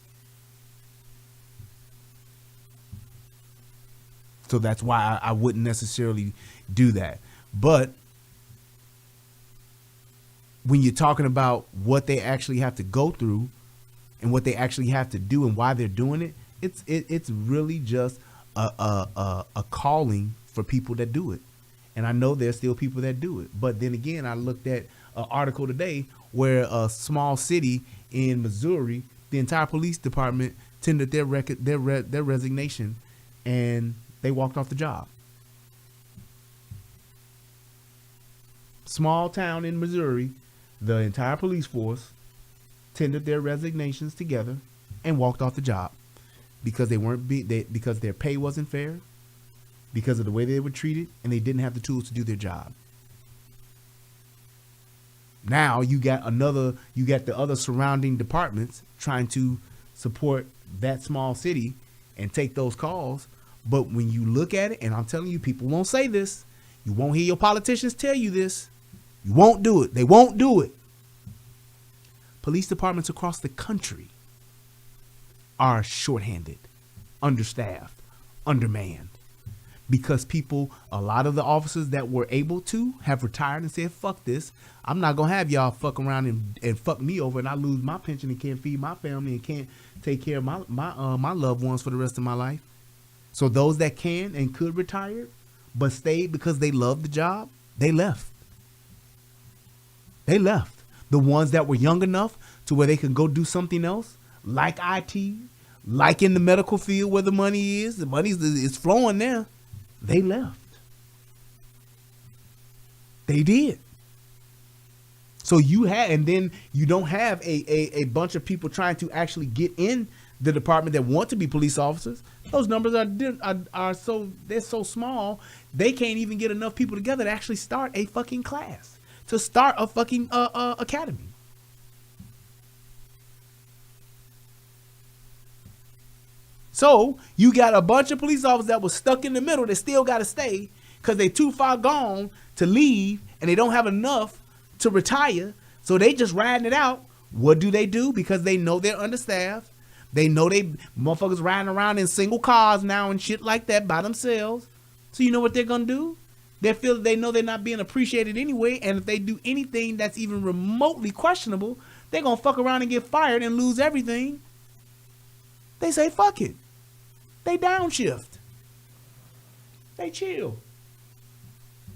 S1: So that's why I wouldn't necessarily do that. But when you're talking about what they actually have to go through and what they actually have to do and why they're doing it, it's really just a calling for people that do it. And I know there's still people that do it. But then again, I looked at an article today where a small city in Missouri, the entire police department tendered their resignation, and they walked off the job. Small town in Missouri, the entire police force tendered their resignations together and walked off the job because because their pay wasn't fair, because of the way they were treated, and they didn't have the tools to do their job. Now you got the other surrounding departments trying to support that small city and take those calls. But when you look at it, and I'm telling you, people won't say this. You won't hear your politicians tell you this. You won't do it. They won't do it. Police departments across the country are shorthanded, understaffed, undermanned. Because a lot of the officers that were able to have retired and said, fuck this. I'm not going to have y'all fuck around and fuck me over and I lose my pension and can't feed my family and can't take care of my loved ones for the rest of my life. So those that can and could retire but stayed because they loved the job, they left. They left. The ones that were young enough to where they could go do something else, like IT, like in the medical field where the money is flowing there. They left. They did. So and then you don't have a bunch of people trying to actually get in the department that want to be police officers. Those numbers are so small, they can't even get enough people together to actually start a fucking class, to start a fucking academy. So you got a bunch of police officers that were stuck in the middle that still got to stay because they too far gone to leave and they don't have enough to retire. So they just riding it out. What do? Because they know they're understaffed. They know they motherfuckers riding around in single cars now and shit like that by themselves. So you know what they're going to do? They know they're not being appreciated anyway. And if they do anything that's even remotely questionable, they're going to fuck around and get fired and lose everything. They say, fuck it. They downshift. They chill.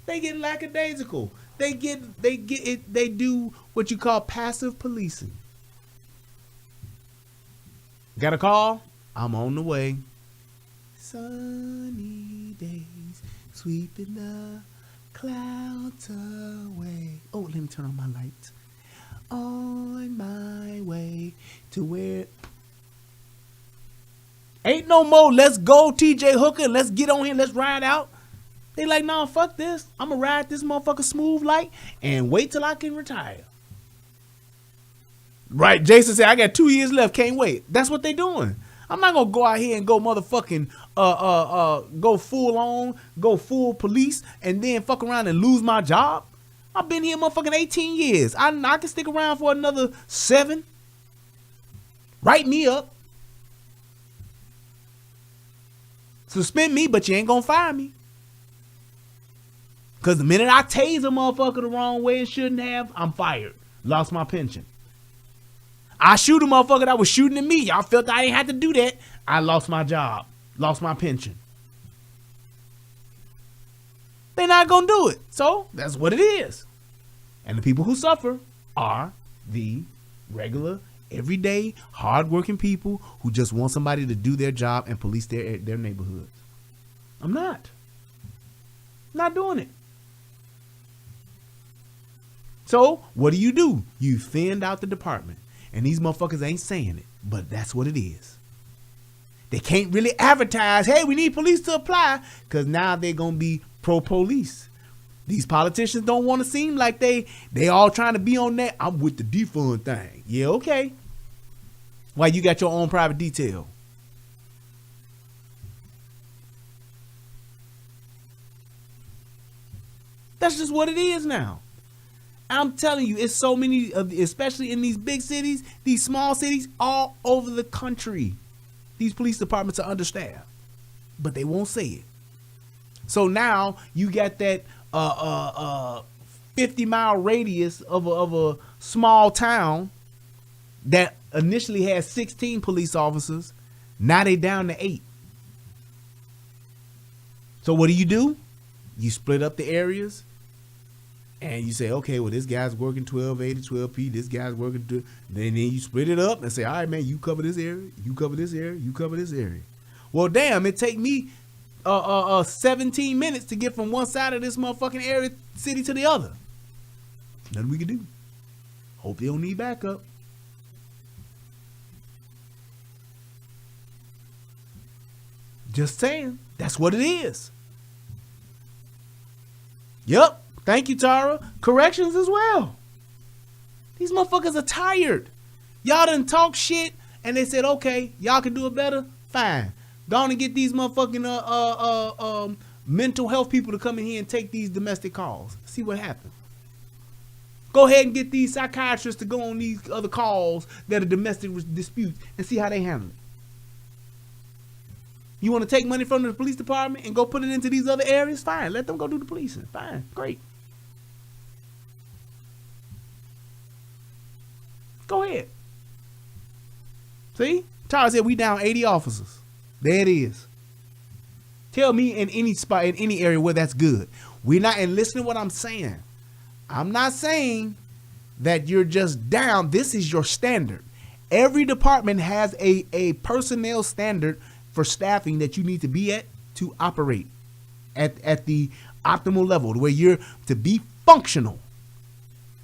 S1: They get lackadaisical. They do what you call passive policing. Got a call? I'm on the way. Sunny days sweeping the clouds away. Oh, let me turn on my lights. On my way to where... Ain't no more, let's go, TJ Hooker, let's get on here, let's ride out. They like, nah, fuck this. I'm going to ride this motherfucker smooth like and wait till I can retire. Right, Jason said, I got 2 years left, can't wait. That's what they doing. I'm not going to go out here and go motherfucking, go full police and then fuck around and lose my job. I've been here motherfucking 18 years. I can stick around for another 7. Write me up. Suspend me, but you ain't gonna fire me. Because the minute I tase a motherfucker the wrong way and shouldn't have, I'm fired. Lost my pension. I shoot a motherfucker that was shooting at me. Y'all felt I didn't have to do that. I lost my job. Lost my pension. They're not gonna do it. So that's what it is. And the people who suffer are the regular, everyday, hardworking people who just want somebody to do their job and police their neighborhoods. I'm not doing it. So what do? You thinned out the department. And these motherfuckers ain't saying it, but that's what it is. They can't really advertise, hey, we need police to apply, because now they're going to be pro-police. These politicians don't want to seem like they all trying to be on that. I'm with the defund thing. Yeah, okay. Why you got your own private detail? That's just what it is now. I'm telling you, it's so many of, especially in these big cities, these small cities, all over the country. These police departments are understaffed, but they won't say it. So now you got that 50-mile radius of a small town that initially had 16 police officers. Now they down to 8. So what do? You split up the areas. And you say, okay, well, this guy's working 1280, 12P. This guy's working. Then you split it up and say, all right, man, you cover this area. You cover this area. You cover this area. Well, damn, it take me 17 minutes to get from one side of this motherfucking area city to the other. Nothing we can do. Hope they don't need backup. Just saying. That's what it is. Yep. Thank you, Tara. Corrections as well. These motherfuckers are tired. Y'all done talk shit and they said, okay, y'all can do it better. Fine. Go on and get these motherfucking mental health people to come in here and take these domestic calls. See what happens. Go ahead and get these psychiatrists to go on these other calls that are domestic disputes and see how they handle it. You want to take money from the police department and go put it into these other areas? Fine. Let them go do the policing. Fine. Great. Go ahead. See? Tyler said we down 80 officers. There it is. Tell me in any spot, in any area where that's good. We're not, and listen to what I'm saying. I'm not saying that you're just down. This is your standard. Every department has a personnel standard for staffing that you need to be at to operate at the optimal level, where you're to be functional.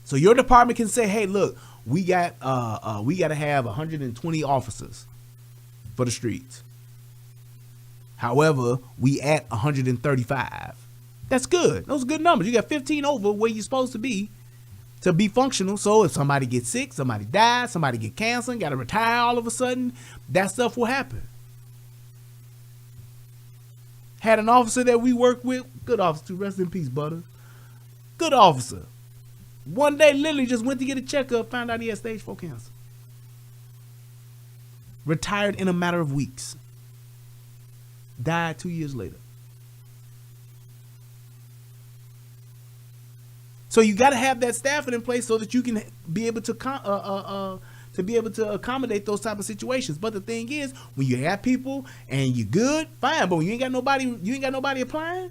S1: So your department can say, hey, look, we got to have 120 officers for the streets. However, we at 135. That's good. Those are good numbers. You got 15 over where you're supposed to be functional. So if somebody gets sick, somebody dies, somebody get cancer, got to retire all of a sudden, that stuff will happen. Had an officer that we worked with, good officer, rest in peace, Butter. Good officer. One day, literally just went to get a checkup, found out he had stage 4 cancer. Retired in a matter of weeks. Died 2 years later. So you got to have that staffing in place so that you can be able to accommodate those type of situations. But the thing is, when you have people and you're good, fine. But when you ain't got nobody applying,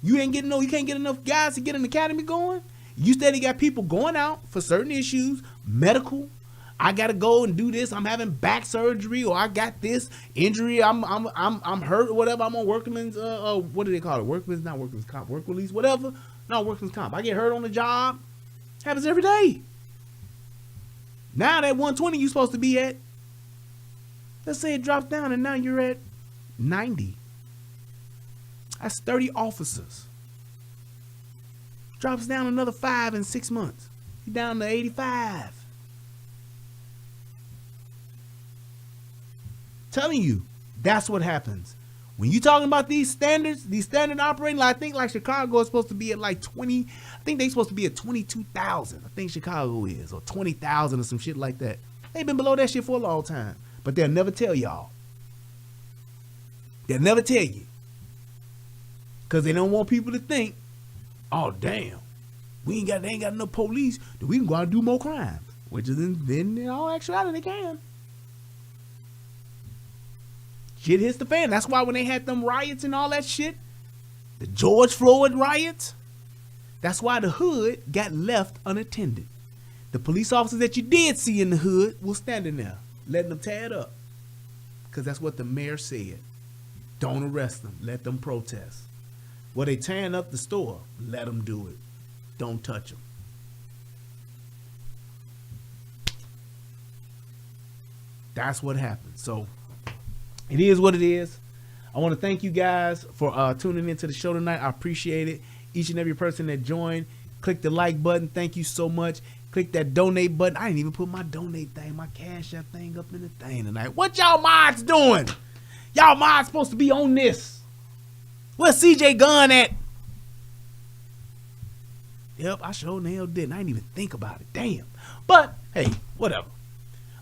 S1: you can't get enough guys to get an academy going. You steady got people going out for certain issues, medical. I gotta go and do this. I'm having back surgery, or I got this injury. I'm hurt or whatever. I'm on workman's what do they call it? Workman's comp, work release, whatever. No, workman's comp. I get hurt on the job. Happens every day. Now that 120 you're supposed to be at, let's say it drops down and now you're at 90. That's 30 officers. Drops down another 5 in 6 months. You're down to 85. Telling you, that's what happens. When you talking about these standards, these standard operating, I think like Chicago is supposed to be at like 20. I think they're supposed to be at 22,000. I think Chicago is, or 20,000 or some shit like that. They've been below that shit for a long time, but they'll never tell y'all. They'll never tell you, because they don't want people to think, oh damn, they ain't got enough police that we can go out and do more crimes. Which is in all actuality they can. Shit hits the fan. That's why when they had them riots and all that shit, the George Floyd riots, that's why the hood got left unattended. The police officers that you did see in the hood were standing there, letting them tear it up. Because that's what the mayor said. Don't arrest them. Let them protest. Well, they tearing up the store. Let them do it. Don't touch them. That's what happened. So it is what it is. I want to thank you guys for tuning into the show tonight. I appreciate it. Each and every person that joined, click the like button. Thank you so much. Click that donate button. I didn't even put my donate thing, my Cash App thing up in the thing tonight. What y'all mods doing? Y'all mods supposed to be on this. Where's CJ Gunn at? Yep, I sure the hell didn't. I didn't even think about it. Damn. But hey, whatever.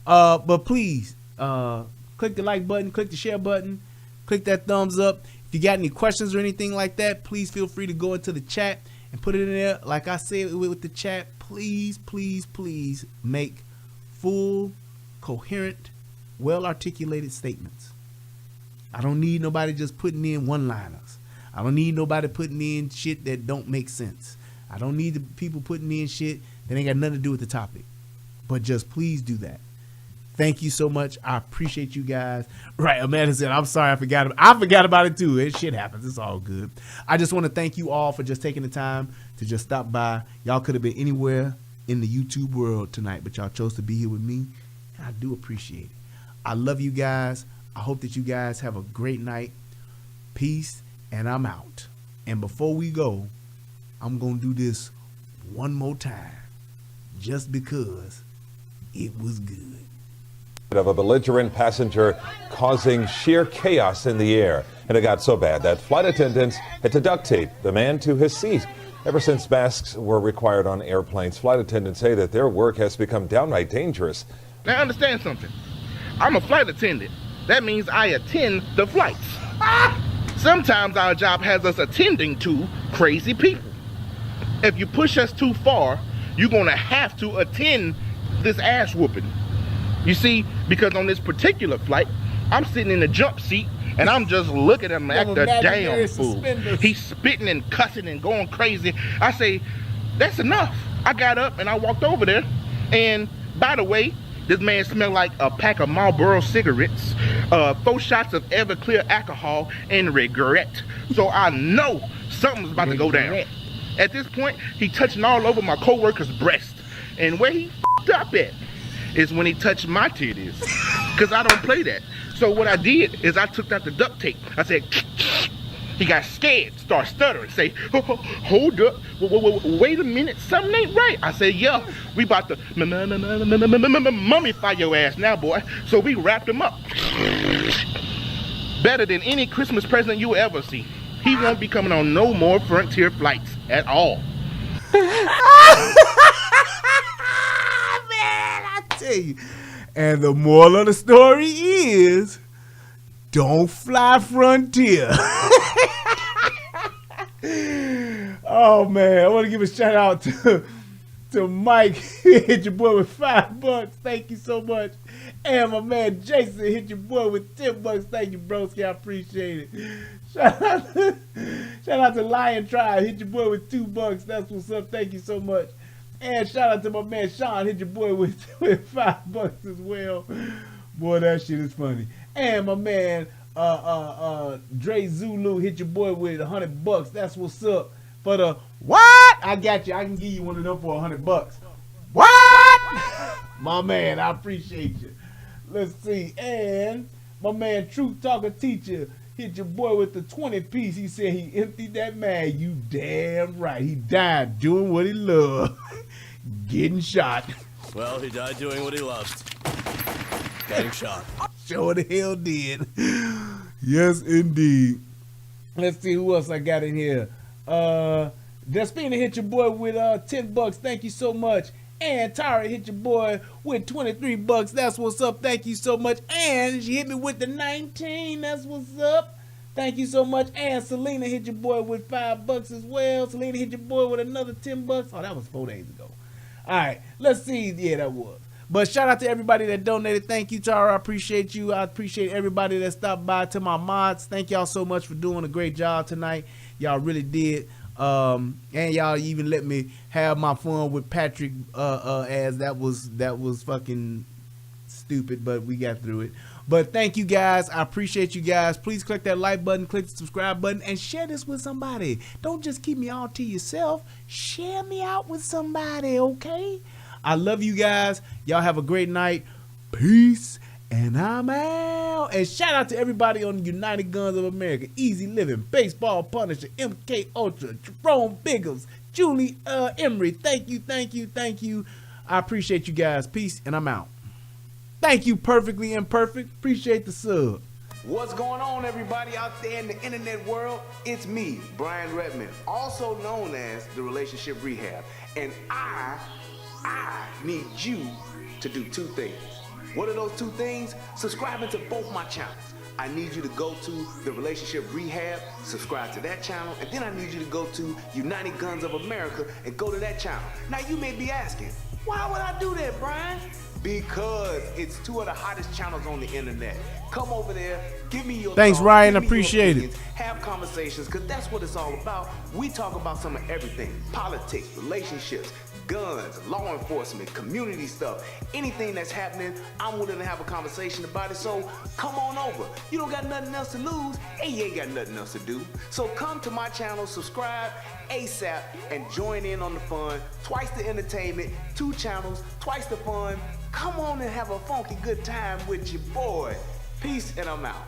S1: But please, click the like button, click the share button, click that thumbs up. If you got any questions or anything like that, please feel free to go into the chat and put it in there. Like I said with the chat, please, please, please make full, coherent, well-articulated statements. I don't need nobody just putting in one-liners. I don't need nobody putting in shit that don't make sense. I don't need the people putting in shit that ain't got nothing to do with the topic. But just please do that. Thank you so much. I appreciate you guys. Right, Amanda said, I'm sorry, I forgot about it too. It shit happens. It's all good. I just want to thank you all for just taking the time to just stop by. Y'all could have been anywhere in the YouTube world tonight, but y'all chose to be here with me. And I do appreciate it. I love you guys. I hope that you guys have a great night. Peace, and I'm out. And before we go, I'm going to do this one more time, just because it was good.
S4: Of a belligerent passenger causing sheer chaos in the air. And it got so bad that flight attendants had to duct tape the man to his seat. Ever since masks were required on airplanes, flight attendants say that their work has become downright dangerous.
S5: Now understand something. I'm a flight attendant. That means I attend the flights. Sometimes our job has us attending to crazy people. If you push us too far, you're gonna have to attend this ass whooping. You see, because on this particular flight, I'm sitting in the jump seat and I'm just looking at him act a damn fool. He's spitting and cussing and going crazy. I say, that's enough. I got up and I walked over there. And by the way, this man smelled like a pack of Marlboro cigarettes, 4 shots of Everclear alcohol, and regret. So I know something's about to go down. At this point, he touching all over my coworker's breast. And where he f***ed up at is when he touched my titties, because I don't play that. So what I did is I took out the duct tape. I said, he got scared, start stuttering, say, hold up, wait a minute, something ain't right. I said, yeah, we about to mummify your ass now, boy. So we wrapped him up. Better than any Christmas present you ever see. He won't be coming on no more Frontier flights at all.
S1: You. And the moral of the story is, don't fly Frontier. Oh man, I want to give a shout out to Mike. Hit your boy with $5. Thank you so much. And my man Jason hit your boy with $10. Thank you, broski. I appreciate it. Shout out to Lion Tribe. Hit your boy with $2. That's what's up. Thank you so much. And shout out to my man Sean, hit your boy with $5 as well. Boy, that shit is funny. And my man Dre Zulu hit your boy with $100. That's what's up. For the what? I got you. I can give you one of them for $100. What? My man, I appreciate you. Let's see. And my man Truth Talker Teacher hit your boy with the 20-piece. He said he emptied that mag. You damn right. He died doing what he loved. Getting shot.
S11: Well, he died doing what he loved. Getting shot.
S1: Sure the hell did. Yes, indeed. Let's see who else I got in here. Despina hit your boy with $10. Thank you so much. And Tara hit your boy with $23. That's what's up. Thank you so much. And she hit me with the 19. That's what's up. Thank you so much. And Selena hit your boy with $5 as well. Selena hit your boy with another $10. Oh, that was 4 days ago. All right, let's see. Yeah, that was. But shout out to everybody that donated. Thank you, Tara. I appreciate you. I appreciate everybody that stopped by. To my mods, thank y'all so much for doing a great job tonight. Y'all really did. And y'all even let me have my fun with Patrick, as that was fucking stupid, but we got through it. But thank you guys. I appreciate you guys. Please click that like button, click the subscribe button, and share this with somebody. Don't just keep me all to yourself. Share me out with somebody, okay? I love you guys. Y'all have a great night. Peace. And I'm out. And shout out to everybody on the United Guns of America. Easy Living, Baseball Punisher, MK Ultra, Jerome Biggles, Julie Emery. Thank you, thank you, thank you. I appreciate you guys. Peace, and I'm out. Thank you, Perfectly Imperfect. Appreciate the sub.
S12: What's going on, everybody out there in the internet world? It's me, Brian Redmond, also known as the Relationship Rehab. And I need you to do 2 things. What are those 2 things? Subscribing to both my channels. I need you to go to the Relationship Rehab, subscribe to that channel, and then I need you to go to United Guns of America and go to that channel. Now you may be asking, why would I do that, Brian? Because it's 2 of the hottest channels on the internet. Come over there, give me your
S1: Thanks,
S12: thoughts,
S1: Ryan.
S12: give me your
S1: Appreciate it.
S12: opinions, have conversations, because that's what it's all about. We talk about some of everything. Politics, relationships, guns, law enforcement, community stuff. Anything that's happening, I'm willing to have a conversation about it. So come on over. You don't got nothing else to lose, and you ain't got nothing else to do. So come to my channel, subscribe ASAP, and join in on the fun. Twice the entertainment, 2 channels, twice the fun. Come on and have a funky good time with your boy. Peace, and I'm out.